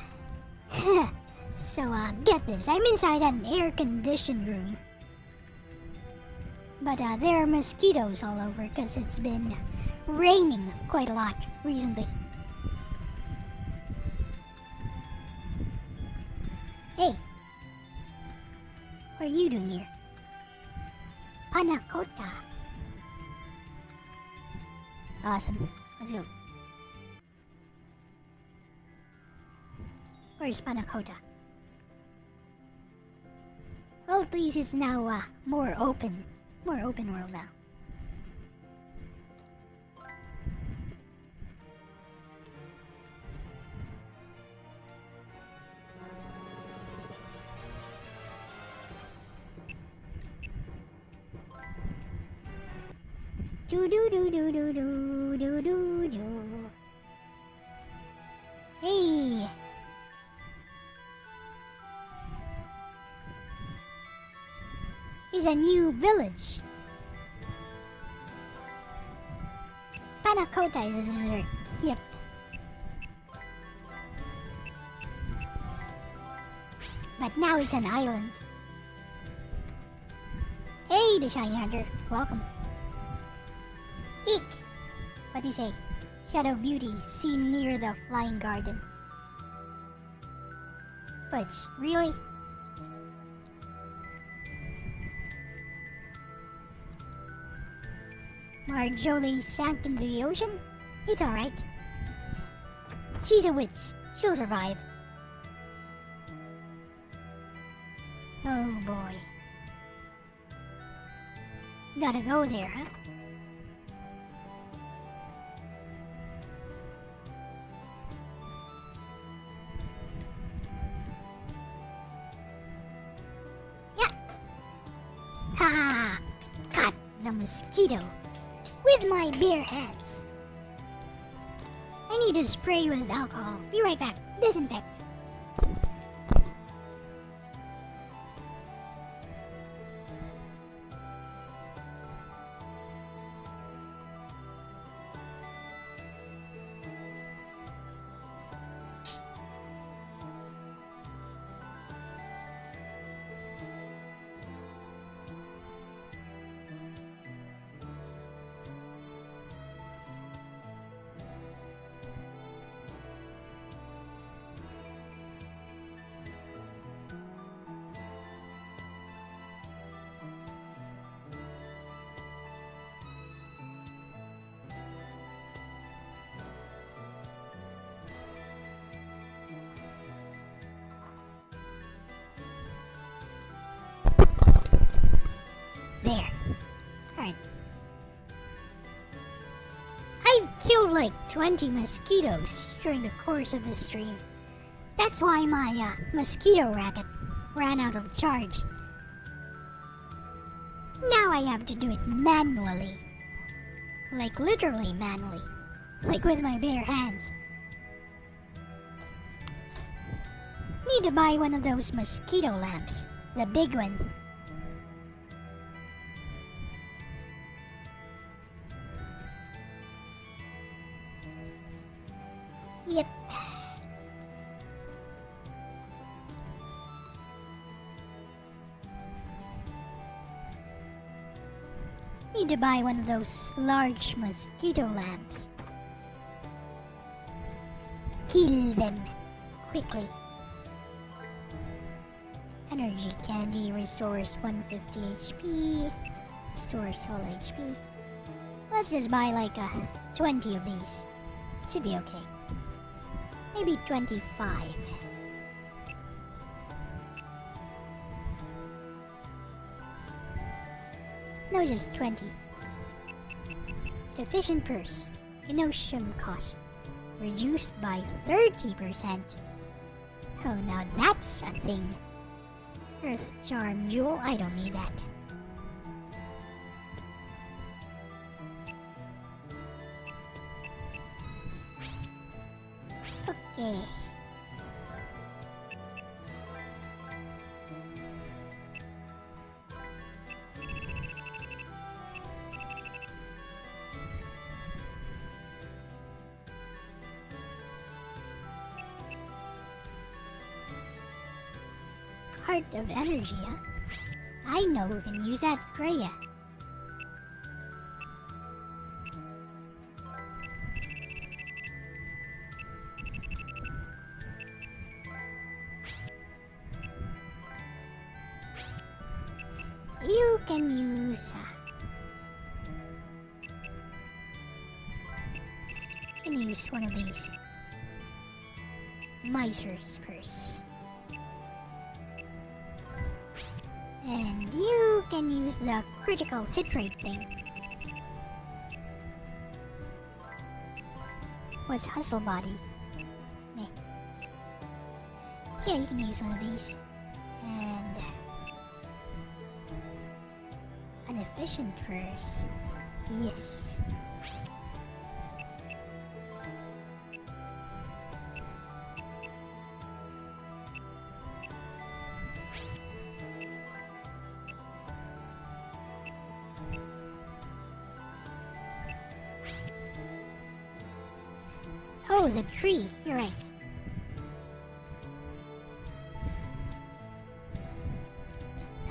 So, get this. I'm inside an air-conditioned room. But, there are mosquitoes all over because it's been raining quite a lot recently. Hey. What are you doing here? Panakota. Awesome. Let's go. Where's Panakota? Well, at least it's now more open world now. Do do do do do do do do do. Hey. It's a new village. Panakota is a dessert. Yep. But now it's an island. Hey, the shiny hunter. Welcome. Eek! What do you say? Shadow Beauty seen near the flying garden. Fudge, really? Marjoli sank into the ocean? It's alright. She's a witch. She'll survive. Oh boy. Gotta go there, huh? Yeah. Ha! Caught the mosquito with my bare hands. I need to spray with alcohol. Be right back. Disinfect. There. Alright. I've killed like 20 mosquitoes during the course of this stream. That's why my mosquito racket ran out of charge. Now I have to do it manually. Like literally manually. Like with my bare hands. Need to buy one of those mosquito lamps. The big one. Yep. Need to buy one of those large mosquito lamps. Kill them quickly. Energy candy restores 150 HP. Restores all HP. Let's just buy like 20 of these. Should be okay. Maybe 25. No, just 20. Efficient purse. Inocean cost. Reduced by 30%. Oh, now that's a thing. Earth charm jewel. I don't need that. Okay. Heart of energy, huh? I know who can use that, Freya. You can use one of these. Miser's purse. And you can use the critical hit rate thing. What's hustle body? Meh. Yeah, you can use one of these. And an efficient purse. Yes. Oh, the tree. You're right.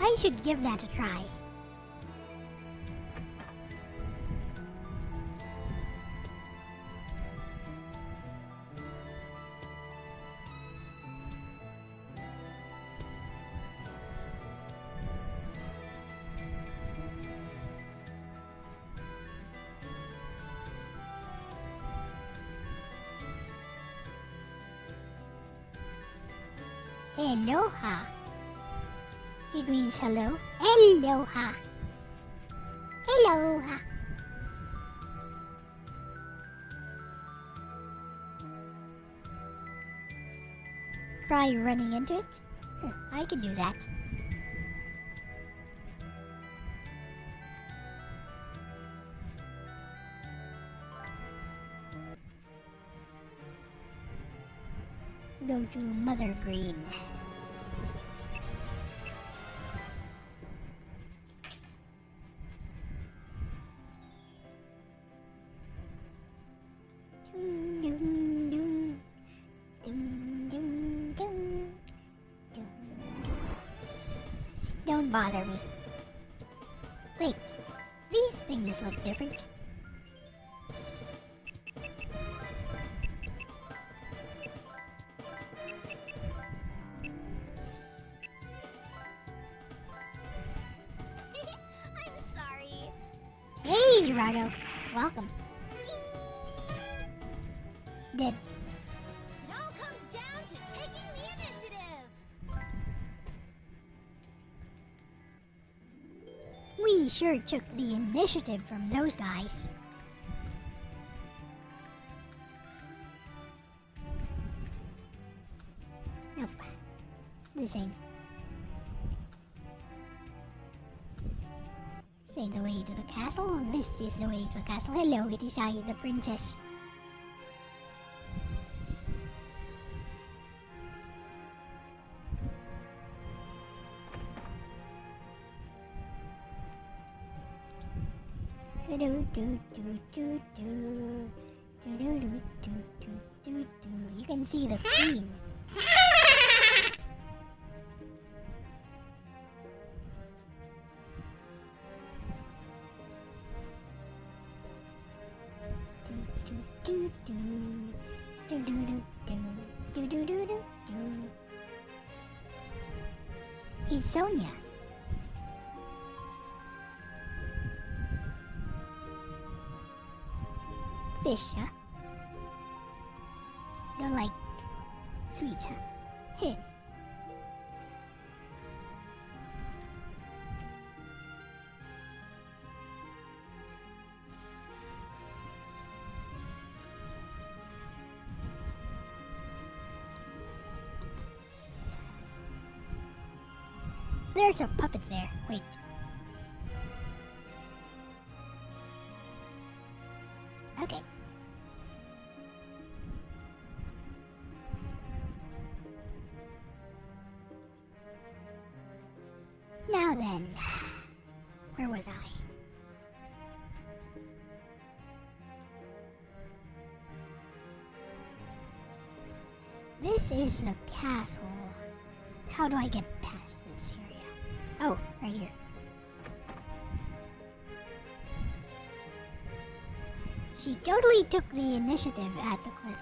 I should give that a try. Aloha. It means hello. Aloha. Aloha. Try running into it? I can do that. Go to Mother Green. Dum, dum, dum. Dum, dum, dum. Dum. Don't bother me. Wait, these things look different. I'm sorry. Hey, Gerardo. Welcome. Dead. It all comes down to taking the initiative. We sure took the initiative from those guys. Nope. This ain't the way to the castle. This is the way to the castle. Hello, it is I, the princess. You can see the queen. He's Sonia. Fish, huh? Don't like sweets, huh? Heh. There's a puppet there. Wait. Okay. Now then, where was I? This is the castle. How do I get past this area? Oh, right here. She totally took the initiative at the cliff.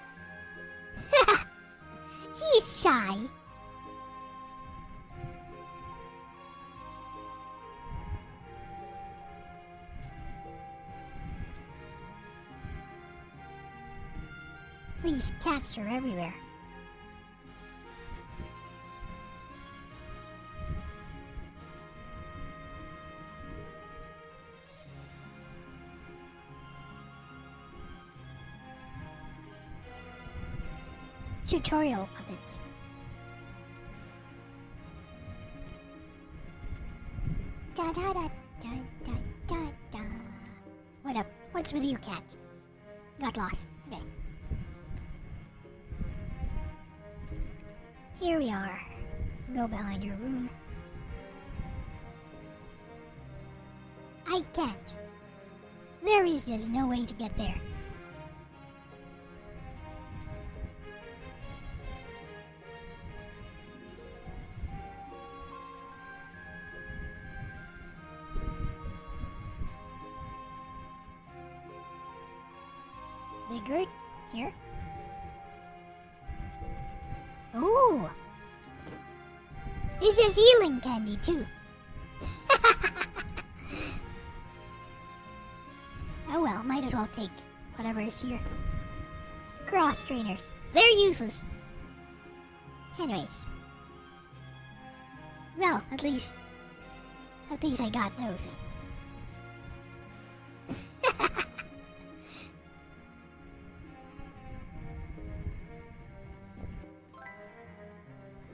She's shy. These cats are everywhere. Tutorial puppets. Da da da da da da da. What up? What's with you, cat? Got lost. Okay. Here we are. Go behind your room. I can't. There is just no way to get there. Bigger here. Ooh! It's just healing candy too. Oh well, might as well take whatever is here. Cross trainers. They're useless. Anyways. Well, at least I got those.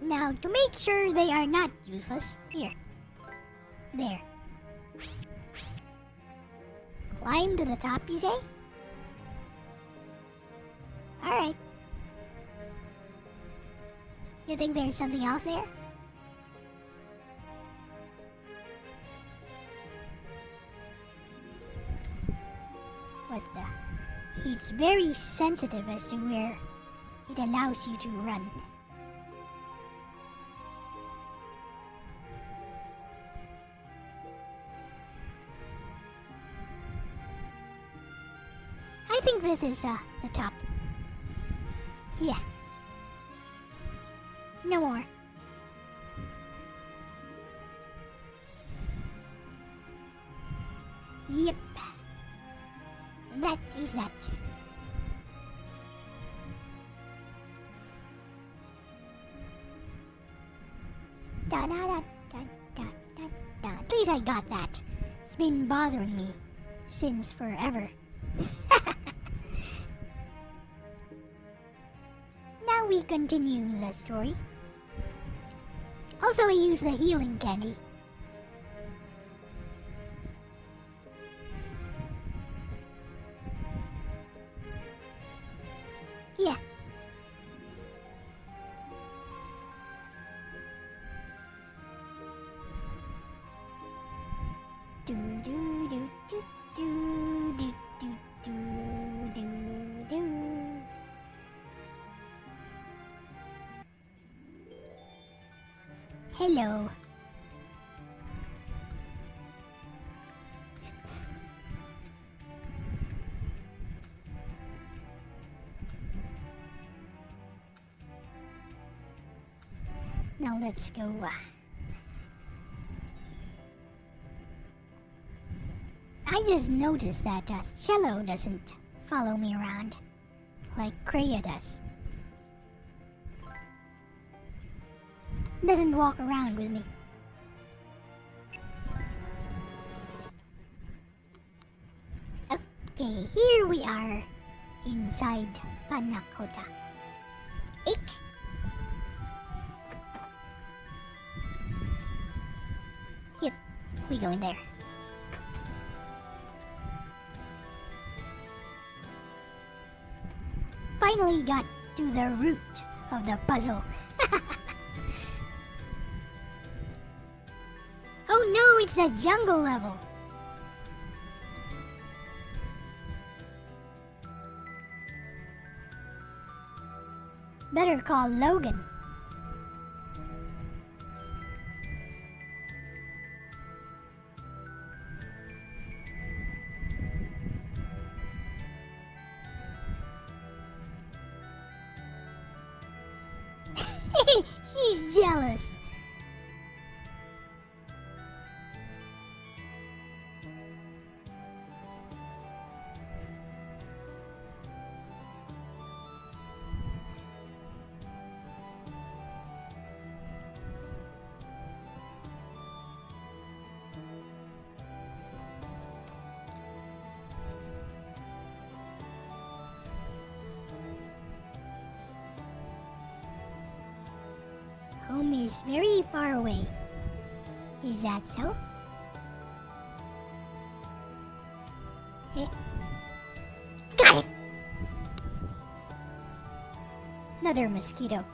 Now, to make sure they are not useless, here. There. Climb to the top, you say? Alright. You think there's something else there? What the? It's very sensitive as to where it allows you to run. I think this is the top. Yeah. No more. Yep. That is that. Da da da da da da da. At least I got that. It's been bothering me since forever. Now we continue the story. Also, I use the healing candy. Yeah. Do do do do do do do do do do. Hello. Now let's go. I just noticed that Cello doesn't follow me around like Kreia does. Doesn't walk around with me. Okay, here we are inside Panakota. Eek! Yep, we go in there. Finally got to the root of the puzzle. Oh no, it's the jungle level. Better call Logan. He's jealous. Home is very far away. Is that so? Eh? Got it! Another mosquito.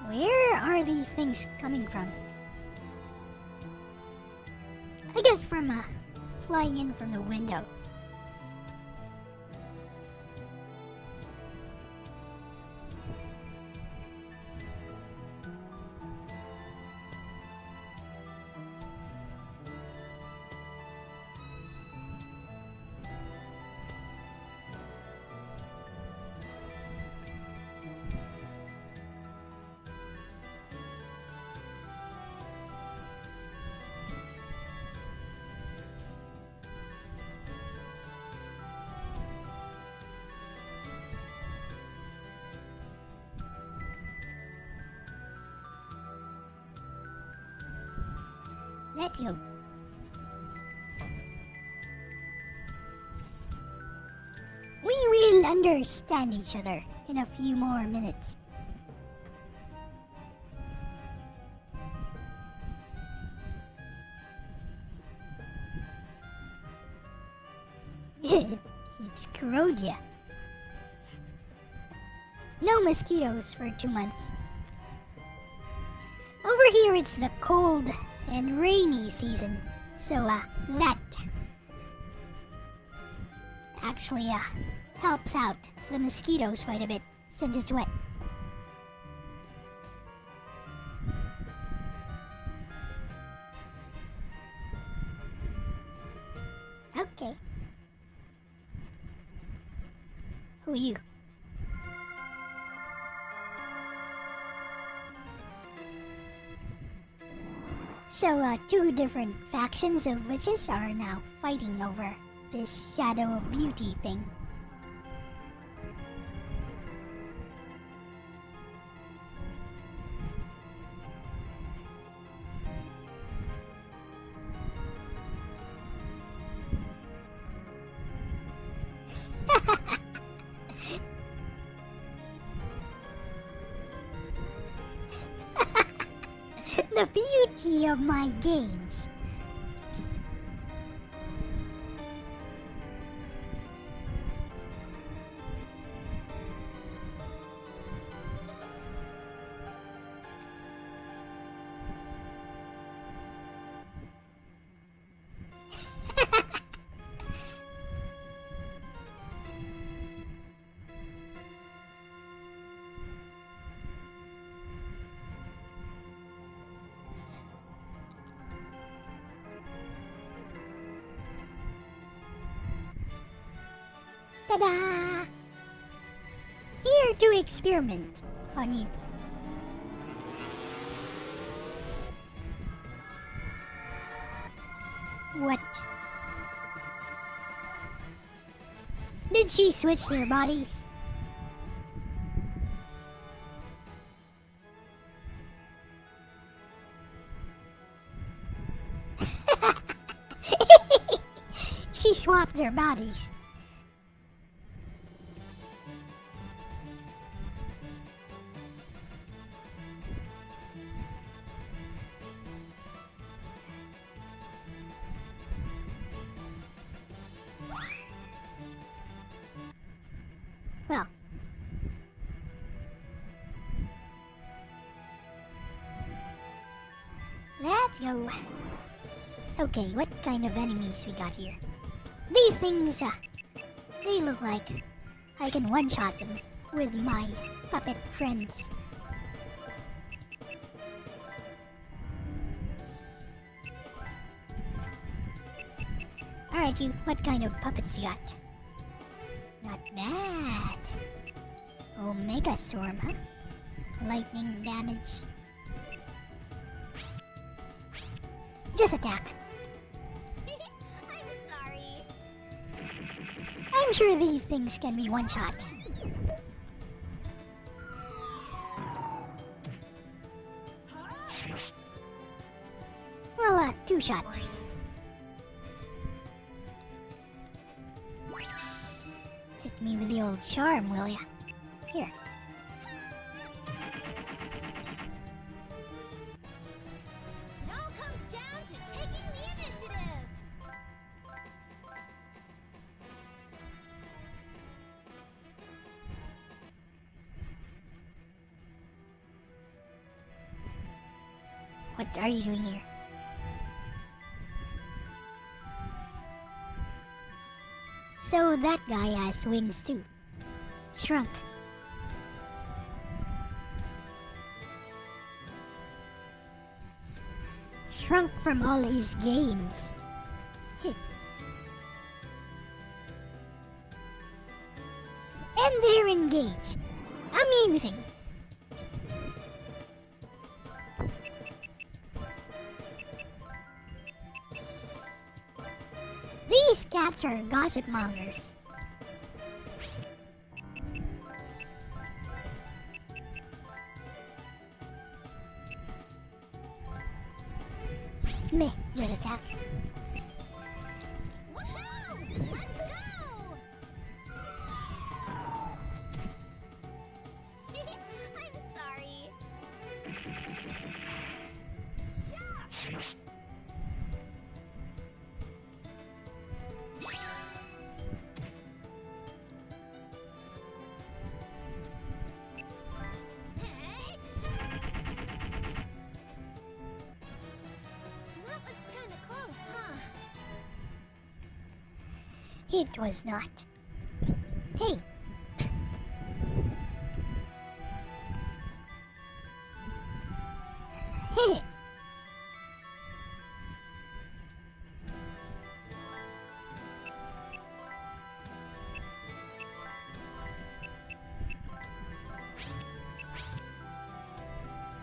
Where are these things coming from? I guess from flying in from the window. Let's go. We will understand each other in a few more minutes. It's Kuroja. No mosquitoes for 2 months. Over here it's the cold and rainy season, so that actually helps out the mosquitoes quite a bit since it's wet. Okay. Who are you? So, two different factions of witches are now fighting over this Shadow of Beauty thing. The beauty of my games. Ta-da! Here to experiment on you. What? Did she switch their bodies? She swapped their bodies. Well, let's go. Okay, what kind of enemies we got here? These things, they look like I can one-shot them with my puppet friends. Alright, you, what kind of puppets you got? Not bad. Omega Storm, huh? Lightning damage. Just attack. I'm sorry. I'm sure these things can be one-shot. Well, two-shot. Hit me with the old charm, will ya? Here. It all comes down to taking the initiative. What are you doing here? So that guy has wings too. Shrunk. Shrunk from all his games. And they're engaged. Amusing. These cats are gossip mongers. Meh, just attack. Woohoo! Let's go! I'm sorry. That was kinda close, huh? It was not. Hey.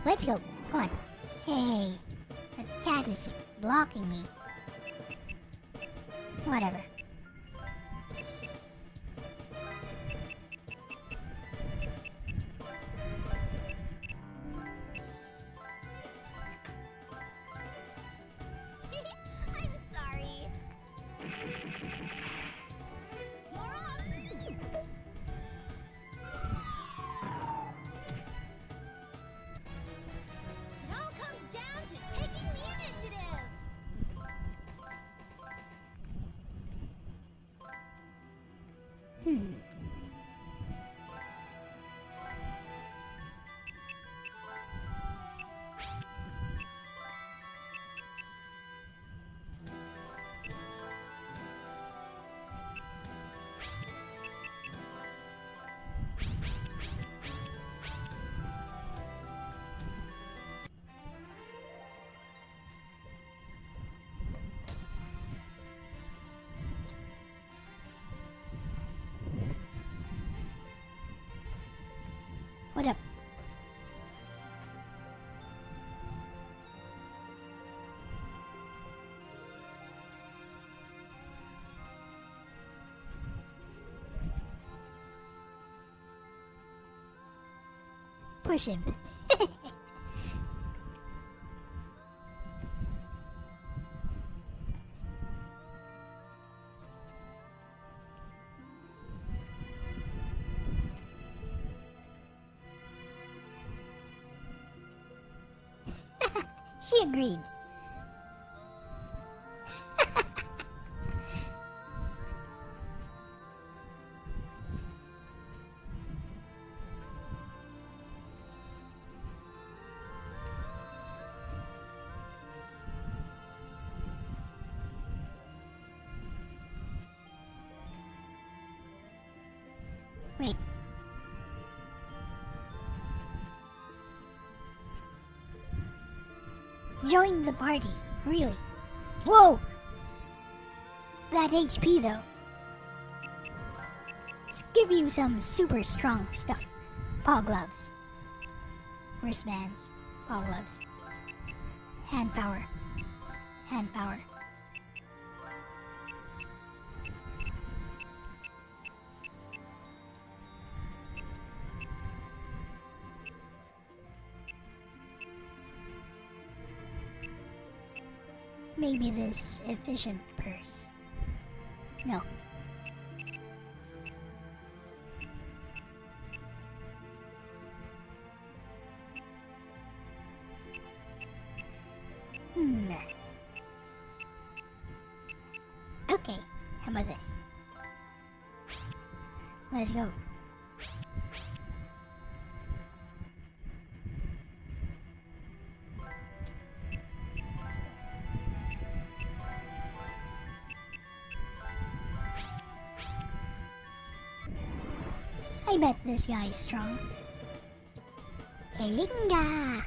Let's go. Come on. Hey. The cat is blocking me. Whatever. I'm sorry. You're up. It all comes down to taking the initiative. What up? Push him. She agreed. Wait. Join the party, really? Whoa! That HP though. Let's give you some super strong stuff. Paw gloves. Wristbands. Paw gloves. Hand power. Hand power. Maybe this efficient purse. No. Okay, how about this? Let's go. I bet this guy is strong. Elinga!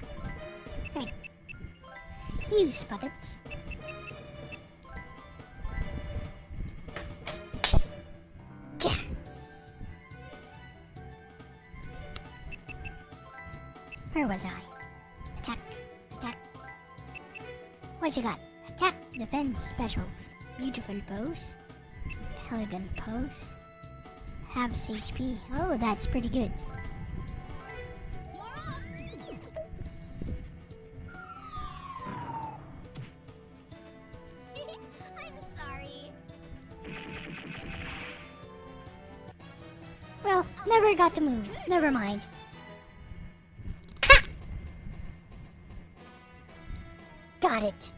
Right. Use puppets. Gah! Where was I? Attack, attack. What you got? Attack, defense, specials. Beautiful pose. Elegant pose. Halves HP. Oh, that's pretty good. Never got to move. Never mind. Ha! Got it.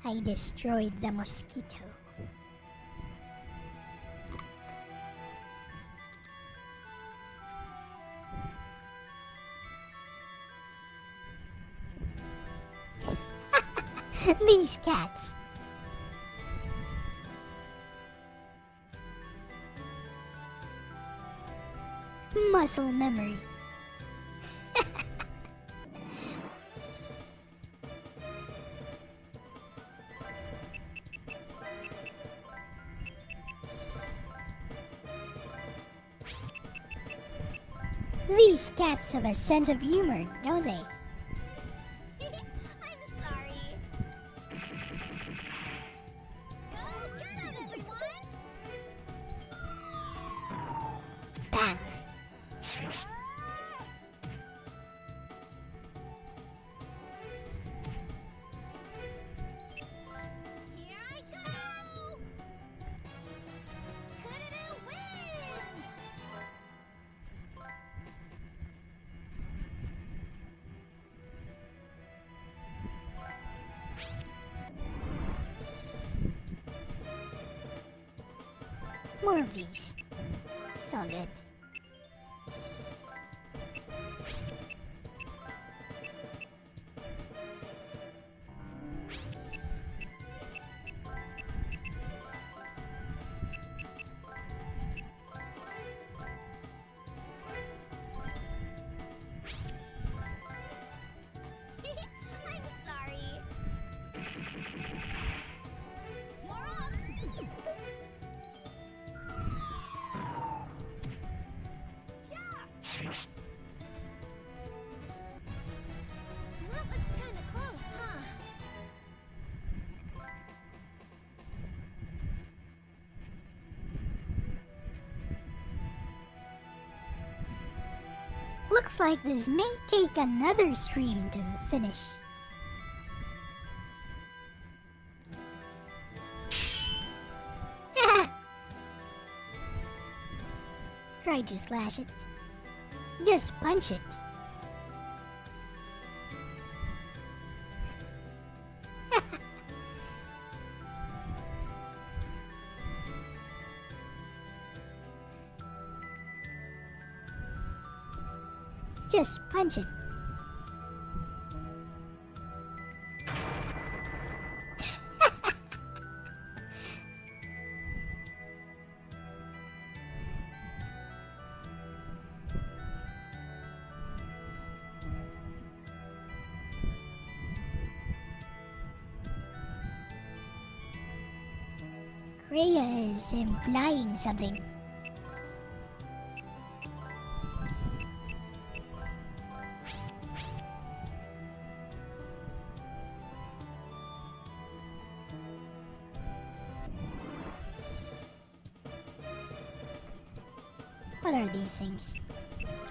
I destroyed the mosquito. These cats. Muscle memory. These cats have a sense of humor, don't they? I'm sorry. Go get 'em, everyone! Bang. Here I go! Kudu wins! More of these. It's all good. I'm sorry. You're up! That was kinda close, huh? Looks like this may take another stream to finish. Try to slash it. Just punch it. Just punch it. Freya is implying something. What are these things?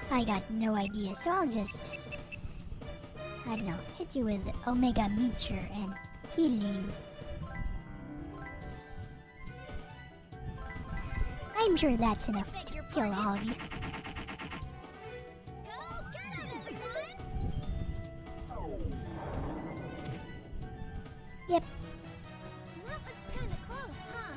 I got no idea, so I'll just, I don't know, hit you with Omega Meteor and kill you. I'm sure that's enough to kill all of you. Go get 'em, everyone! Yep, That was kinda close, huh?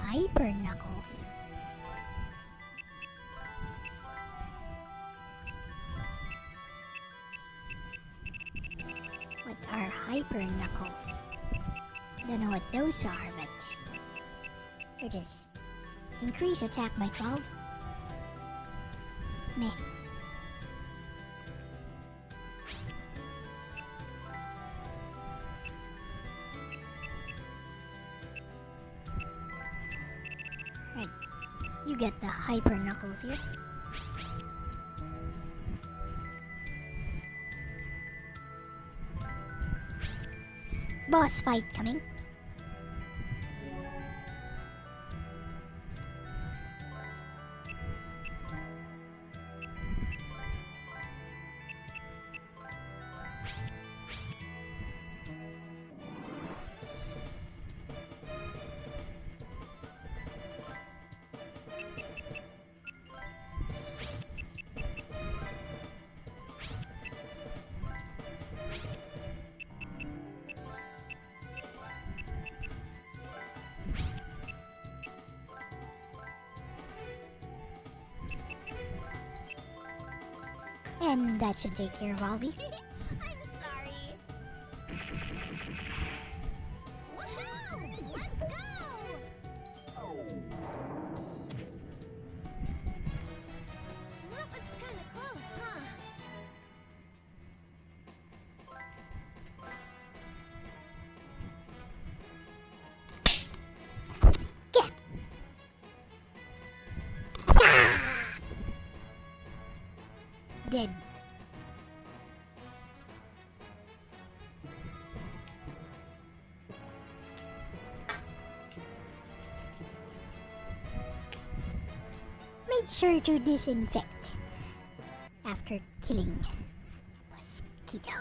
Hyper Knuckles. What are Hyper Knuckles? Don't know what those are, but here it is. Increase attack by 12. Meh. Right. You get the Hyper Knuckles here. Boss fight coming. And that should take care of Albie. I'm sorry. Woohoo! Let's go! That was kind of close, huh? Get! Ah! Dead. Make sure to disinfect after killing mosquito.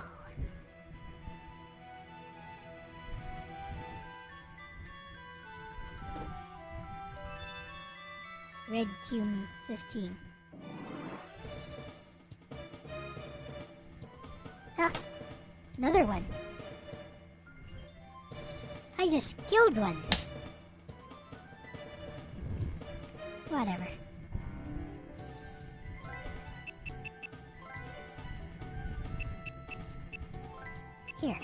Red Cume 15. Ah, another one. I just killed one. Whatever. Here.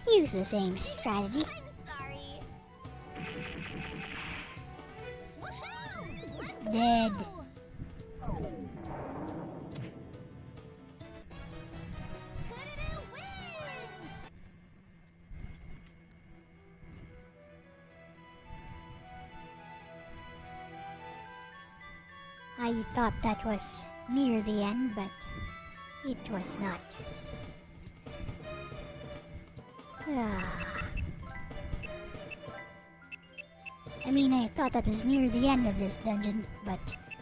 Use the same strategy. I'm sorry. Woohoo! Let's Dead. go! Hoodoo wins! I thought that was near the end, but it was not. Ah. I mean, I thought that was near the end of this dungeon, but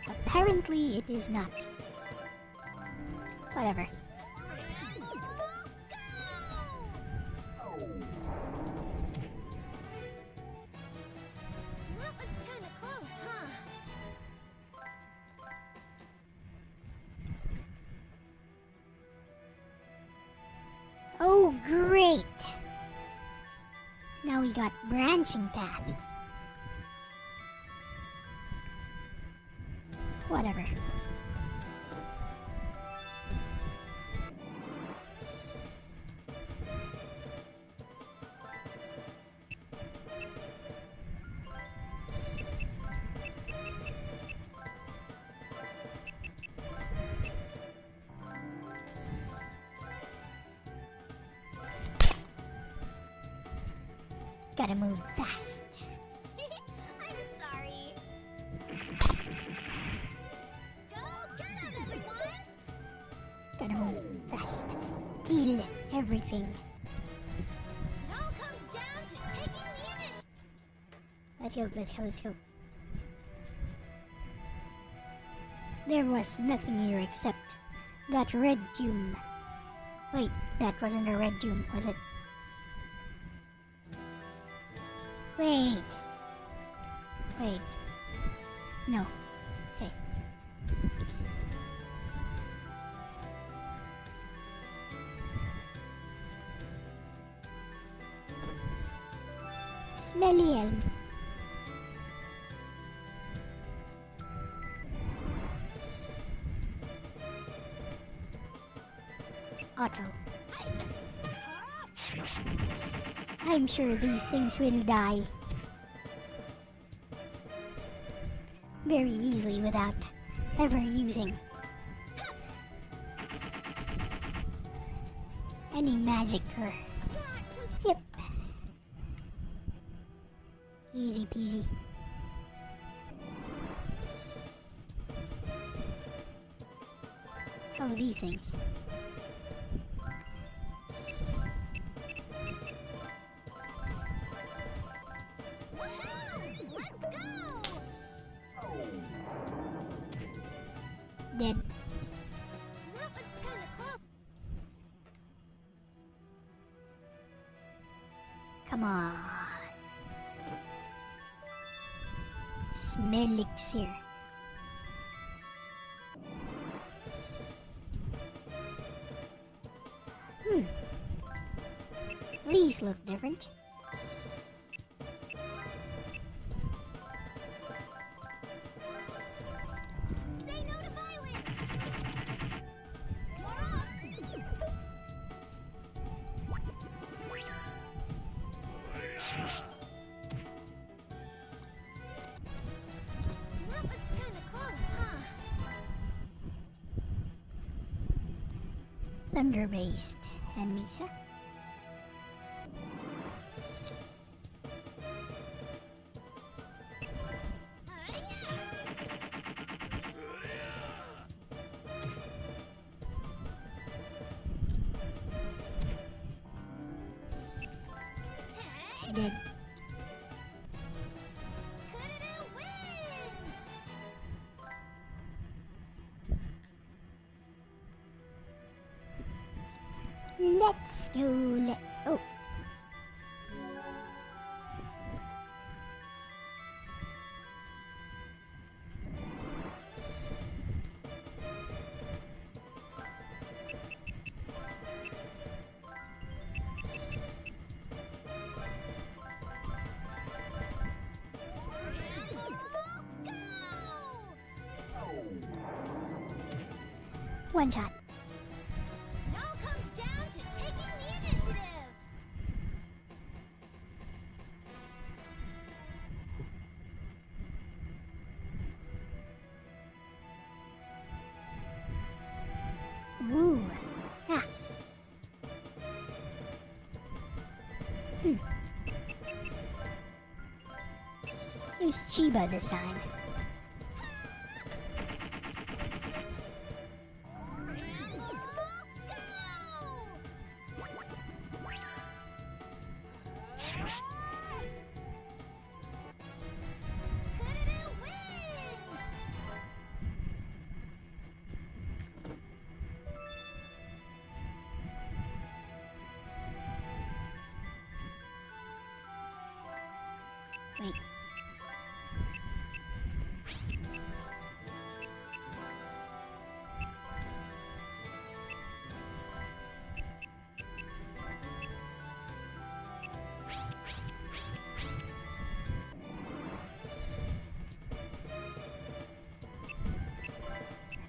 apparently it is not. Whatever. Scramble, go! That was kind of close, huh? Oh, great! Now we got branching paths. Whatever. Gotta move fast. I'm sorry. Go get him, everyone! Gotta move fast. Kill everything. It all comes down to taking the initiative. Let's go, let's go, let's go. There was nothing here except that red tube. Wait, that wasn't a red tube, was it? Wait. Wait. No. Okay. Smelly elm. Otto. I'm sure these things will die very easily without ever using any magic or... Yep. Easy peasy. Oh, these things. Woohoo! Let's go! Dead. That was kind of close. Come on. Smell elixir. These look different. thunder-based enemies, huh? Dead. Let's go, oh. One shot. It all comes down to taking the initiative. Ooh. Ah. Use Chiba this time. Wait.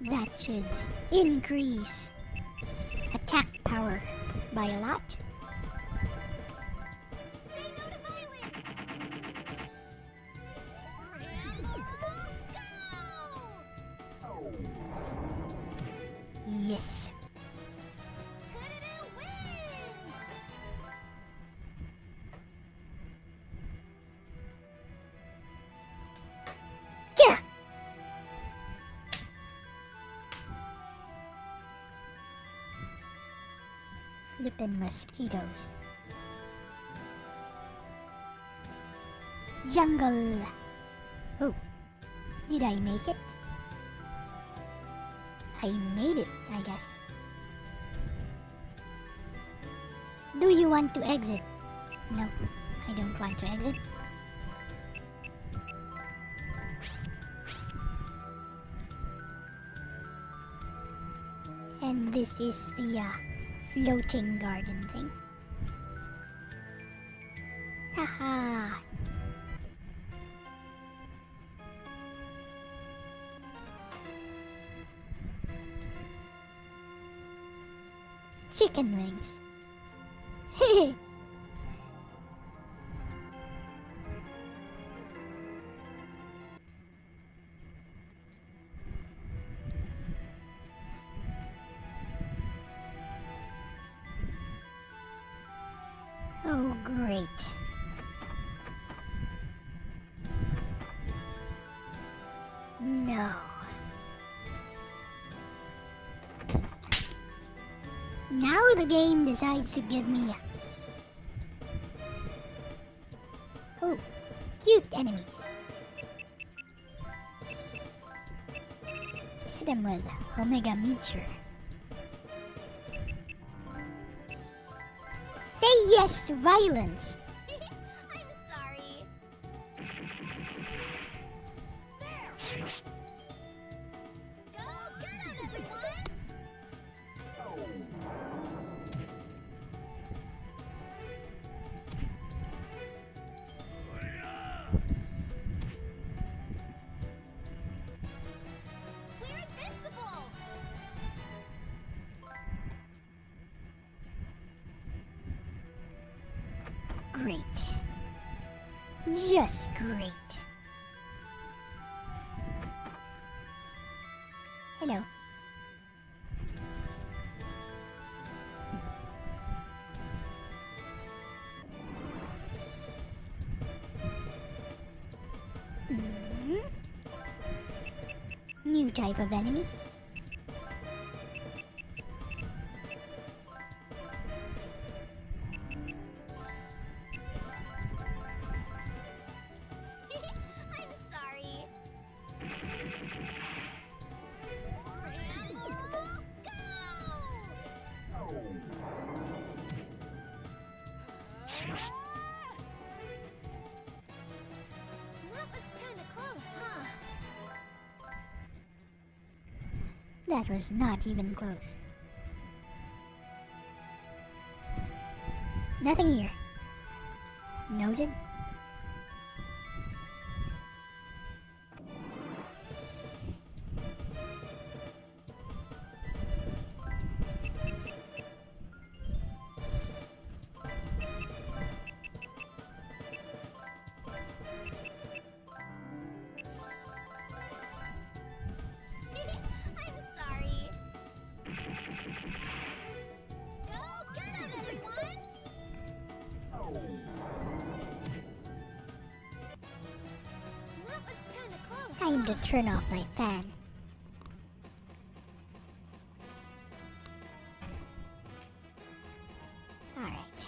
That should increase attack power by a lot. Say no to violence. Scramble, go! Yes. Kudadoo wins! Yeah. Flippin' mosquitoes. Jungle. Oh, did I make it? I made it, I guess. Do you want to exit? No, I don't want to exit. And this is the floating garden thing. Haha. Chicken wings. Oh, great. No. Now the game decides to give me oh, cute enemies. Hit them with Omega Meteor. Say yes to violence. I'm sorry. Go get 'em, everyone! We're invincible! Great. Just great. Hello. new type of enemy. I'm sorry. Scramble, go! That was kinda close, huh? That was not even close. Nothing here. Noted. I'm sorry. Go get him, everyone! That was kinda close. Time to turn off my fan. Alright.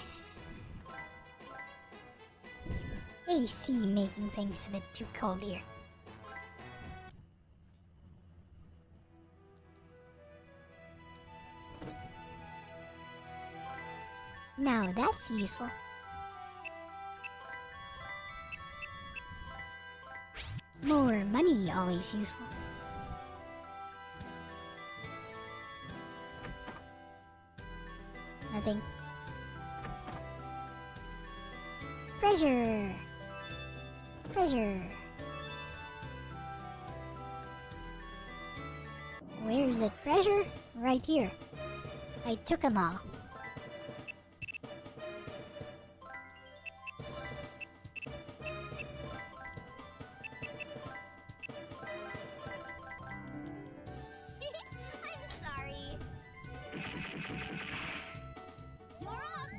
AC making things a bit too cold here. Now that's useful. More money always useful. Nothing. Treasure! Treasure! Where's the treasure? Right here. I took them all. I'm sorry. You're up.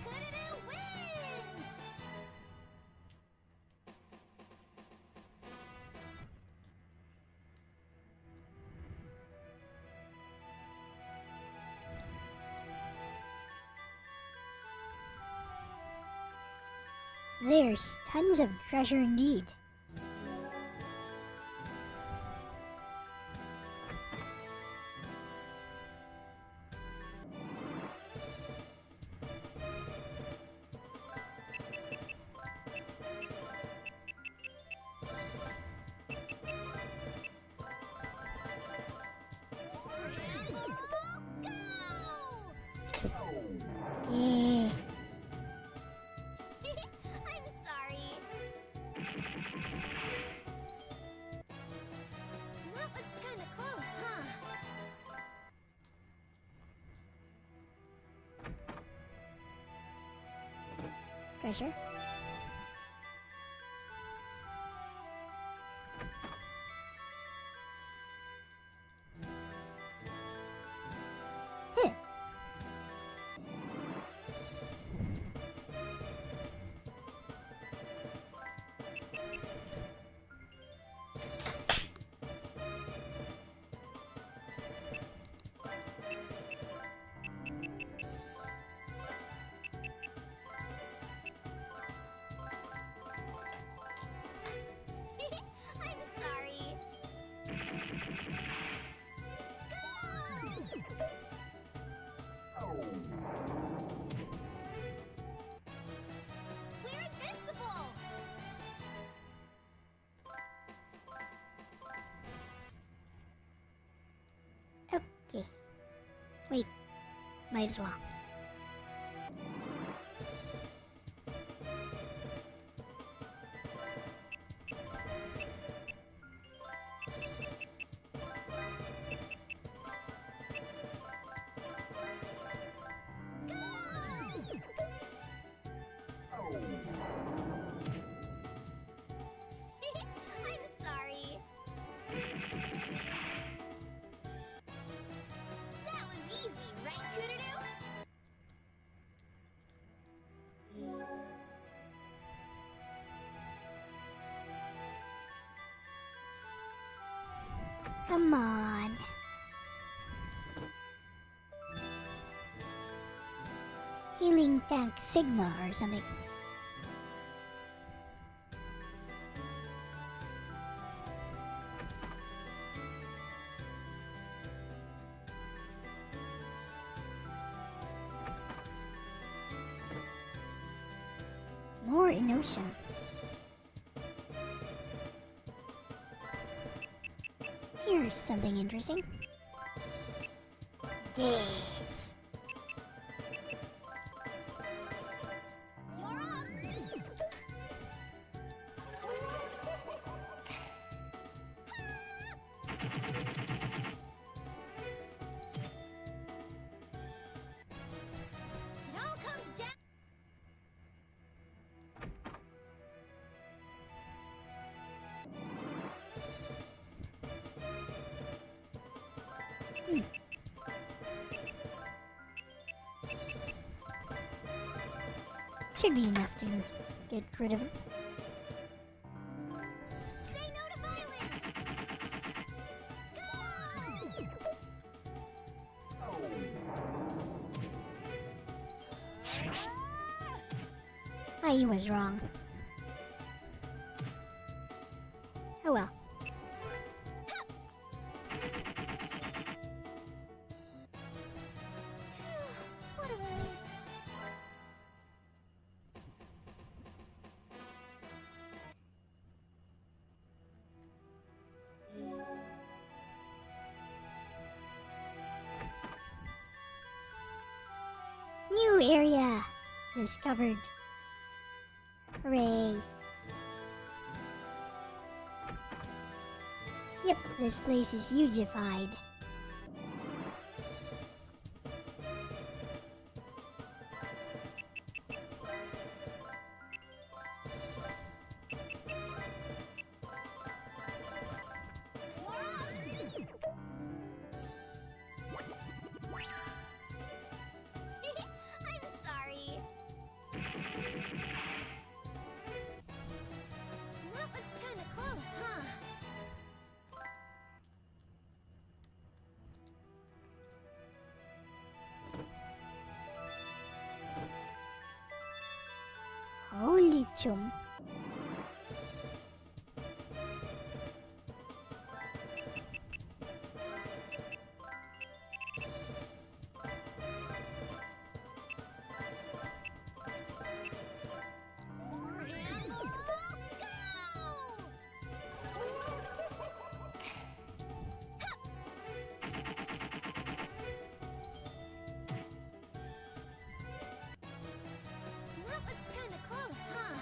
Kudu wins. There's tons of treasure indeed. Scramble, go! Yeah. I'm sorry. That was kinda close, huh? Treasure. Huh. I'm sorry. Go! We're invincible. Okay. Wait. Might as well. I'm sorry. That was easy, right, Kudu? Come on. Healing tank Sigma or something. More in ocean. Here's something interesting. Yes. You're up! It all comes down. Should be enough to get rid of it. Say no to violence! Go! I was wrong. Oh well. What a relief. New area discovered. Hooray. Yep, this place is hugified. I'm sorry. That was kinda close, huh? Holy chum. Scramble, go! That was kinda close, huh?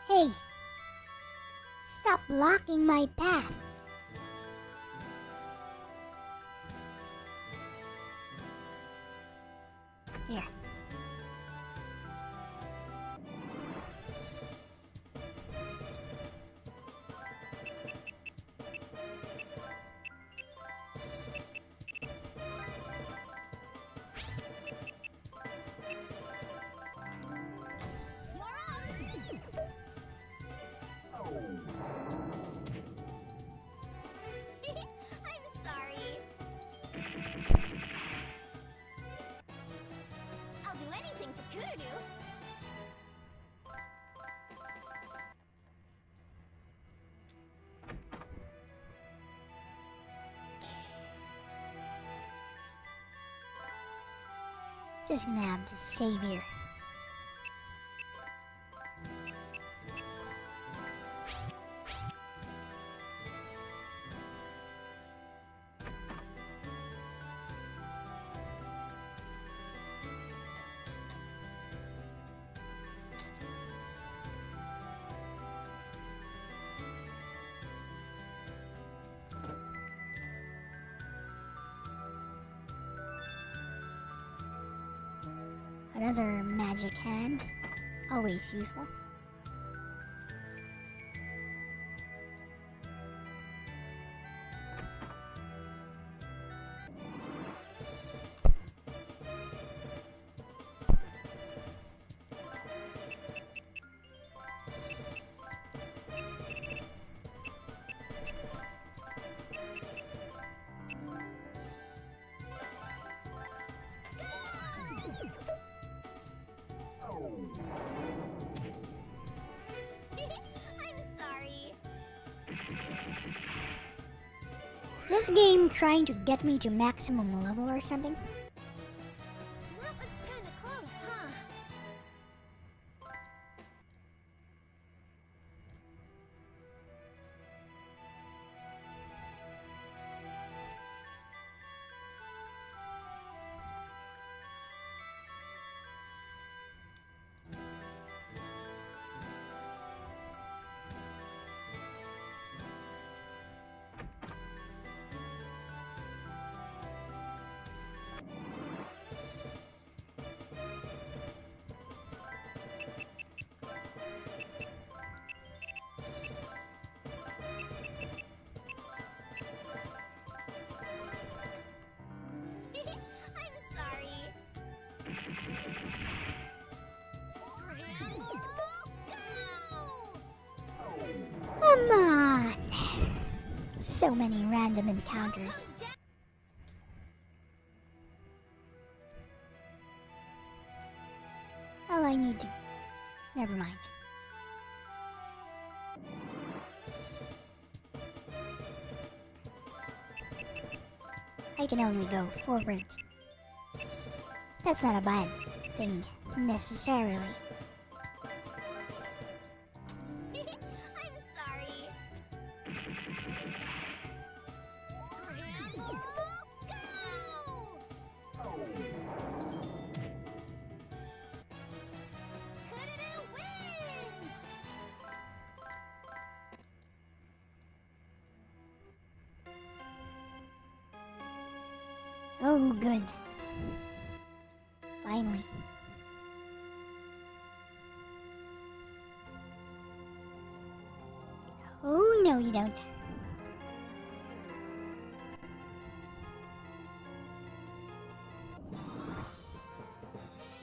Hey! Stop blocking my path! Here. I'm sorry. I'll do anything for Kurudu. Just gonna have to save here. Another magic hand. Always useful. this game trying to get me to maximum level or something? That was kinda close, huh? I'm sorry. Scramble, go! Come on! So many random encounters. Comes down. All I need to... Never mind. I can only go forward. That's not a bad thing, necessarily. I'm sorry. Scramble, go! Could-a-do wins! Oh, good. Finally. Oh, no, you don't.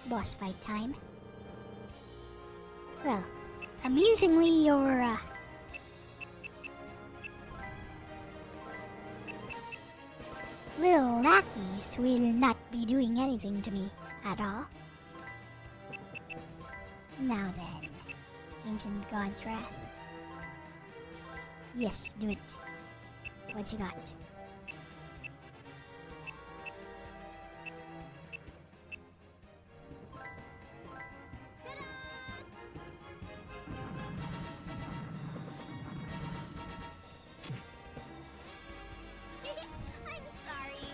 Boss fight time. Well, amusingly, your, little lackeys will not be doing anything to me at all. Now then, Ancient God's Wrath. Yes, do it. What you got? I'm sorry.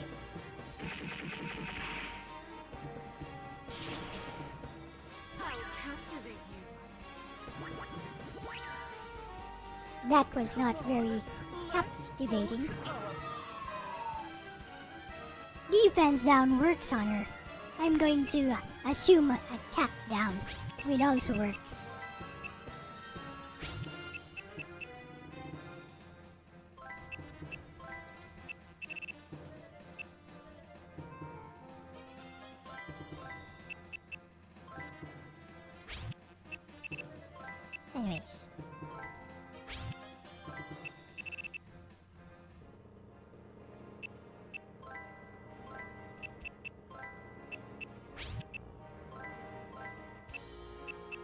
I'll captivate you. That was not very captivating. Defense down works on her. I'm going to assume attack down will also work. Anyways.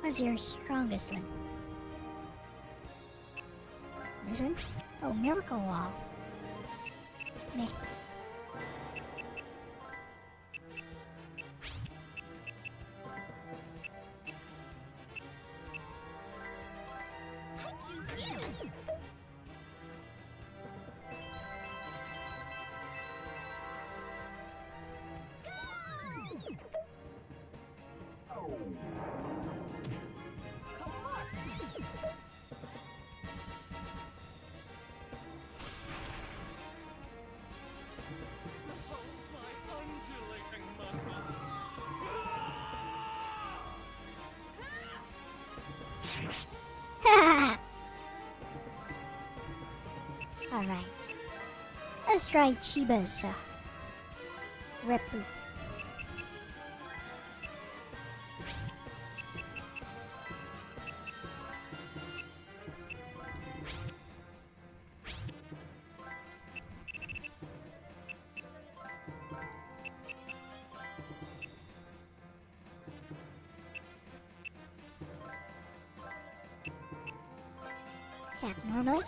What's your strongest one? This one? Oh, Miracle Wall. Meh. I choose you. Hold my undulating muscles. Alright. Let's try Chiba's Repu. Attack normally.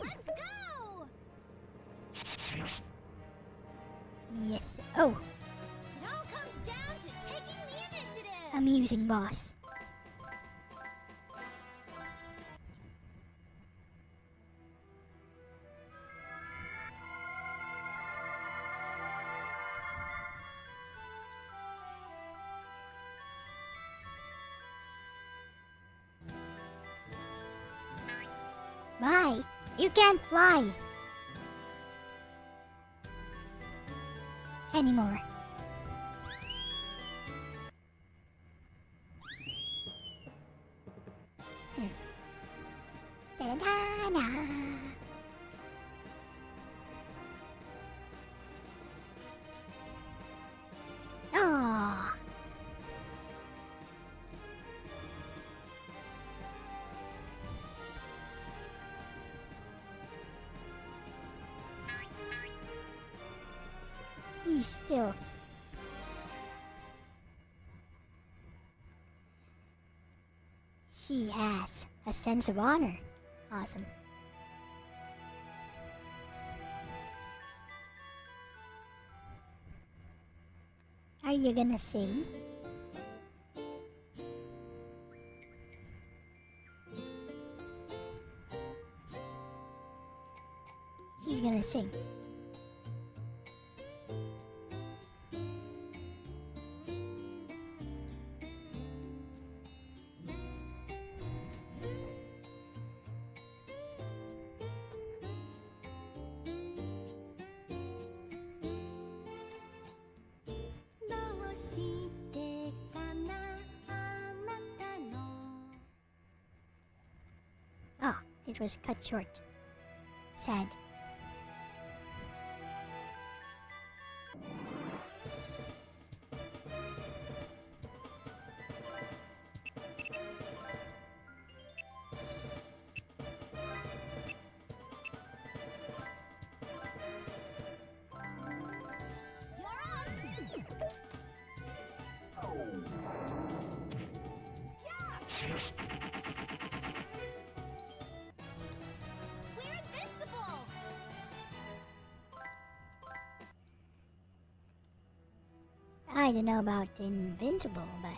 Let's go! Yes. Oh, It all comes down to taking the initiative. amusing boss. Bye. You can't fly anymore. Da-da-da-da. Aww. He's still. He has a sense of honor. Awesome. Are you gonna sing? He's gonna sing. Ah, it was cut short. Sad. We're invincible. I don't know about invincible, but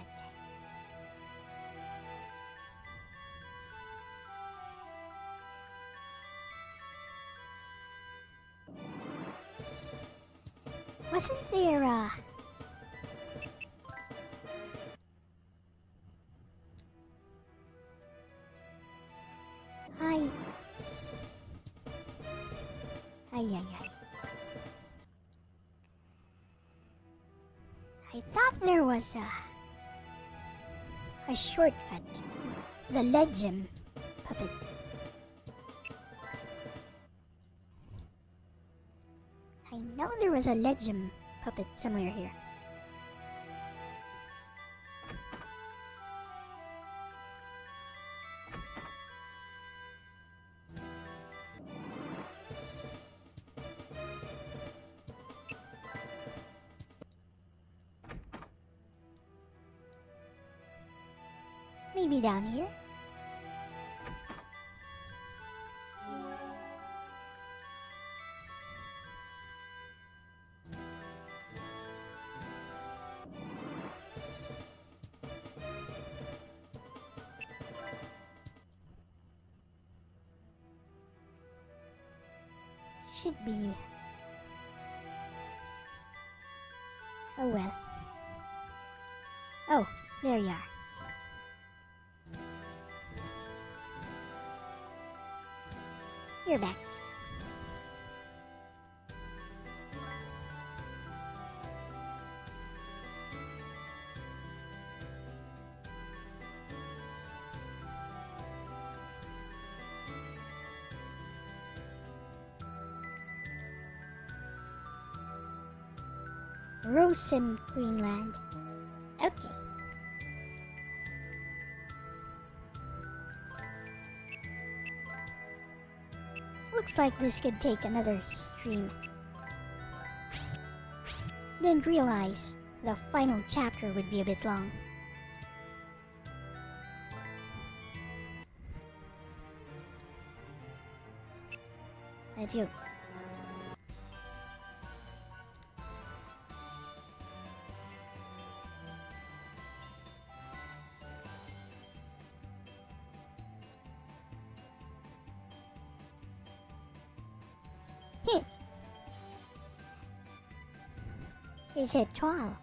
wasn't there ay. I thought there was a shortcut. The legend puppet. I know there was a legend puppet somewhere here. Maybe down here? Should be. Oh well. Oh, there you are. You're back. Rosen Greenland. Okay. Looks like this could take another stream. Didn't realize the final chapter would be a bit long. Let's go. They said Twal.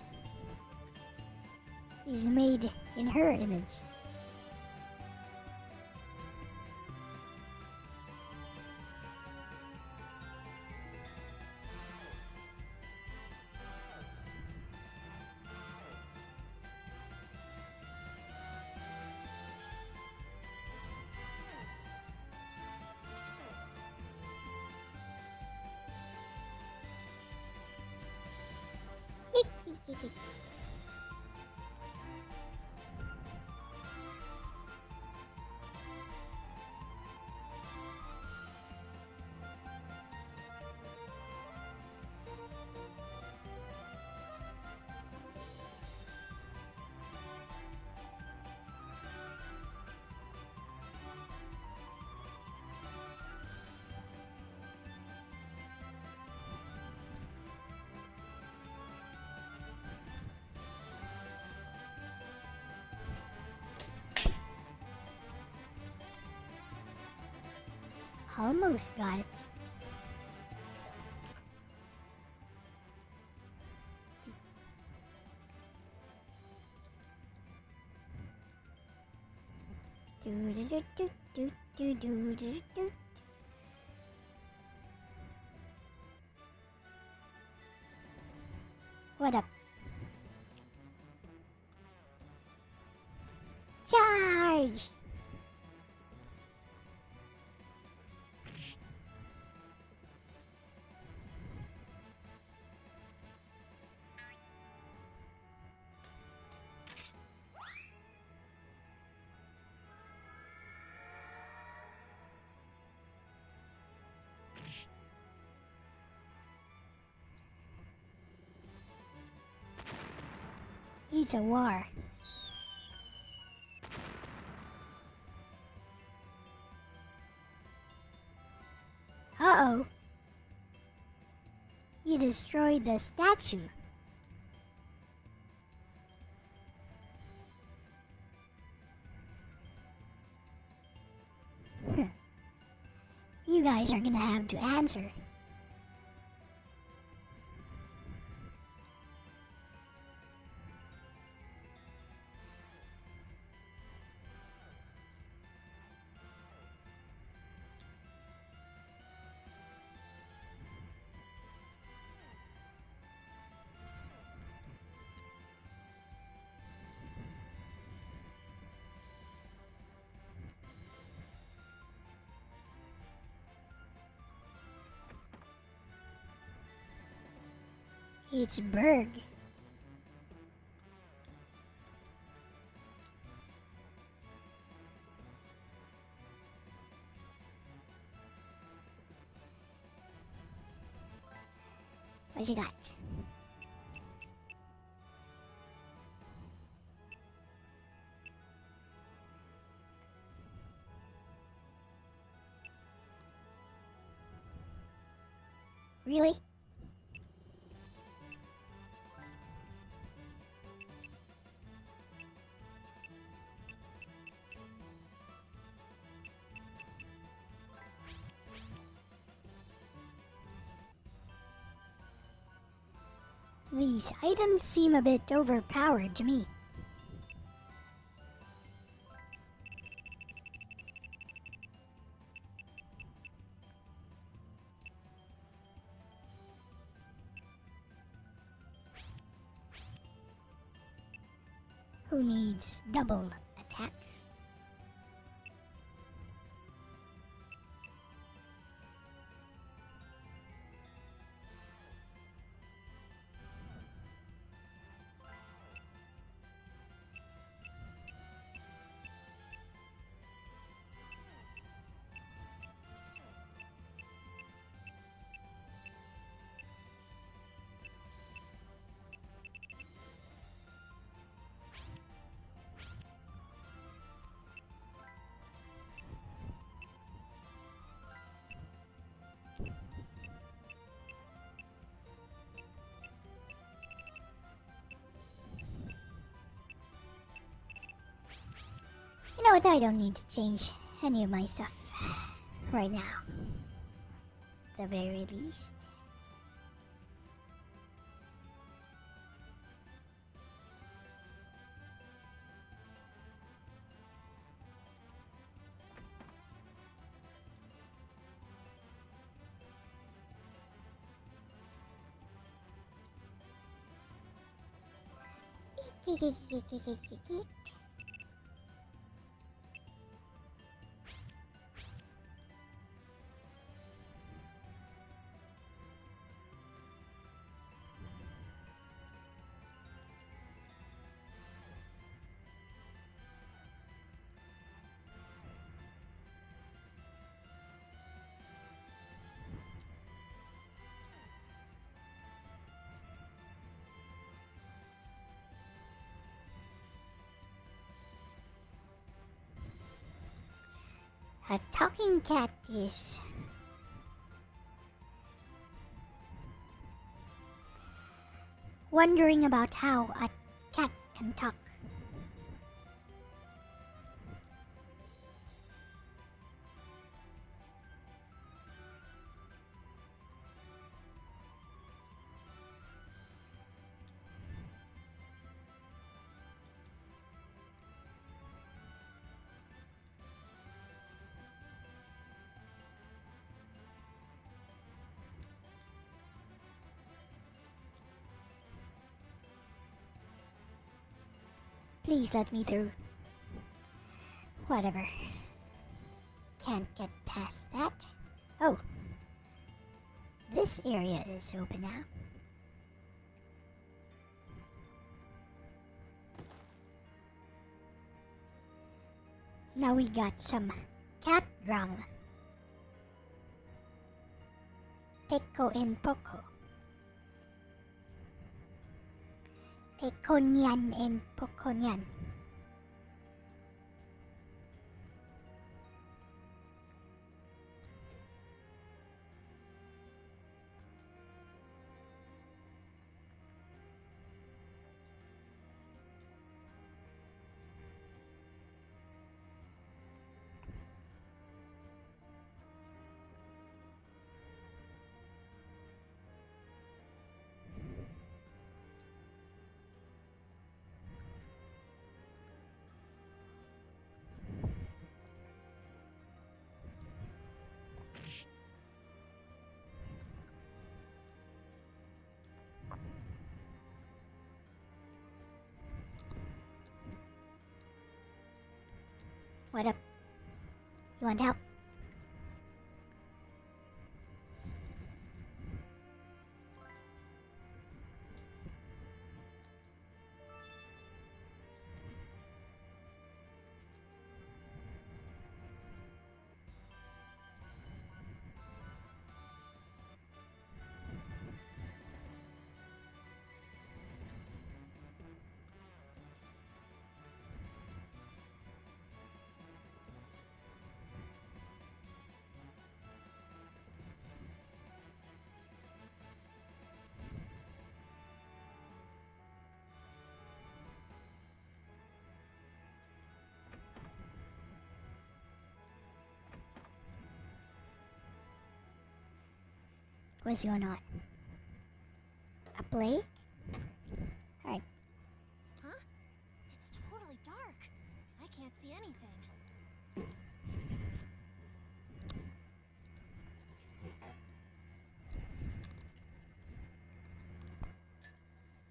He's made in her image. Almost got it. Do do do do do do do do do. What up? Charge! It's a war. Uh-oh. You destroyed the statue. You guys are gonna have to answer. It's Berg. What you got? Really? These items seem a bit overpowered to me. Who needs double attacks? You know what? I don't need to change any of my stuff right now. the very least. A talking cat is wondering about how a cat can talk. Please let me through. Whatever. Can't get past that. Oh. This area is open now. Now we got some cat drum. Peko and Poco. Pekonyan and Pokonyan. What up? You want help? What's going on? A plague? Alright. Huh? It's totally dark. I can't see anything.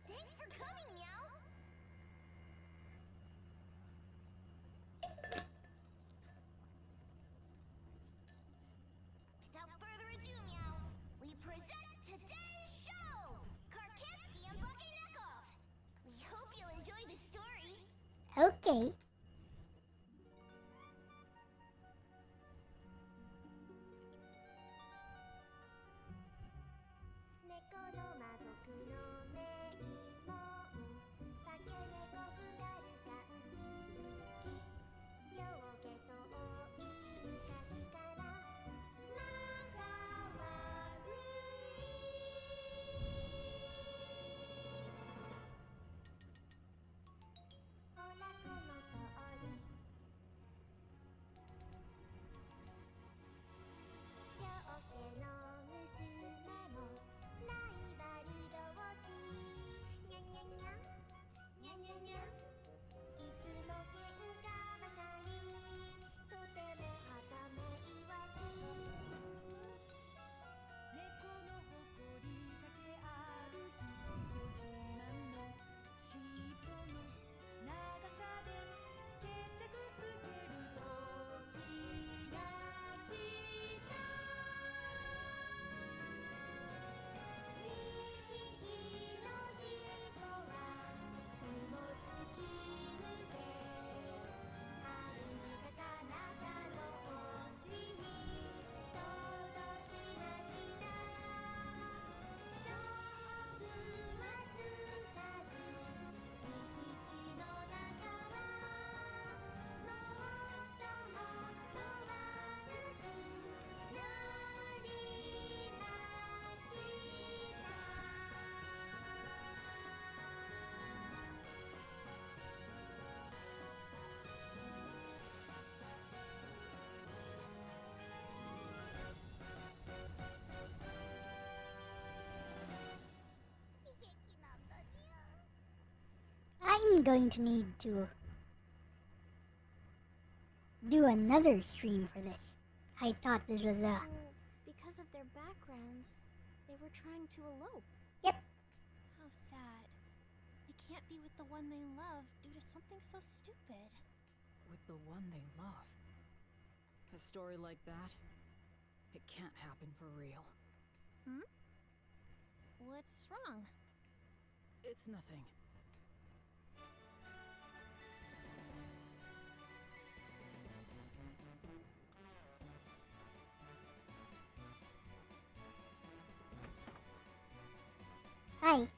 Thanks for coming, Meow. Without further ado, Meow, we present today's show, Karkansky and Buckinekov. We hope you'll enjoy the story. Okay. I'm going to need to do another stream for this. I thought this was So, because of their backgrounds, they were trying to elope. Yep. How sad. They can't be with the one they love due to something so stupid. With the one they love. A story like that, it can't happen for real. Hmm? What's wrong? It's nothing. Hi.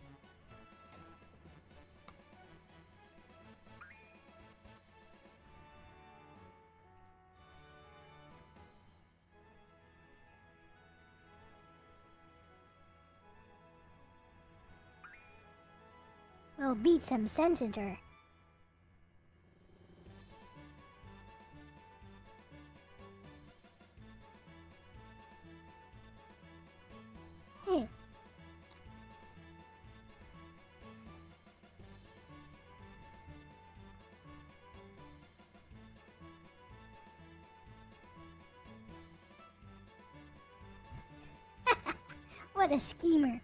We'll beat some sense into her. Heh. What a schemer.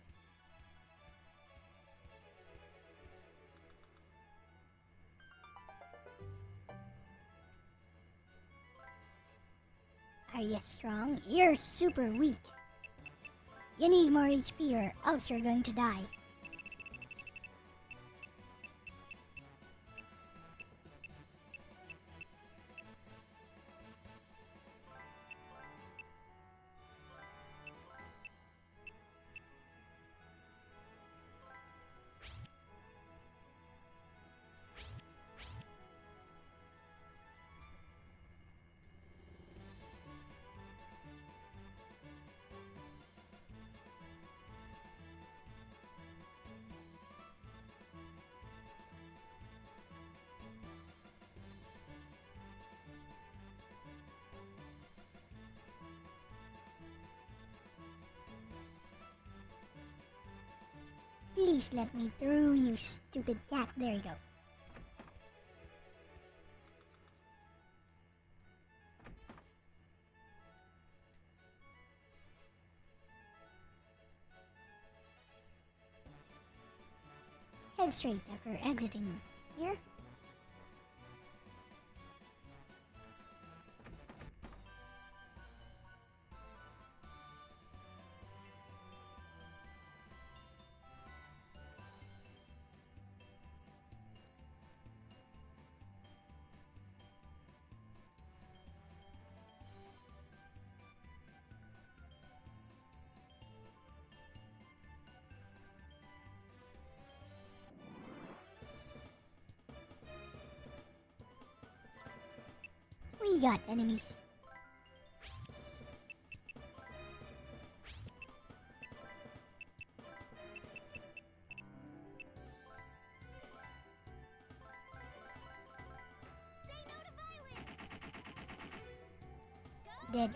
Are you strong? You're super weak. You need more HP or else you're going to die. Please let me through, you stupid cat. There you go. Head straight after exiting here. We got enemies. Dead.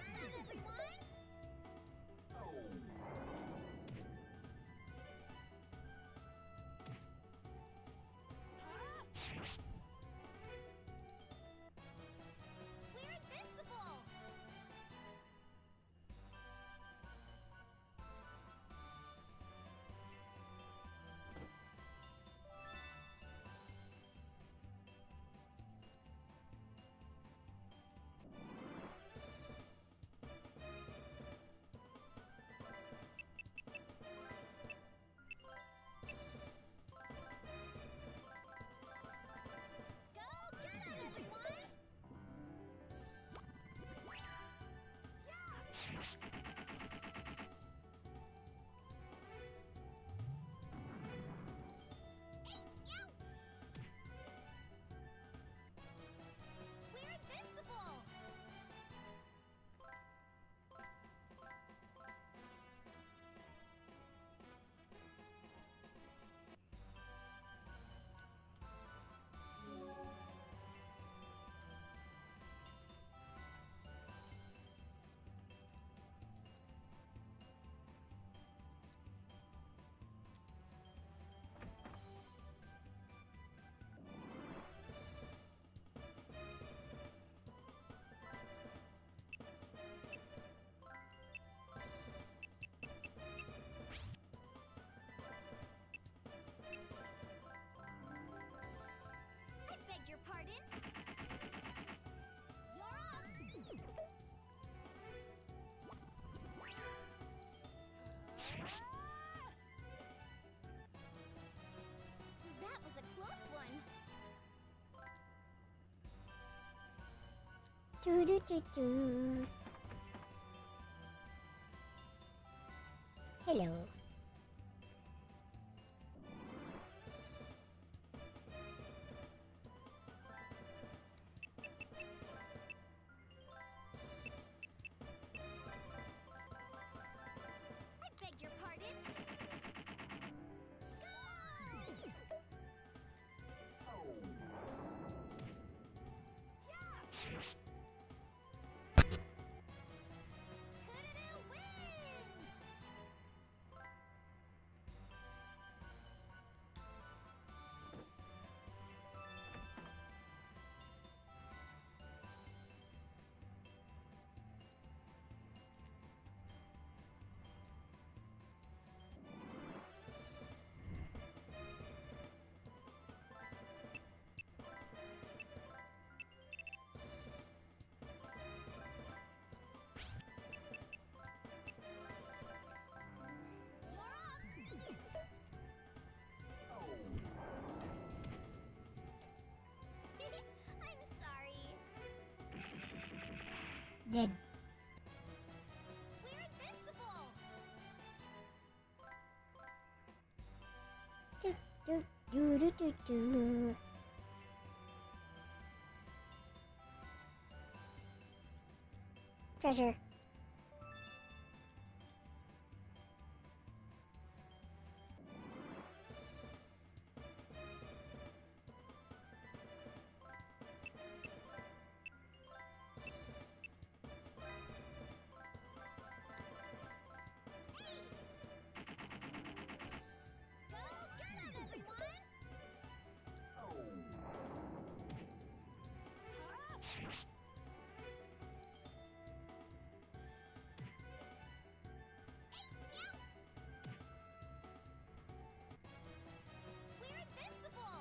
We're invincible! Go get 'em, everyone! We're invincible! Do do do do. Hello. I beg your pardon. Kudu wins! I'm sorry. Dead. We're invincible. Do do do do do do. Treasure. Go get 'em, everyone! We're invincible.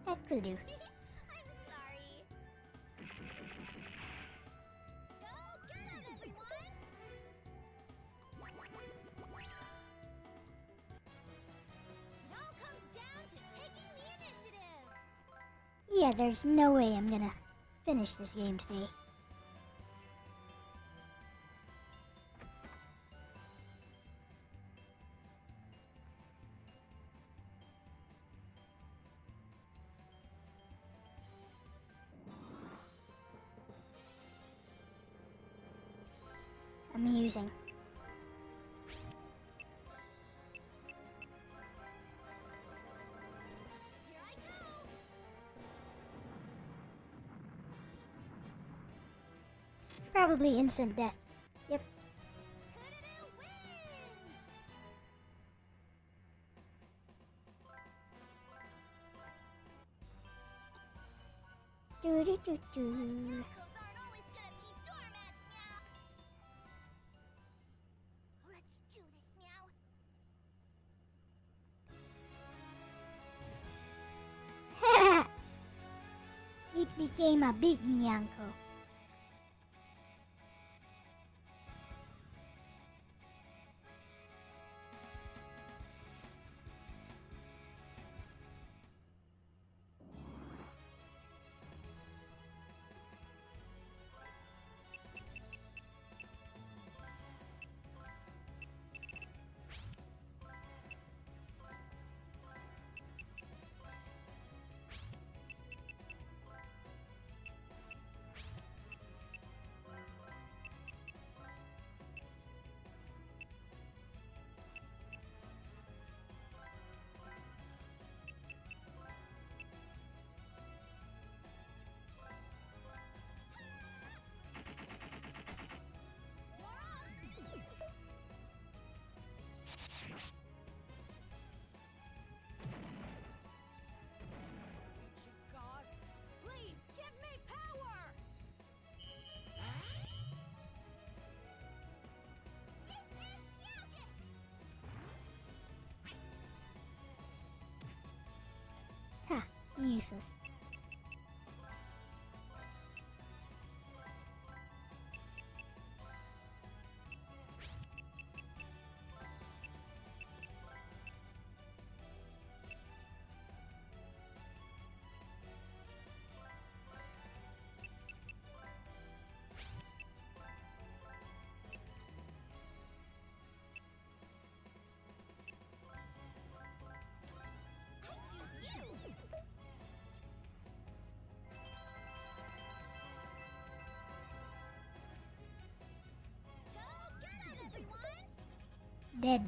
That will do. I'm sorry. Go get 'em, everyone! It all comes down to taking the initiative. Yeah, there's no way I'm gonna finish this game today. Amusing. Here I go. Probably instant death. Yep. Kudu wins. Do do do do. Knuckles aren't always gonna be doormats, meow. Let's do this, meow. It became a big nyanko. useless. Dead.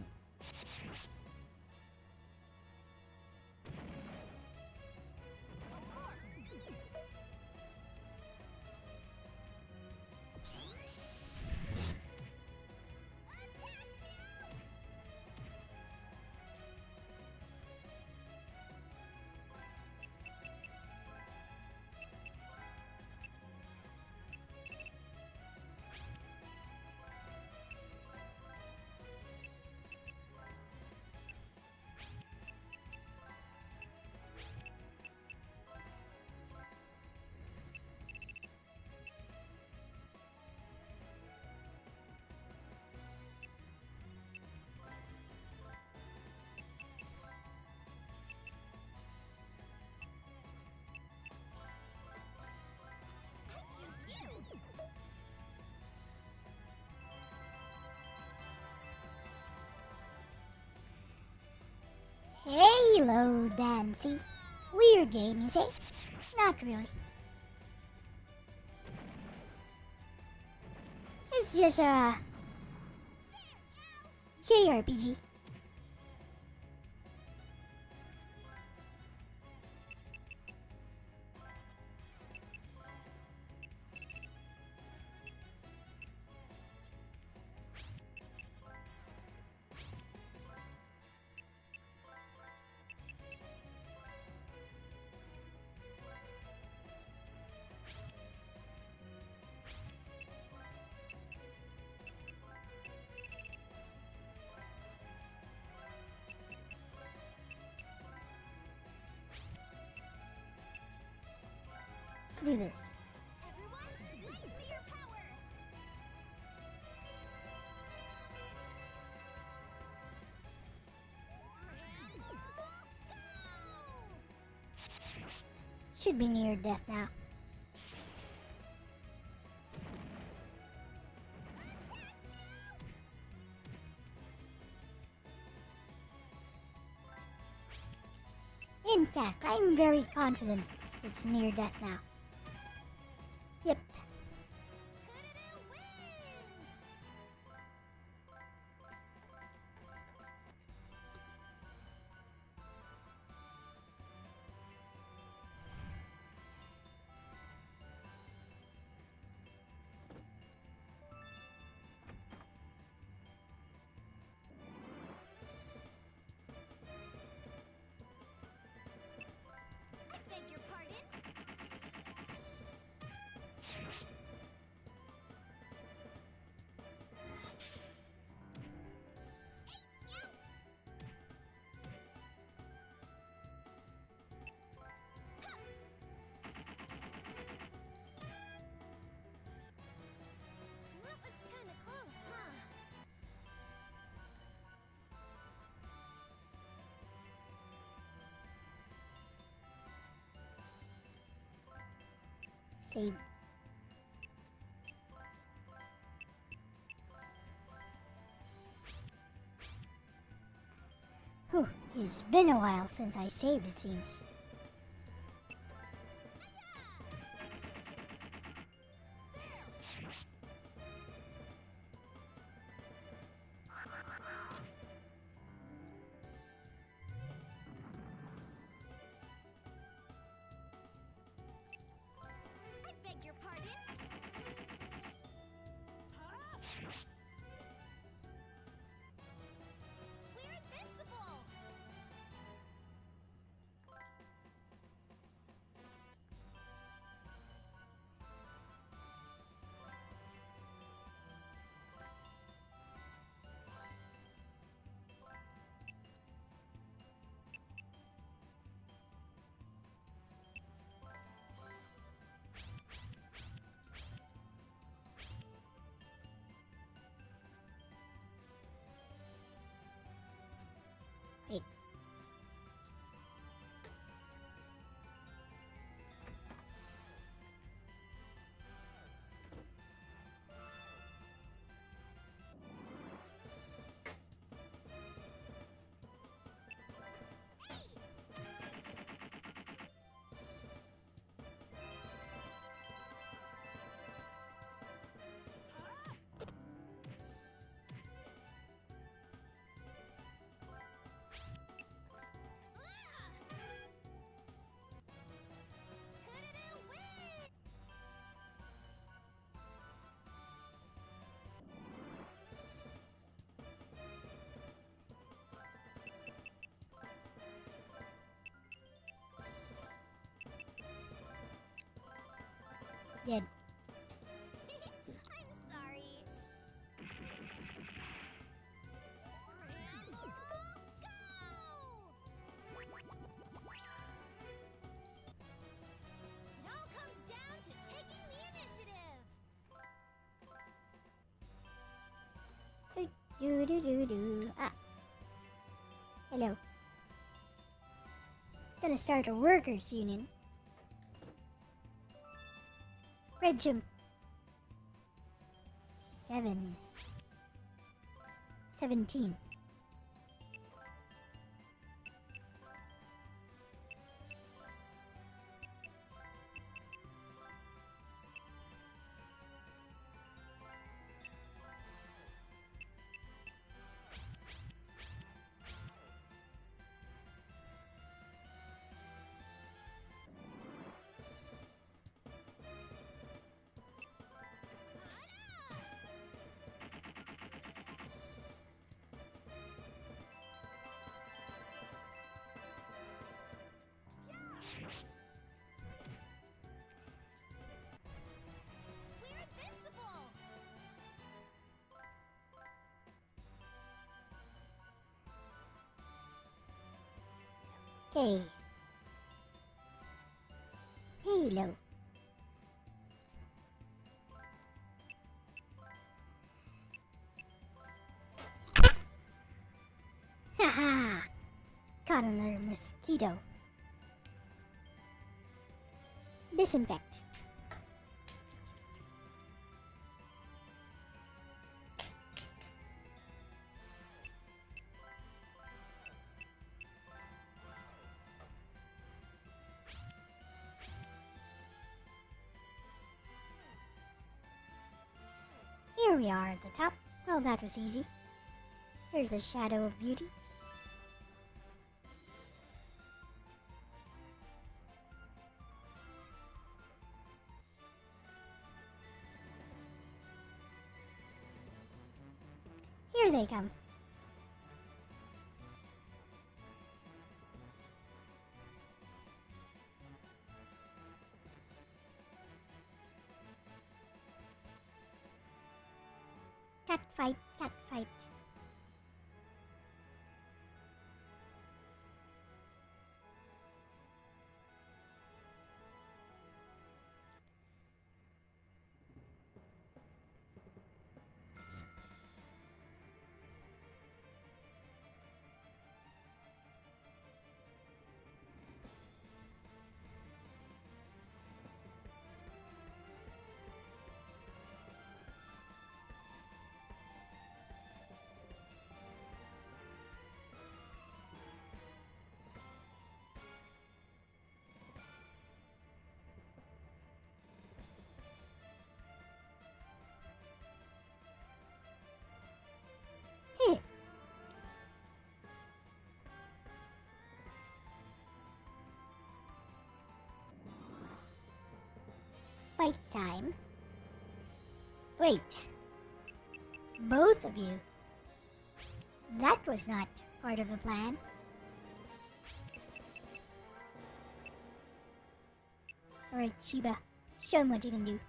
Hello, Dancy. Weird game, you say? Not really. It's just a JRPG. Let's do this. Everyone, lend me your power. Scramble, go! Should be near death now. In fact, I'm very confident it's near death now. Yep. Kudu wins! I beg your pardon? That was kind of close, huh? Save. Whew, it's been a while since I saved, it seems. I beg your pardon? We're invincible! Dead. I'm sorry. Scramble, go! It all comes down to taking the initiative. Do. Ah. Hello. Gonna start a workers' union. Red jump. 17. We're invincible. Okay. Halo. Haha! Caught another mosquito. Disinfect. Here we are at the top. Well, that was easy. Here's a shadow of beauty. Here they come. Cat fight, cat fight. Heh. Fight time. Wait. Both of you. That was not part of the plan. Alright, Shiba. Show him what you can do.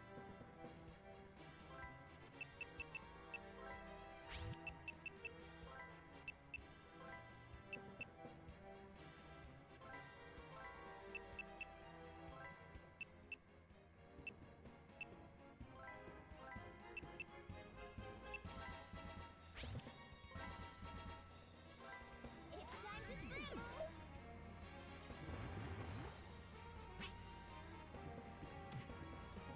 It's time to scramble.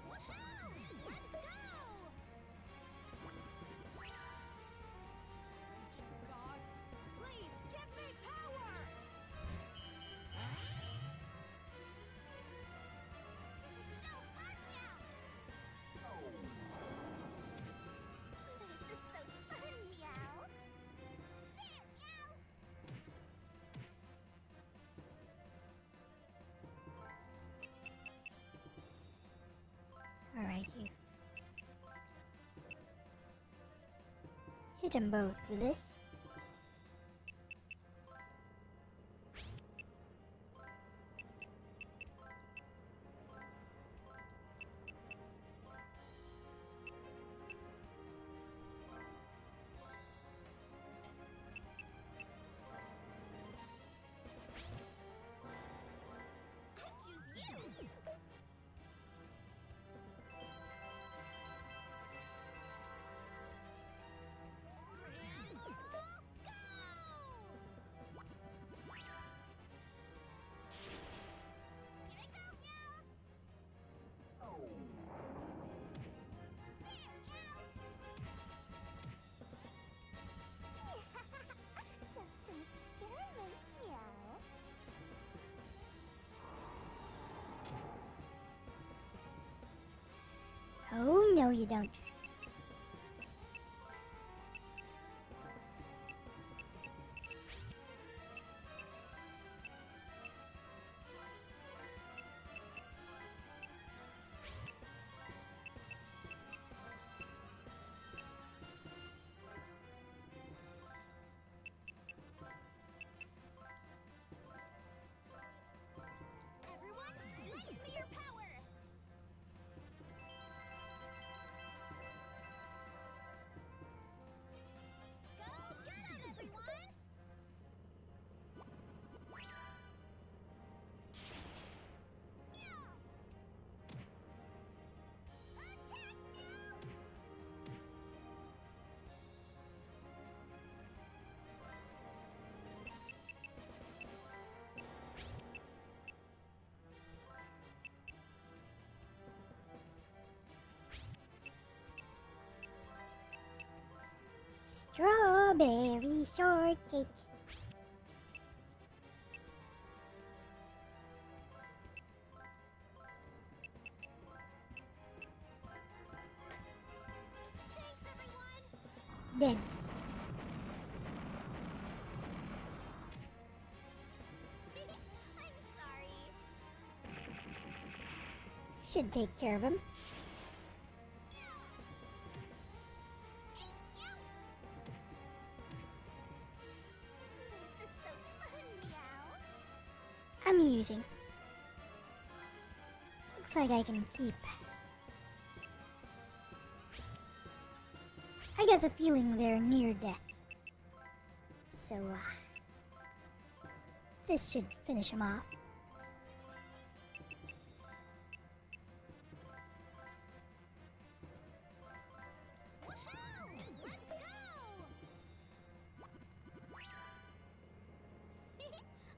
Woohoo! Let's go! Gods, please give me power! This is so fun now. This is so fun, meow. There, meow. Alright, you. Hit them both with this. No, you don't. Everyone, lend me your power! Go get 'em, everyone! Attack now! Strawberry shortcake. Thanks, everyone! Dead. I'm sorry. Should take care of him. This is so fun, Meow. Amusing. Looks like I can keep. I get the feeling they're near death. So, this should finish him off. Woohoo! Let's go!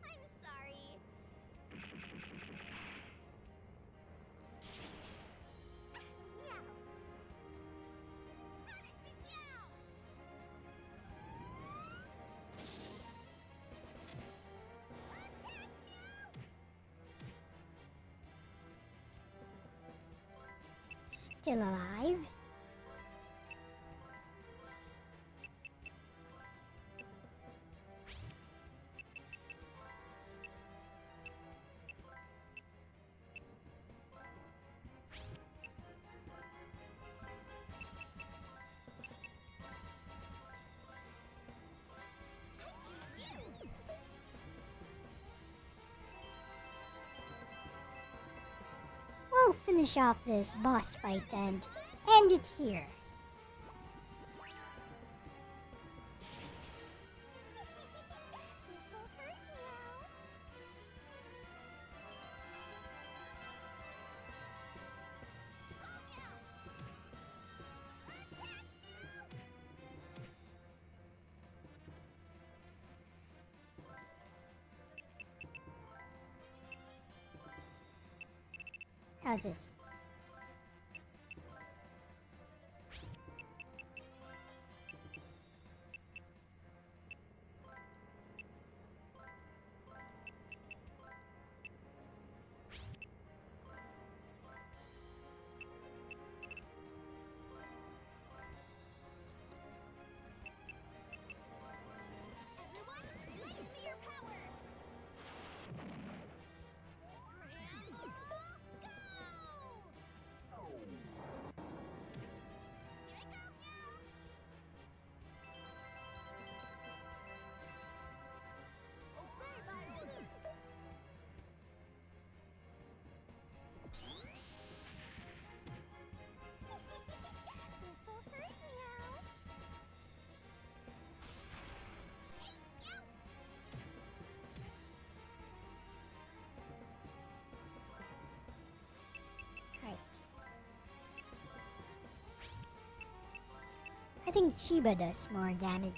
I'm sorry. Meow. Punish me, Meow. Attack, Meow. Still alive. I choose you. We'll finish off this boss fight and end it here. This'll hurt, Meow. Oh, Meow. Attack, Meow. How's this? Everyone, lend me your power. Scramble, go! Here I go, Meow. Obey my orders. This'll hurt, Meow. Meow. Right. I think Shiba does more damage.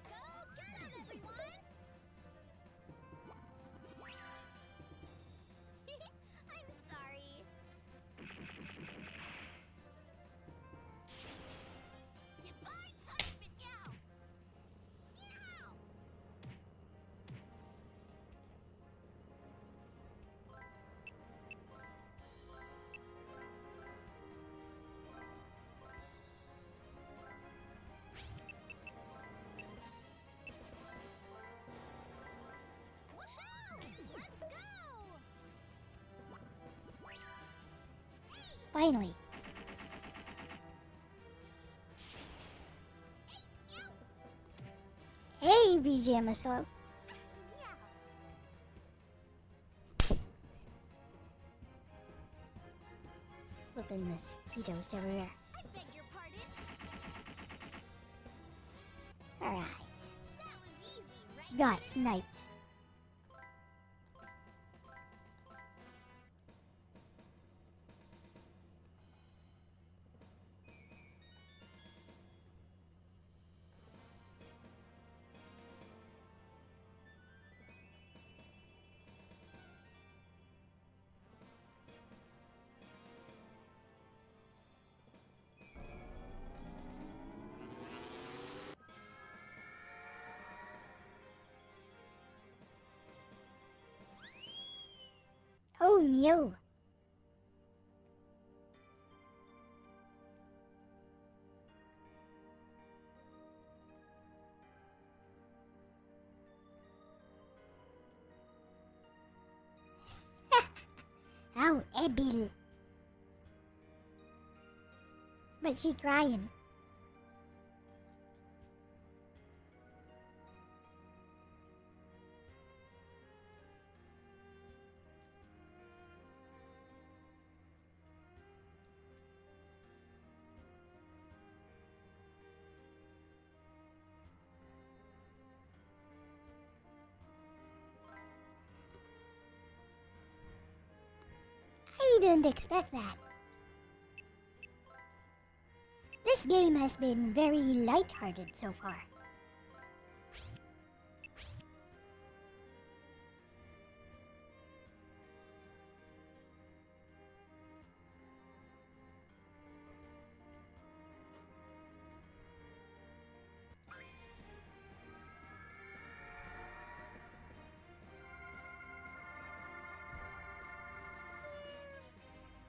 Go get 'em, everyone! I'm sorry. Finally. Hey, BJ Muscle. Flipping mosquitoes everywhere. I beg your pardon. Alright. That was easy, right? Got sniped. Oh no. How Ebil. But she crying. I didn't expect that. This game has been very light-hearted so far.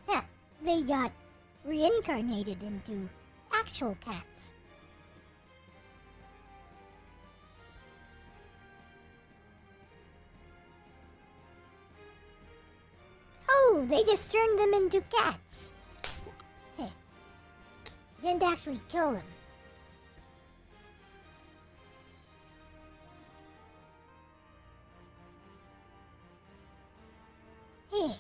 Yeah, they got reincarnated into actual cats. Oh, they just turned them into cats. Hey, didn't actually kill them. Hey.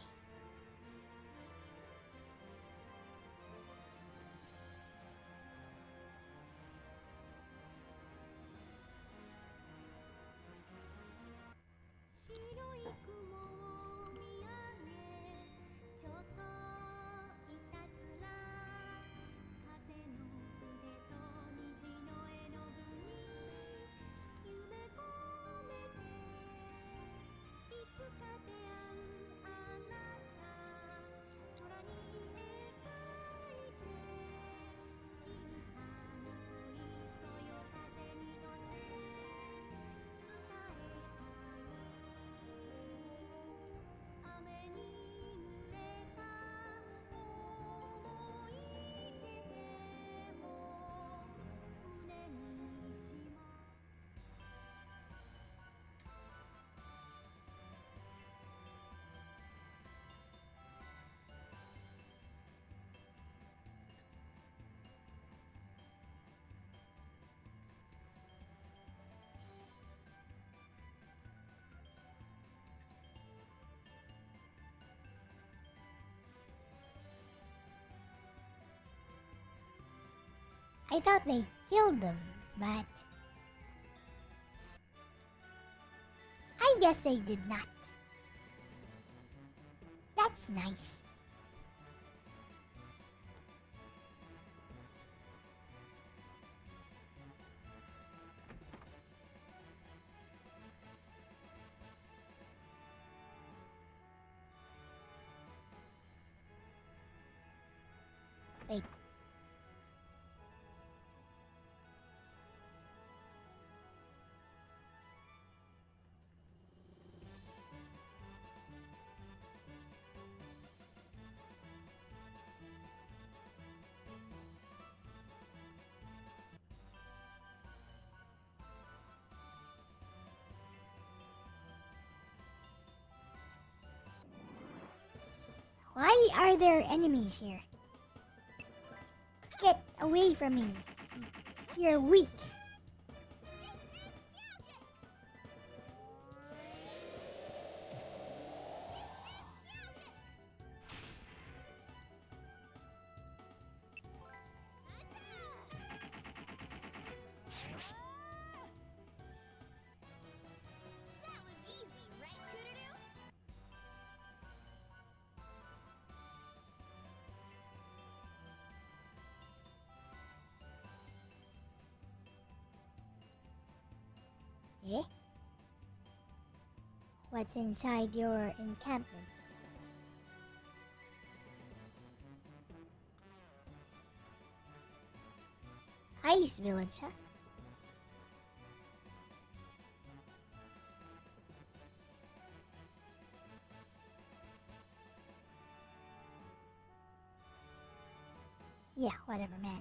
I thought they killed them, but I guess they did not. That's nice. Wait. Why are there enemies here? Get away from me. You're weak. That was easy, right, Kudadu? Eh? What's inside your encampment? Ice village, huh? Yeah, whatever, man.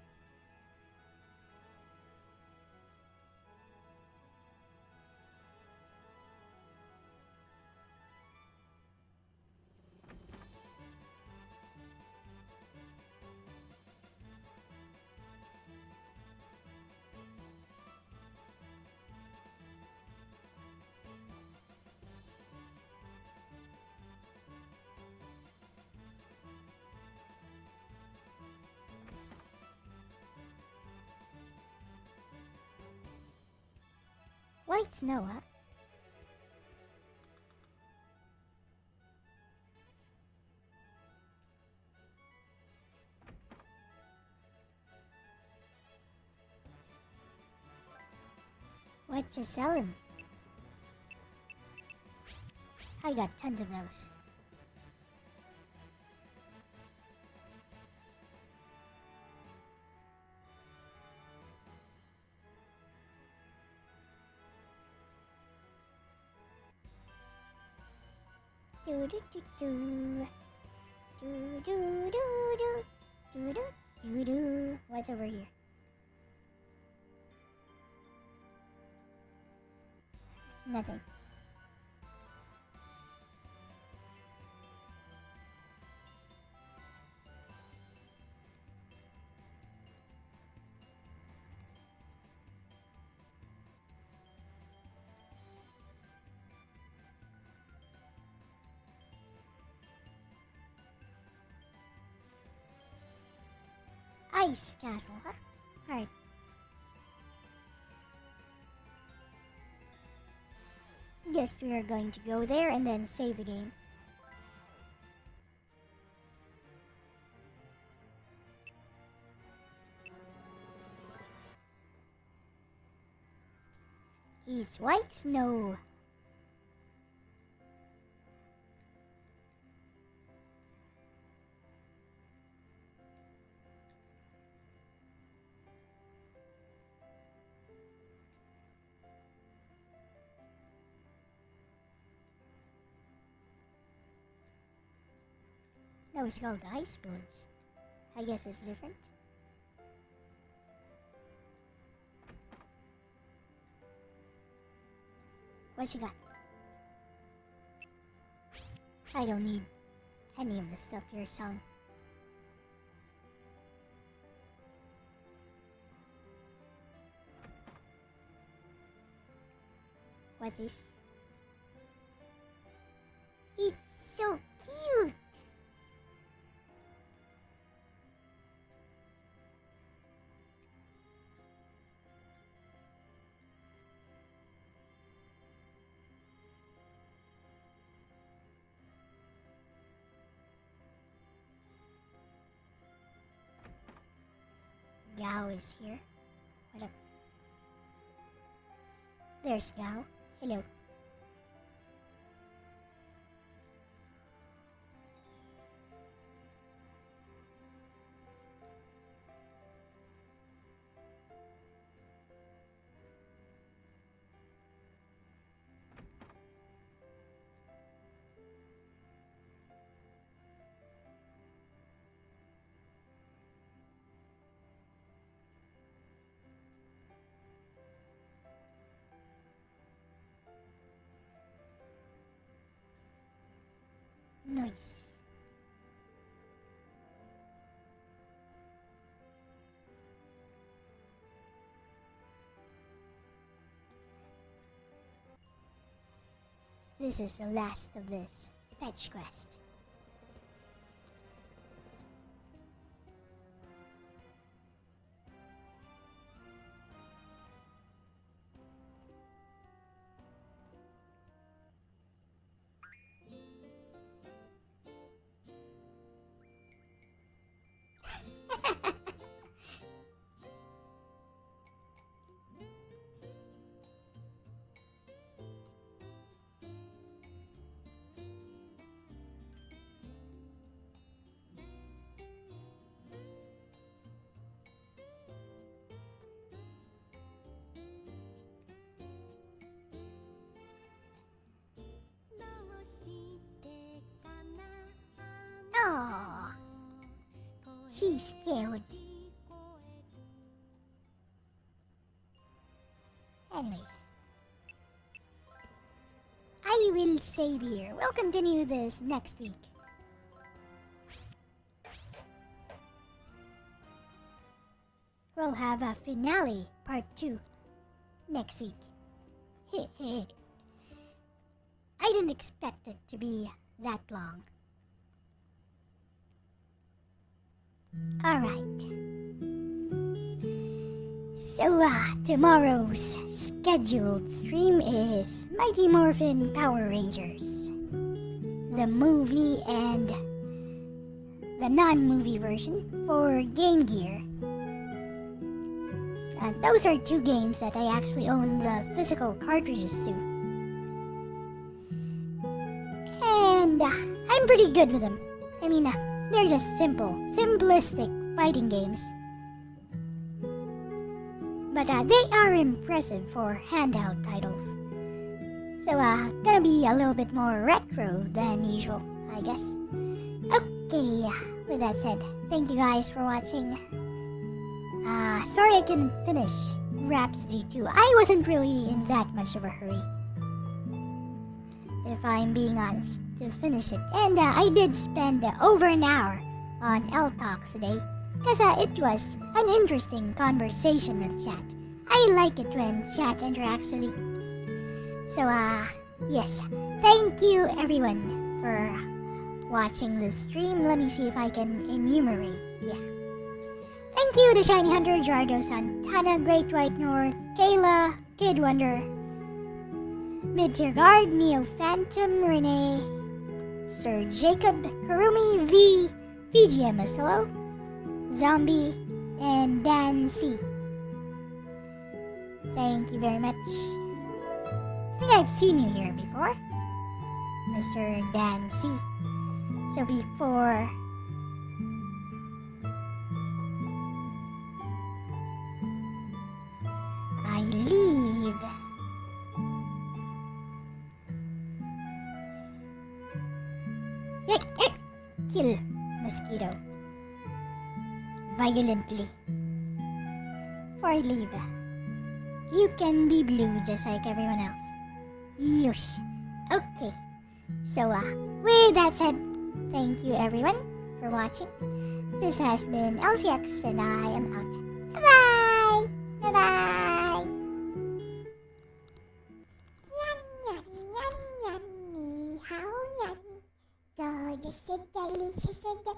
White snow, huh? What you selling? I got tons of those. Do do do do. Do do do do. Do do do do. What's over here? Nothing. Ice castle, huh? Alright. Guess we are going to go there and then save the game. It's white snow. No, it's called Ice Village. I guess it's different. What you got? I don't need any of the stuff you're selling. What is? It's so cute! Gao is here. What up? There's Gao. Hello. this is the last of this fetch quest. Oh, she's scared. Anyways, I will save here. We'll continue this next week. We'll have a finale, part 2, next week. I didn't expect it to be that long. Alright. So, tomorrow's scheduled stream is Mighty Morphin Power Rangers. The movie and the non-movie version for Game Gear. Those are 2 games that I actually own the physical cartridges to. And I'm pretty good with them. I mean, they're just simplistic fighting games. But they are impressive for handheld titles. So, gonna be a little bit more retro than usual, I guess. Okay, with that said, thank you guys for watching. Sorry I couldn't finish Rhapsody 2. I wasn't really in that much of a hurry, if I'm being honest, to finish it. And I did spend over an hour on L-Talks today, because it was an interesting conversation with chat. I like it when chat interacts with me. So, yes, thank you everyone for watching this stream. Let me see if I can enumerate. Yeah. Thank you to Shiny Hunter, Jardo, Santana, Great White North, Kayla, Kid Wonder, Mid-Tier Guard, Neo Phantom, Renee, Sir Jacob, Karumi, V, VGM Solo, Zombie, and Dan C. Thank you very much. I think I've seen you here before, Mr. Dan C. So before I leave, kill mosquito violently. Before I leave, you can be blue just like everyone else. Yosh. Okay. So, with that said, thank you everyone for watching. This has been LCX and I am out. Bye-bye! Bye-bye! Yan, yan, yan, yan, ni hao yan. Go, just sit delicious in the